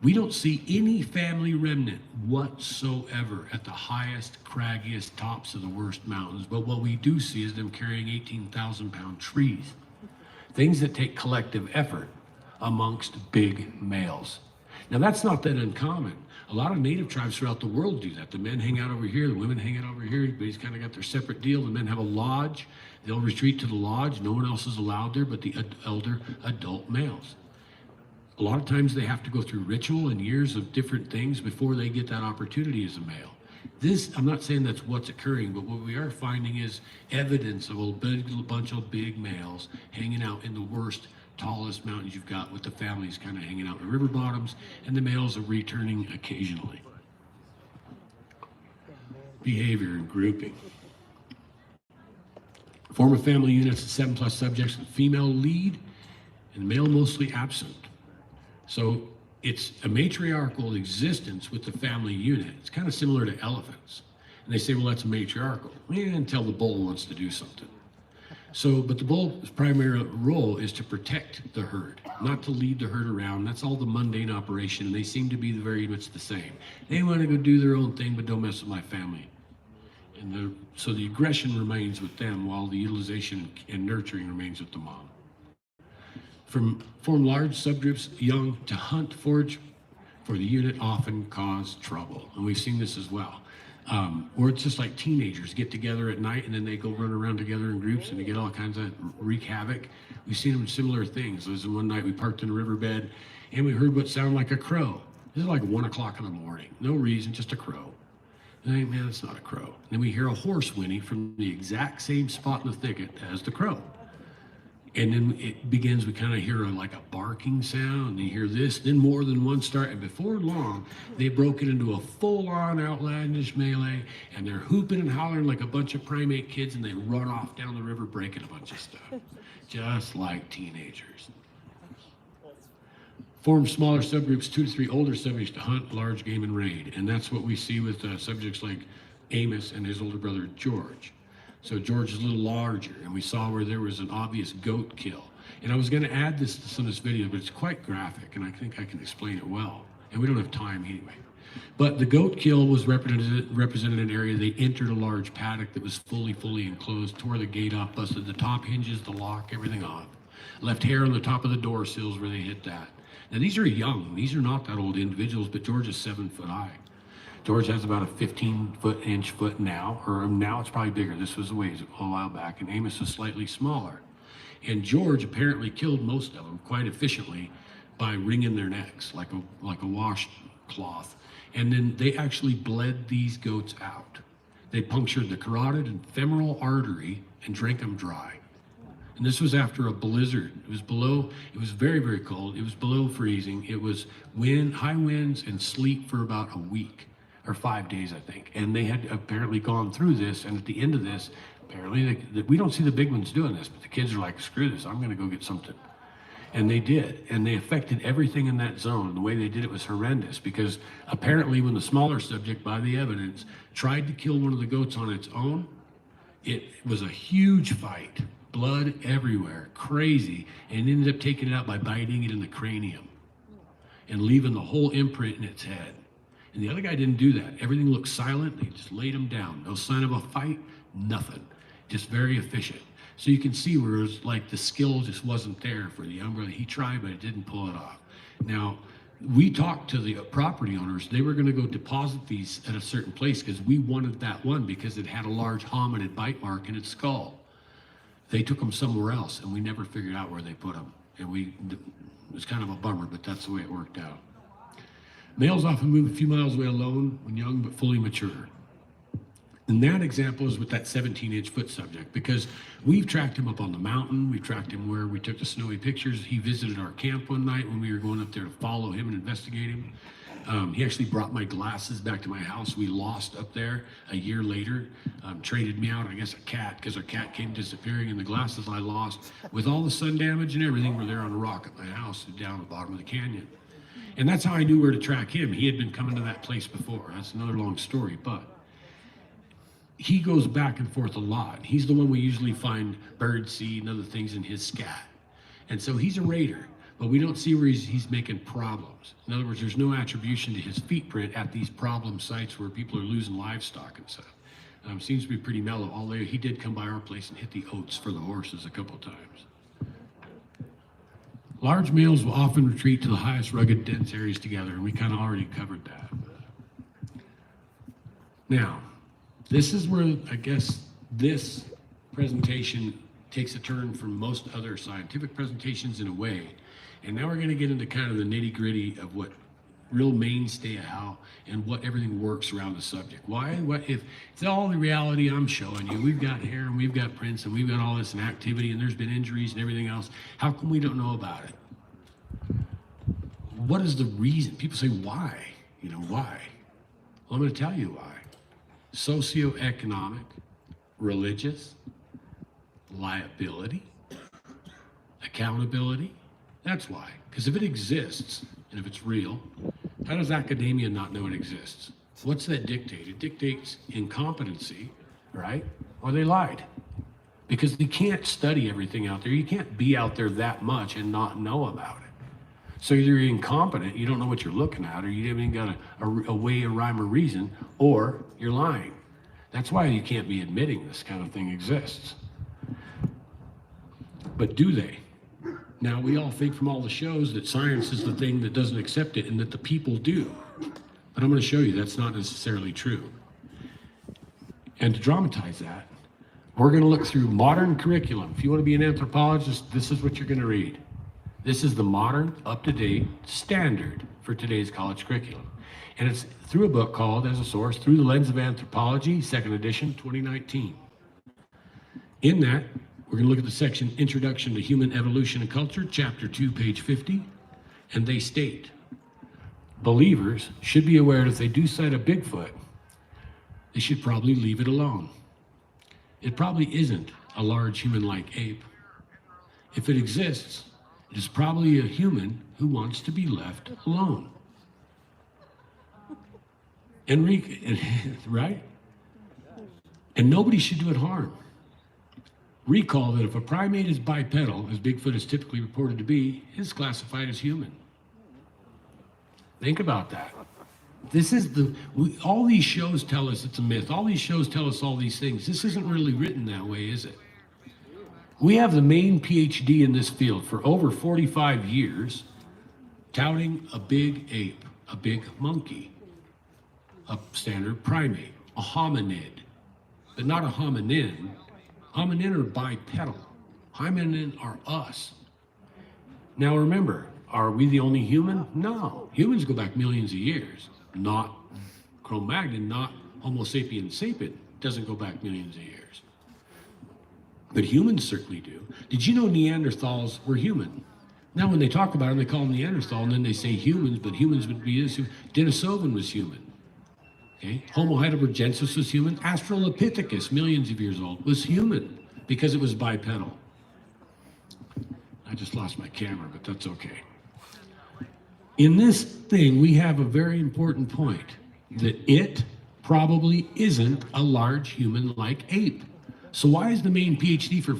We don't see any family remnant whatsoever at the highest, craggiest tops of the worst mountains, but what we do see is them carrying 18,000-pound trees, things that take collective effort amongst big males. Now that's not that uncommon. A lot of native tribes throughout the world do that. The men hang out over here, the women hang out over here, everybody's kind of got their separate deal. The men have a lodge, they'll retreat to the lodge, no one else is allowed there but the elder adult males. A lot of times they have to go through ritual and years of different things before they get that opportunity as a male. This, I'm not saying that's what's occurring, but what we are finding is evidence of a bunch of big males hanging out in the worst, tallest mountains you've got, with the families kind of hanging out in the river bottoms, and the males are returning occasionally. Behavior and grouping. Form a family units of 7+ subjects with female lead and male mostly absent. So it's a matriarchal existence with the family unit. It's kind of similar to elephants. And they say, well, that's matriarchal. Until the bull wants to do something. So, but the bull's primary role is to protect the herd, not to lead the herd around. That's all the mundane operation, and they seem to be very much the same. They want to go do their own thing, but don't mess with my family. And so the aggression remains with them, while the utilization and nurturing remains with the mom. Form large subgroups, young, to hunt, forage for the unit, often cause trouble. And we've seen this as well. Or it's just like teenagers get together at night and then they go run around together in groups and they get all kinds of wreak havoc. We've seen them in similar things. There was one night we parked in a riverbed and we heard what sounded like a crow. This is like 1 o'clock in the morning. No reason, just a crow. And I think, man, it's not a crow. And then we hear a horse whinny from the exact same spot in the thicket as the crow. And then it begins, we kind of hear like a barking sound, and you hear this, then more than one start, and before long, they broke it into a full-on outlandish melee, and they're hooping and hollering like a bunch of primate kids, and they run off down the river breaking a bunch of stuff, just like teenagers. Form smaller subgroups, 2 to 3 older subjects to hunt large game and raid, and that's what we see with subjects like Amos and his older brother George. So George is a little larger, and we saw where there was an obvious goat kill. And I was going to add this to some of this video, but it's quite graphic, and I think I can explain it well. And we don't have time anyway. But the goat kill was represented an area. They entered a large paddock that was fully enclosed, tore the gate off, busted the top hinges, the lock, everything off. Left hair on the top of the door sills where they hit that. Now these are young. These are not that old individuals, but George is 7 foot high. George has about a 15-foot now, or now it's probably bigger. This was a while back, and Amos is slightly smaller. And George apparently killed most of them quite efficiently by wringing their necks like a washcloth. And then they actually bled these goats out. They punctured the carotid and femoral artery and drank them dry. And this was after a blizzard. It was very cold. It was below freezing. It was high winds and sleet for about a week. Or 5 days, I think. And they had apparently gone through this, and at the end of this, apparently, we don't see the big ones doing this, but the kids are like, screw this, I'm gonna go get something. And they did, and they affected everything in that zone. The way they did it was horrendous, because apparently when the smaller subject, by the evidence, tried to kill one of the goats on its own, it was a huge fight, blood everywhere, crazy, and ended up taking it out by biting it in the cranium and leaving the whole imprint in its head. And the other guy didn't do that. Everything looked silent. They just laid him down. No sign of a fight, nothing. Just very efficient. So you can see where it was like the skill just wasn't there for the young brother. He tried, but it didn't pull it off. Now, we talked to the property owners. They were going to go deposit these at a certain place because we wanted that one because it had a large hominid bite mark in its skull. They took them somewhere else, and we never figured out where they put them. And it was kind of a bummer, but that's the way it worked out. Males often move a few miles away alone when young but fully mature. And that example is with that 17-inch foot subject, because we've tracked him up on the mountain. We tracked him where we took the snowy pictures. He visited our camp one night when we were going up there to follow him and investigate him. He actually brought my glasses back to my house. We lost up there a year later, traded me out, I guess, a cat, because our cat came disappearing, and the glasses I lost with all the sun damage and everything were there on a rock at my house down at the bottom of the canyon. And that's how I knew where to track him. He had been coming to that place before. That's another long story, but he goes back and forth a lot. He's the one we usually find bird seed and other things in his scat. And so he's a raider, but we don't see where he's making problems. In other words, there's no attribution to his feet print at these problem sites where people are losing livestock and stuff. Seems to be pretty mellow, although he did come by our place and hit the oats for the horses a couple times. Large males will often retreat to the highest rugged, dense areas together, and we kind of already covered that. Now, this is where I guess this presentation takes a turn from most other scientific presentations in a way. And now we're going to get into kind of the nitty-gritty of what real mainstay of how and what everything works around the subject. Why? What if it's all the reality I'm showing you? We've got hair and we've got prints and we've got all this and activity and there's been injuries and everything else. How come we don't know about it? What is the reason? People say, why? Why? Well, I'm going to tell you why. Socioeconomic, religious, liability, accountability. That's why. Because if it exists, and if it's real, how does academia not know it exists? What's that dictate? It dictates incompetency, right? Or they lied. Because they can't study everything out there. You can't be out there that much and not know about it. So either you're incompetent, you don't know what you're looking at, or you haven't got a way, a rhyme, or reason, or you're lying. That's why you can't be admitting this kind of thing exists. But do they? Now, we all think from all the shows that science is the thing that doesn't accept it and that the people do. But I'm going to show you that's not necessarily true. And to dramatize that, we're going to look through modern curriculum. If you want to be an anthropologist, this is what you're going to read. This is the modern, up-to-date standard for today's college curriculum. And it's through a book called, as a source, Through the Lens of Anthropology, 2nd edition, 2019. In that, we're going to look at the section Introduction to Human Evolution and Culture, chapter 2, page 50. And they state, believers should be aware that if they do sight a Bigfoot, they should probably leave it alone. It probably isn't a large human-like ape. If it exists, it is probably a human who wants to be left alone. And right? And nobody should do it harm. Recall that if a primate is bipedal, as Bigfoot is typically reported to be, it is classified as human. Think about that. This is all these shows tell us it's a myth. All these shows tell us all these things. This isn't really written that way, is it? We have the main PhD in this field for over 45 years touting a big ape, a big monkey, a standard primate, a hominid, but not a hominin. Hominin are bipedal. Hominin are us. Now remember, are we the only human? No. Humans go back millions of years. Not Cro-Magnon, not Homo sapiens sapien. Doesn't go back millions of years. But humans certainly do. Did you know Neanderthals were human? Now when they talk about them, they call them Neanderthal, and then they say humans, but humans would be this. Denisovan was human. Okay? Homo heidelbergensis was human. Australopithecus, millions of years old, was human because it was bipedal. I just lost my camera, but that's okay. In this thing, we have a very important point, that it probably isn't a large human-like ape. So why is the main PhD for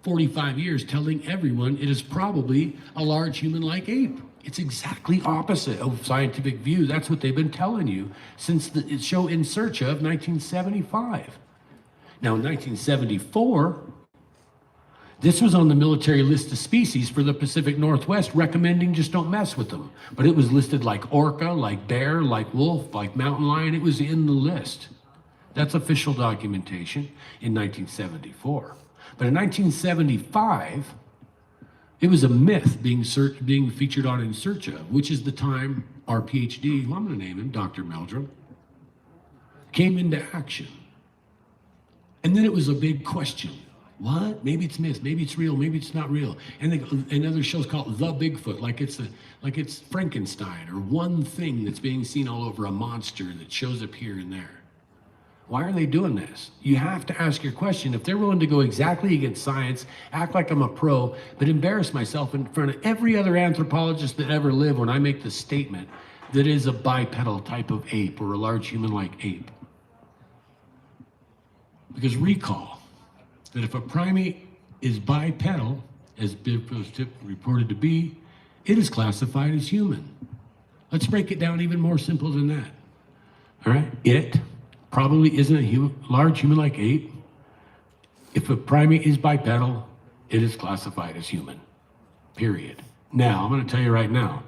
45 years telling everyone it is probably a large human-like ape? It's exactly opposite of scientific view. That's what they've been telling you since the show In Search of 1975. Now, in 1974, this was on the military list of species for the Pacific Northwest, recommending just don't mess with them. But it was listed like orca, like bear, like wolf, like mountain lion. It was in the list. That's official documentation in 1974. But in 1975, it was a myth being featured on In Search of, which is the time our PhD, who I'm going to name him, Dr. Meldrum, came into action. And then it was a big question. What? Maybe it's myth. Maybe it's real. Maybe it's not real. And other shows call it The Bigfoot, like it's Frankenstein or one thing that's being seen all over, a monster that shows up here and there. Why are they doing this? You have to ask your question. If they're willing to go exactly against science, act like I'm a pro, but embarrass myself in front of every other anthropologist that ever lived when I make the statement that is a bipedal type of ape or a large human-like ape. Because recall that if a primate is bipedal, as Bigfoot is typically reported to be, it is classified as human. Let's break it down even more simple than that. All right? It probably isn't a large human-like ape. If a primate is bipedal, it is classified as human, period. Now, I'm going to tell you right now,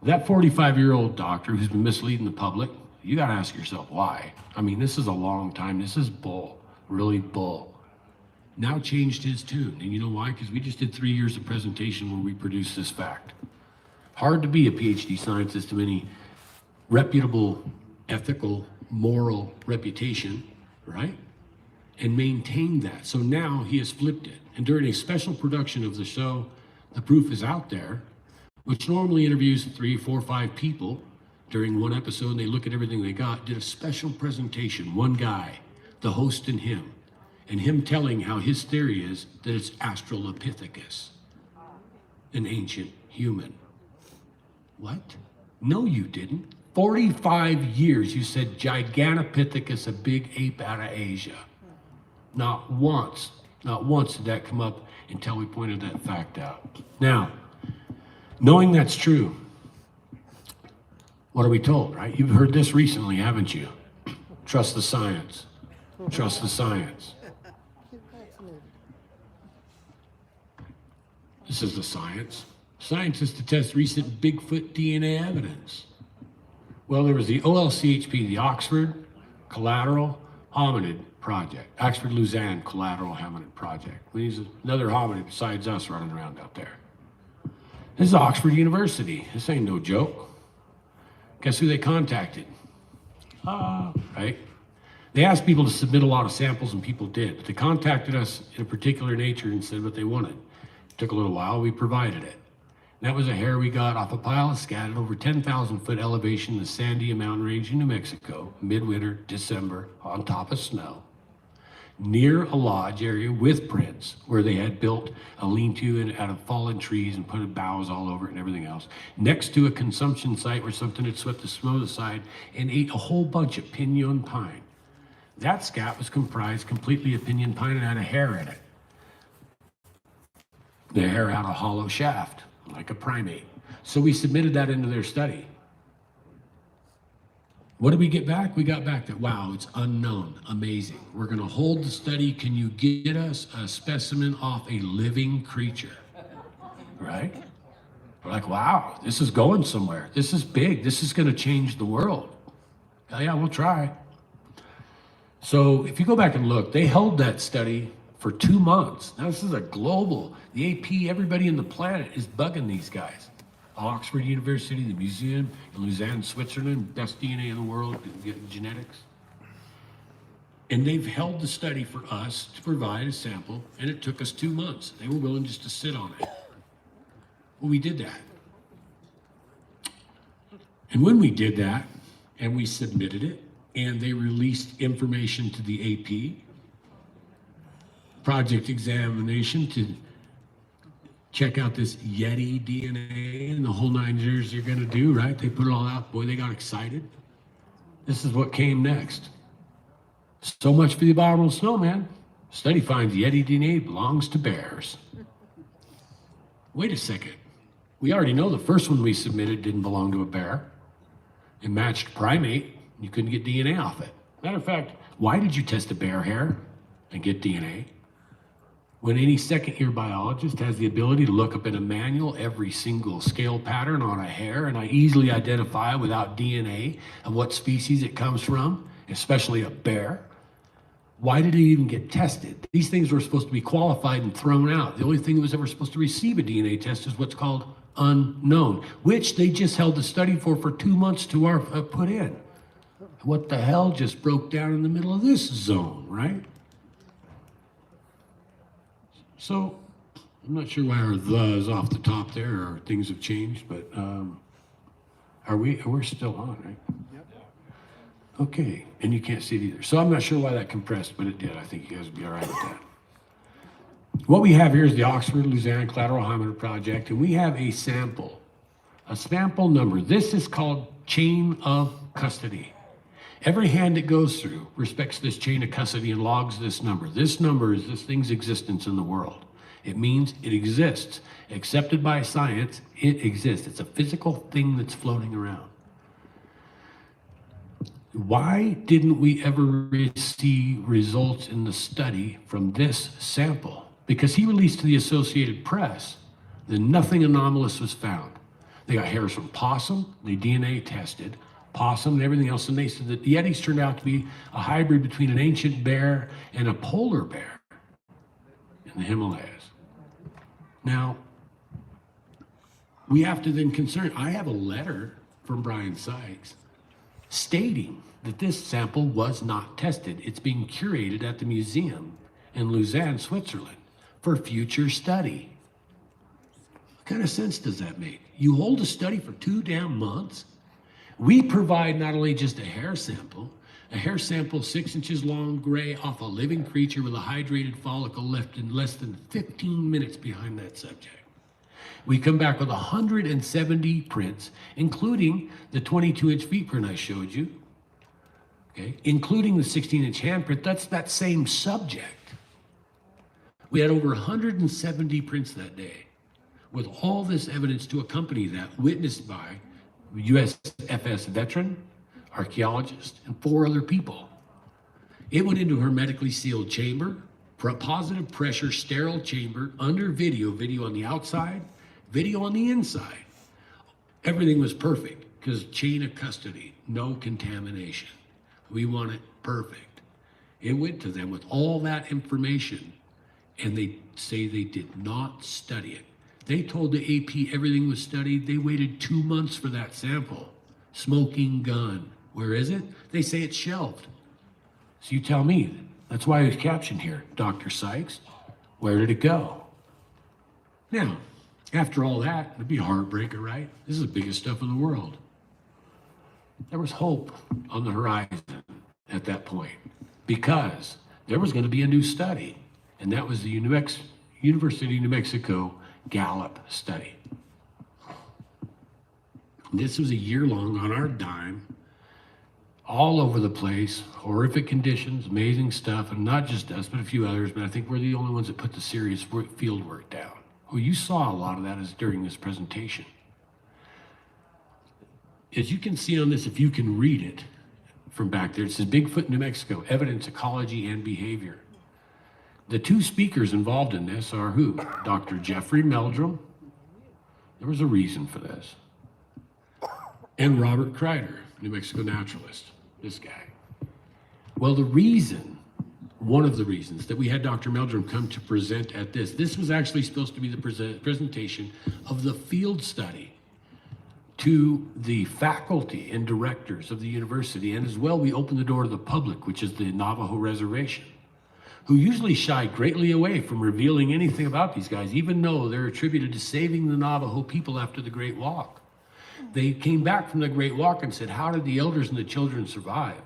that 45-year-old doctor who's been misleading the public, you got to ask yourself why. I mean, this is a long time. This is bull, really bull. Now changed his tune. And you know why? Because we just did 3 years of presentation where we produced this fact. Hard to be a PhD scientist of any reputable, ethical, moral reputation, right? And maintain that. So now he has flipped it. And during a special production of the show, The Proof is Out There, which normally interviews 3, 4, 5 people during one episode, and they look at everything they got, did a special presentation, one guy, the host and him telling how his theory is that it's Australopithecus, an ancient human. What? No, you didn't. 45 years you said Gigantopithecus, a big ape out of Asia. Not once did that come up until we pointed that fact out. Now, knowing that's true, what are we told, right? You've heard this recently, haven't you? Trust the science. Trust the science. This is the science. Science is to test recent Bigfoot DNA evidence. Well, there was the OLCHP, the Oxford Collateral Hominid Project. Oxford Lausanne Collateral Hominid Project. We need another hominid besides us running around out there. This is Oxford University. This ain't no joke. Guess who they contacted? Right? They asked people to submit a lot of samples, and people did. But they contacted us in a particular nature and said what they wanted. It took a little while. We provided it. And that was a hair we got off a pile of scat at over 10,000 foot elevation in the Sandia mountain range in New Mexico, midwinter, December, on top of snow, near a lodge area with prints where they had built a lean-to out of fallen trees and put boughs all over it and everything else, next to a consumption site where something had swept the snow aside and ate a whole bunch of pinyon pine. That scat was comprised completely of pinyon pine and had a hair in it. The hair had a hollow shaft, like a primate. So we submitted that into their study. What did we get back? We got back that, wow, it's unknown, amazing. We're gonna hold the study. Can you get us a specimen off a living creature? Right? We're like, wow, this is going somewhere. This is big. This is gonna change the world. Oh, yeah, we'll try. So if you go back and look, they held that study for 2 months. Now this is a global, the AP, everybody in the planet is bugging these guys. Oxford University, the museum in Lausanne, Switzerland, best DNA in the world, genetics. And they've held the study for us to provide a sample, and it took us 2 months. They were willing just to sit on it. Well, we did that. And when we did that, and we submitted it, and they released information to the AP, project examination to check out this Yeti DNA and the whole 9 years you're gonna do, right? They put it all out. Boy, they got excited. This is what came next. So much for the abominable snowman. Study finds Yeti DNA belongs to bears. Wait a second. We already know the first one we submitted didn't belong to a bear. It matched primate. You couldn't get DNA off it. Matter of fact, why did you test a bear hair and get DNA? When any second-year biologist has the ability to look up in a manual every single scale pattern on a hair, and I easily identify without DNA of what species it comes from, especially a bear, why did it even get tested? These things were supposed to be qualified and thrown out. The only thing that was ever supposed to receive a DNA test is what's called unknown, which they just held the study for 2 months to put in. What the hell just broke down in the middle of this zone, right? So, I'm not sure why our the is off the top there, or things have changed, but we're still on, right? Yep. Okay, and you can't see it either. So I'm not sure why that compressed, but it did. I think you guys would be all right with that. What we have here is the Oxford Lausanne Collateral Hominin Project, and we have a sample number. This is called chain of custody. Every hand it goes through respects this chain of custody and logs this number. This number is this thing's existence in the world. It means it exists. Accepted by science, it exists. It's a physical thing that's floating around. Why didn't we ever receive results in the study from this sample? Because he released to the Associated Press that nothing anomalous was found. They got hairs from possum, they DNA tested possum and everything else, and they said that the Yetis turned out to be a hybrid between an ancient bear and a polar bear in the Himalayas. Now, we have to then concern, I have a letter from Brian Sykes stating that this sample was not tested. It's being curated at the museum in Lausanne, Switzerland for future study. What kind of sense does that make? You hold a study for 2 damn months. We provide not only just a hair sample 6 inches long, gray, off a living creature with a hydrated follicle left in less than 15 minutes behind that subject. We come back with 170 prints, including the 22-inch feet print I showed you, okay, including the 16-inch handprint. That's that same subject. We had over 170 prints that day, with all this evidence to accompany that, witnessed by USFS veteran, archaeologist, and 4 other people. It went into a hermetically sealed chamber, positive pressure, sterile chamber, under video on the outside, video on the inside. Everything was perfect, because chain of custody, no contamination. We want it perfect. It went to them with all that information, and they say they did not study it. They told the AP everything was studied. They waited 2 months for that sample. Smoking gun. Where is it? They say it's shelved. So you tell me. That's why it's captioned here, Dr. Sykes. Where did it go? Now, after all that, it'd be a heartbreaker, right? This is the biggest stuff in the world. There was hope on the horizon at that point because there was going to be a new study, and that was the University of New Mexico Gallup study. This was a year long on our dime, all over the place, horrific conditions, amazing stuff, and not just us, but a few others, but I think we're the only ones that put the serious field work down. Well, you saw a lot of that as during this presentation. As you can see on this, if you can read it from back there, it says Bigfoot, New Mexico, evidence, ecology, and behavior. The two speakers involved in this are who? Dr. Jeffrey Meldrum. There was a reason for this. And Robert Kreider, New Mexico naturalist, this guy. Well, the reason, one of the reasons that we had Dr. Meldrum come to present at this was actually supposed to be the presentation of the field study to the faculty and directors of the university, and as well we opened the door to the public, which is the Navajo reservation, who usually shy greatly away from revealing anything about these guys, even though they're attributed to saving the Navajo people after the Great Walk. They came back from the Great Walk and said, how did the elders and the children survive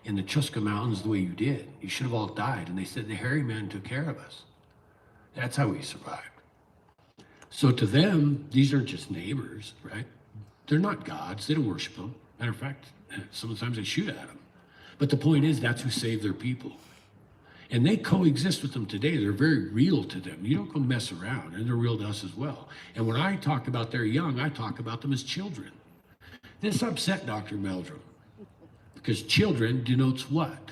in the Chusca Mountains the way you did? You should have all died. And they said, the hairy men took care of us. That's how we survived. So to them, these aren't just neighbors, right? They're not gods. They don't worship them. Matter of fact, sometimes they shoot at them. But the point is, that's who saved their people. And they coexist with them today. They're very real to them. You don't go mess around, and they're real to us as well. And when I talk about they're young, I talk about them as children. This upset Dr. Meldrum, because children denotes what?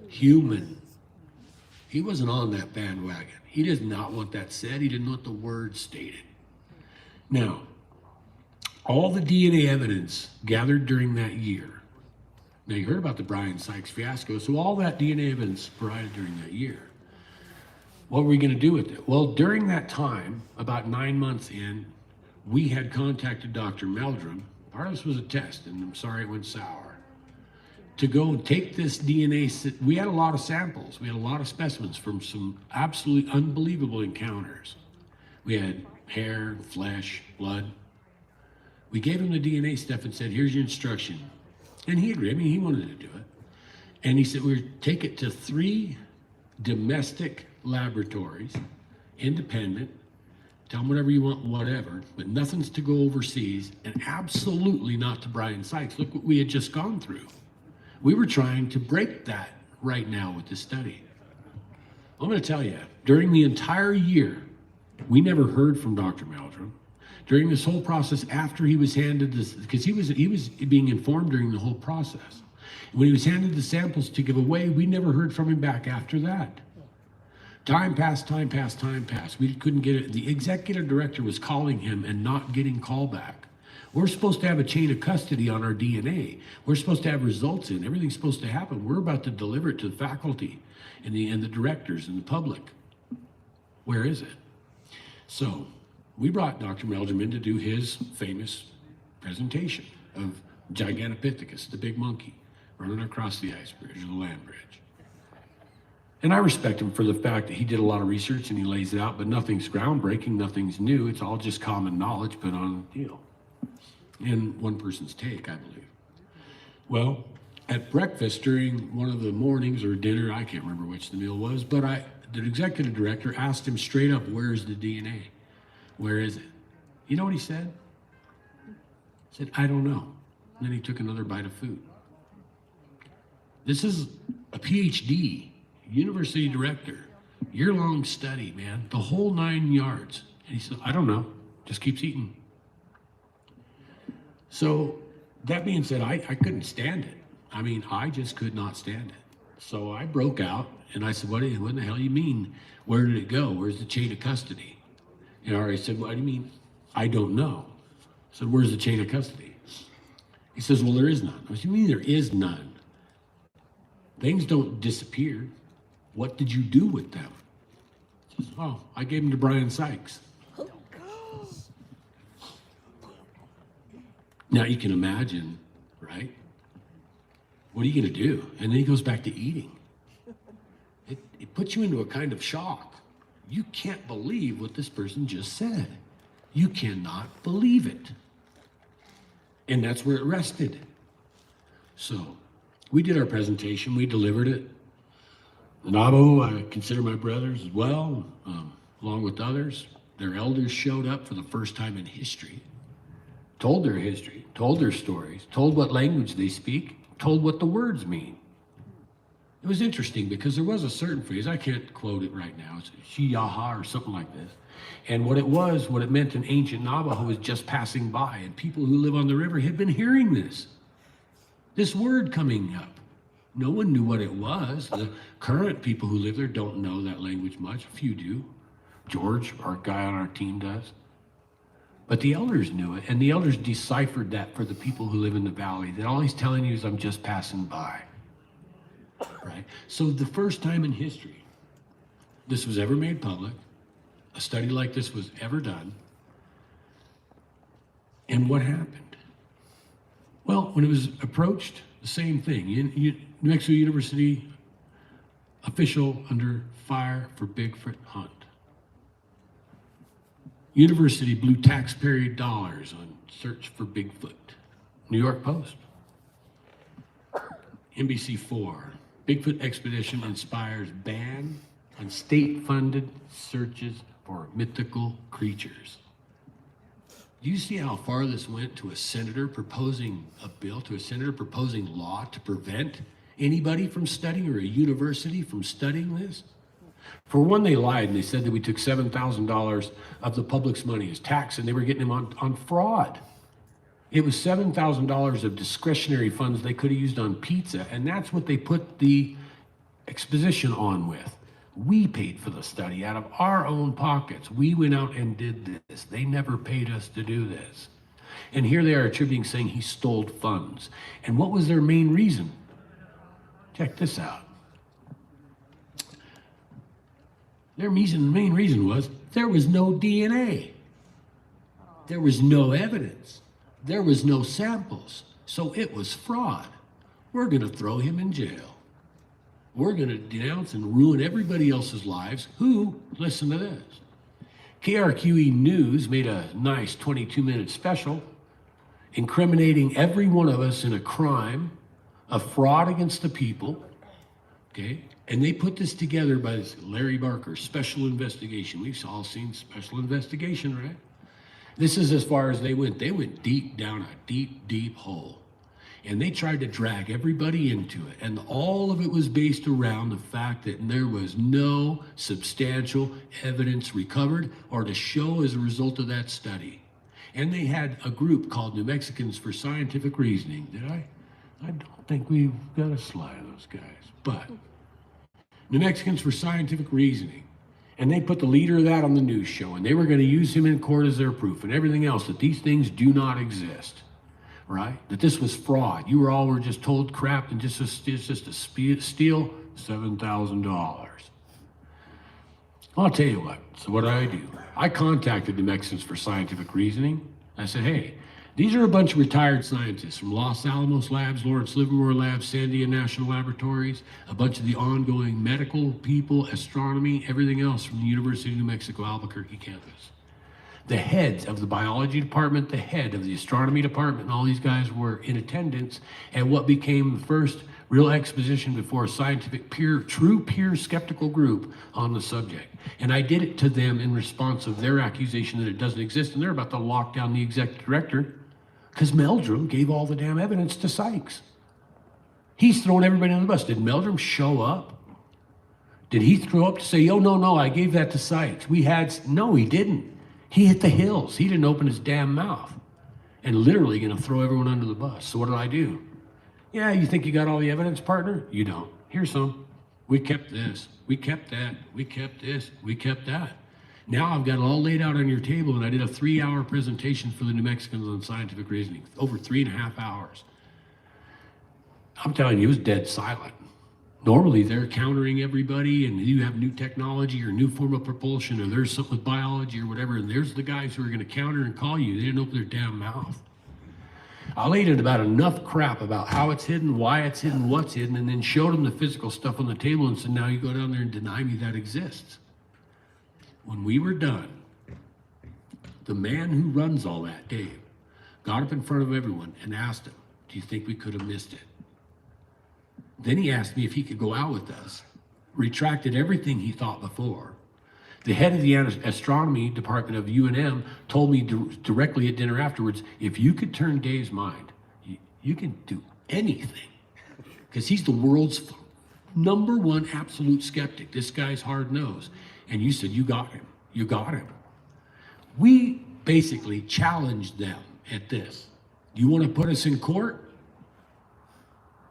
Human. He wasn't on that bandwagon. He did not want that said. He didn't want the word stated. Now, all the DNA evidence gathered during that year. Now, you heard about the Brian Sykes fiasco, so all that DNA evidence provided during that year. What were we going to do with it? Well, during that time, about 9 months in, we had contacted Dr. Meldrum. Part of this was a test, and I'm sorry it went sour. To go take this DNA, we had a lot of samples. We had a lot of specimens from some absolutely unbelievable encounters. We had hair, flesh, blood. We gave him the DNA stuff and said, here's your instruction. And he agreed. I mean, he wanted to do it. And he said, we'll take it to 3 domestic laboratories, independent, tell them whatever you want, whatever, but nothing's to go overseas, and absolutely not to Brian Sykes. Look what we had just gone through. We were trying to break that right now with this study. I'm going to tell you, during the entire year, we never heard from Dr. Meldrum. During this whole process, after he was handed this, because he was being informed during the whole process. When he was handed the samples to give away, we never heard from him back after that. Time passed. We couldn't get it. The executive director was calling him and not getting callback. We're supposed to have a chain of custody on our DNA. We're supposed to have results in. Everything's supposed to happen. We're about to deliver it to the faculty and the directors and the public. Where is it? So we brought Dr. Meldrum in to do his famous presentation of Gigantopithecus, the big monkey, running across the ice bridge or the land bridge. And I respect him for the fact that he did a lot of research and he lays it out, but nothing's groundbreaking, nothing's new. It's all just common knowledge put on, in one person's take, I believe. Well, at breakfast during one of the mornings or dinner, I can't remember which the meal was, but the executive director asked him straight up, where's the DNA? Where is it? You know what he said? He said, I don't know. And then he took another bite of food. This is a PhD, university director, year-long study, man, the whole 9 yards. And he said, I don't know, just keeps eating. So that being said, I couldn't stand it. I mean, I just could not stand it. So I broke out and I said, what in the hell you mean? Where did it go? Where's the chain of custody? And I said, what do you mean? I don't know. I said, where's the chain of custody? He says, well, there is none. I said, you mean there is none? Things don't disappear. What did you do with them? He says, oh, I gave them to Brian Sykes. Now you can imagine right? What are you going to do? And then he goes back to eating. It puts you into a kind of shock. You can't believe what this person just said. You cannot believe it. And that's where it rested. So we did our presentation. We delivered it. The Navajo, I consider my brothers as well, along with others. Their elders showed up for the first time in history, told their history, told their stories, told what language they speak, told what the words mean. It was interesting because there was a certain phrase, I can't quote it right now, it's Shiyaha or something like this. And what it meant in ancient Navajo was just passing by, and people who live on the river had been hearing this word coming up. No one knew what it was. The current people who live there don't know that language much. A few do. George, our guy on our team, does. But the elders knew it, and the elders deciphered that for the people who live in the valley. That all he's telling you is, I'm just passing by. Right? So the first time in history this was ever made public, a study like this was ever done. And what happened? Well, when it was approached, the same thing. New Mexico University official under fire for Bigfoot hunt. University blew taxpayer dollars on search for Bigfoot. New York Post. NBC4. Bigfoot expedition inspires ban on state-funded searches for mythical creatures. Do you see how far this went to a senator proposing a bill, to a senator proposing law to prevent anybody from studying, or a university from studying this? For one, they lied and they said that we took $7,000 of the public's money as tax, and they were getting them on fraud. It was $7,000 of discretionary funds they could have used on pizza, and that's what they put the exposition on with. We paid for the study out of our own pockets. We went out and did this. They never paid us to do this. And here they are attributing, saying he stole funds. And what was their main reason? Check this out. Their main reason was there was no DNA. There was no evidence. There was no samples. So it was fraud. We're going to throw him in jail. We're going to denounce and ruin everybody else's lives who, listen to this. KRQE News made a nice 22-minute special incriminating every one of us in a crime of fraud against the people, okay? And they put this together by this Larry Barker, Special Investigation. We've all seen Special Investigation, right? This is as far as they went. They went deep down a deep, deep hole. And they tried to drag everybody into it. And all of it was based around the fact that there was no substantial evidence recovered or to show as a result of that study. And they had a group called New Mexicans for Scientific Reasoning. I don't think we've got a slide of those guys. But New Mexicans for Scientific Reasoning. And they put the leader of that on the news show. And they were going to use him in court as their proof and everything else, that these things do not exist. Right? That this was fraud. You were just told crap and just to steal $7,000. Well, I'll tell you what. So what did? I contacted the Mexicans for Scientific Reasoning. I said, hey, these are a bunch of retired scientists from Los Alamos Labs, Lawrence Livermore Labs, Sandia National Laboratories, a bunch of the ongoing medical people, astronomy, everything else from the University of New Mexico, Albuquerque campus. The heads of the biology department, the head of the astronomy department, and all these guys were in attendance at what became the first real exposition before a scientific true peer skeptical group on the subject. And I did it to them in response of their accusation that it doesn't exist, and they're about to lock down the executive director because Meldrum gave all the damn evidence to Sykes. He's throwing everybody on the bus. Did Meldrum show up? Did he throw up to say, oh, no, I gave that to Sykes. No, he didn't. He hit the hills. He didn't open his damn mouth. And literally going to throw everyone under the bus. So what did I do? Yeah, you think you got all the evidence, partner? You don't. Here's some. We kept this. We kept that. We kept this. We kept that. Now I've got it all laid out on your table, and I did a 3-hour presentation for the New Mexicans on scientific reasoning. Over 3.5 hours. I'm telling you, it was dead silent. Normally, they're countering everybody, and you have new technology or new form of propulsion, or there's something with biology or whatever, and there's the guys who are going to counter and call you. They didn't open their damn mouth. I laid in about enough crap about how it's hidden, why it's hidden, what's hidden, and then showed them the physical stuff on the table and said, now you go down there and deny me that exists. When we were done, the man who runs all that, Dave, got up in front of everyone and asked him, do you think we could have missed it? Then he asked me if he could go out with us, retracted everything he thought before. The head of the astronomy department of UNM told me directly at dinner afterwards, if you could turn Dave's mind, you can do anything. Because he's the world's #1 absolute skeptic. This guy's hard-nosed. And you said, you got him. You got him. We basically challenged them at this. You want to put us in court?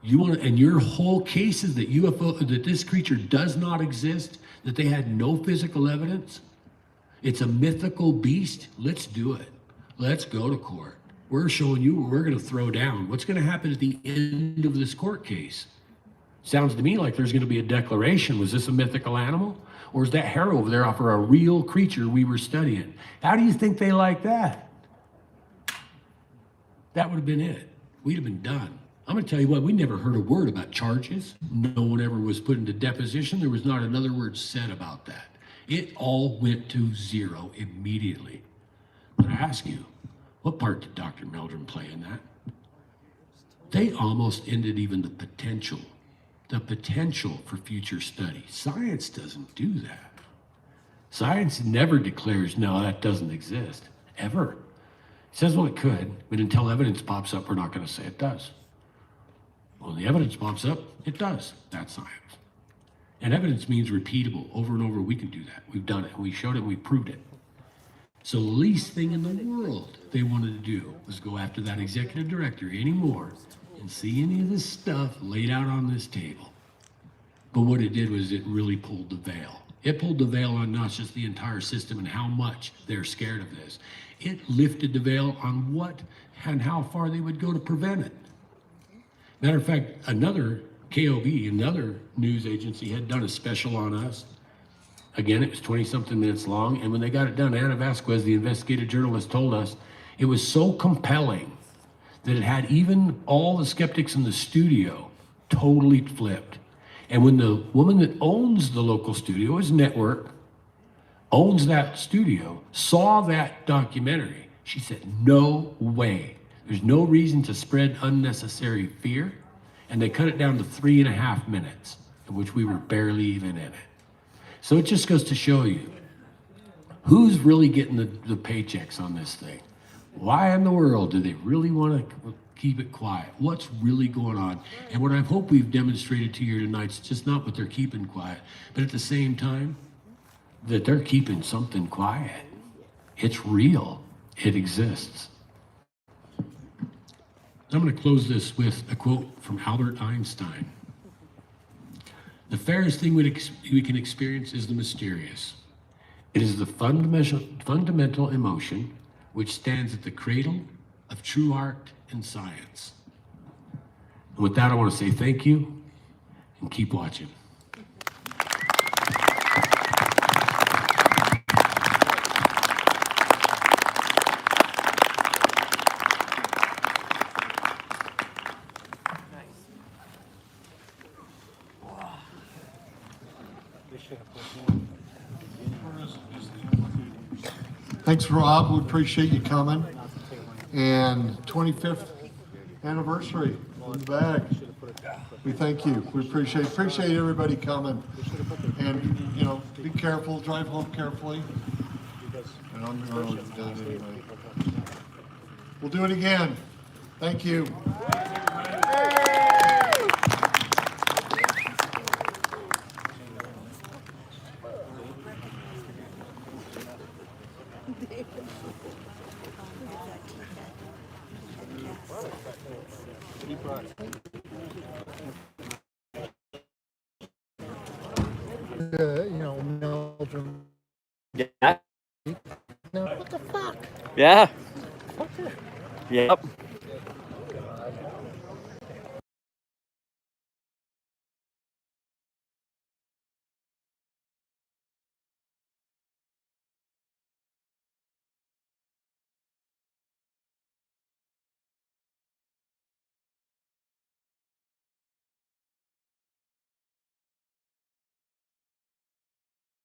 You want to, and your whole case is that that this creature does not exist, that they had no physical evidence? It's a mythical beast? Let's do it. Let's go to court. We're showing you what we're going to throw down. What's going to happen at the end of this court case? Sounds to me like there's going to be a declaration. Was this a mythical animal? Or is that hair over there for a real creature we were studying? How do you think they like that? That would have been it. We'd have been done. I'm going to tell you what, we never heard a word about charges. No one ever was put into deposition. There was not another word said about that. It all went to zero immediately. But I ask you, what part did Dr. Meldrum play in that? They almost ended even the potential for future study. Science doesn't do that. Science never declares, no, that doesn't exist, ever. It says, well, it could, but until evidence pops up, we're not going to say it does. When the evidence pops up, it does. That's science. And evidence means repeatable. Over and over, we can do that. We've done it. We showed it. We proved it. So the least thing in the world they wanted to do was go after that executive director anymore and see any of this stuff laid out on this table. But what it did was it really pulled the veil. It pulled the veil on not just the entire system and how much they're scared of this. It lifted the veil on what and how far they would go to prevent it. Matter of fact, another KOB, another news agency, had done a special on us. Again, it was 20-something minutes long, and when they got it done, Ana Vasquez, the investigative journalist, told us it was so compelling that it had even all the skeptics in the studio totally flipped. And when the woman that owns the local studio, his network, owns that studio, saw that documentary, she said, no way. There's no reason to spread unnecessary fear. And they cut it down to 3.5 minutes, in which we were barely even in it. So it just goes to show you, who's really getting the paychecks on this thing? Why in the world do they really want to keep it quiet? What's really going on? And what I hope we've demonstrated to you tonight is just not what they're keeping quiet, but at the same time, that they're keeping something quiet. It's real. It exists. I'm going to close this with a quote from Albert Einstein. The fairest thing we can experience is the mysterious. It is the fundamental emotion which stands at the cradle of true art and science. And with that, I want to say thank you and keep watching. Thanks, Rob. We appreciate you coming. And 25th anniversary in the bag. We thank you. We appreciate everybody coming. And, you know, be careful. Drive home carefully. And on the road anyway. We'll do it again. Thank you. Meldrum. Yeah. What the fuck? Yeah. Yep.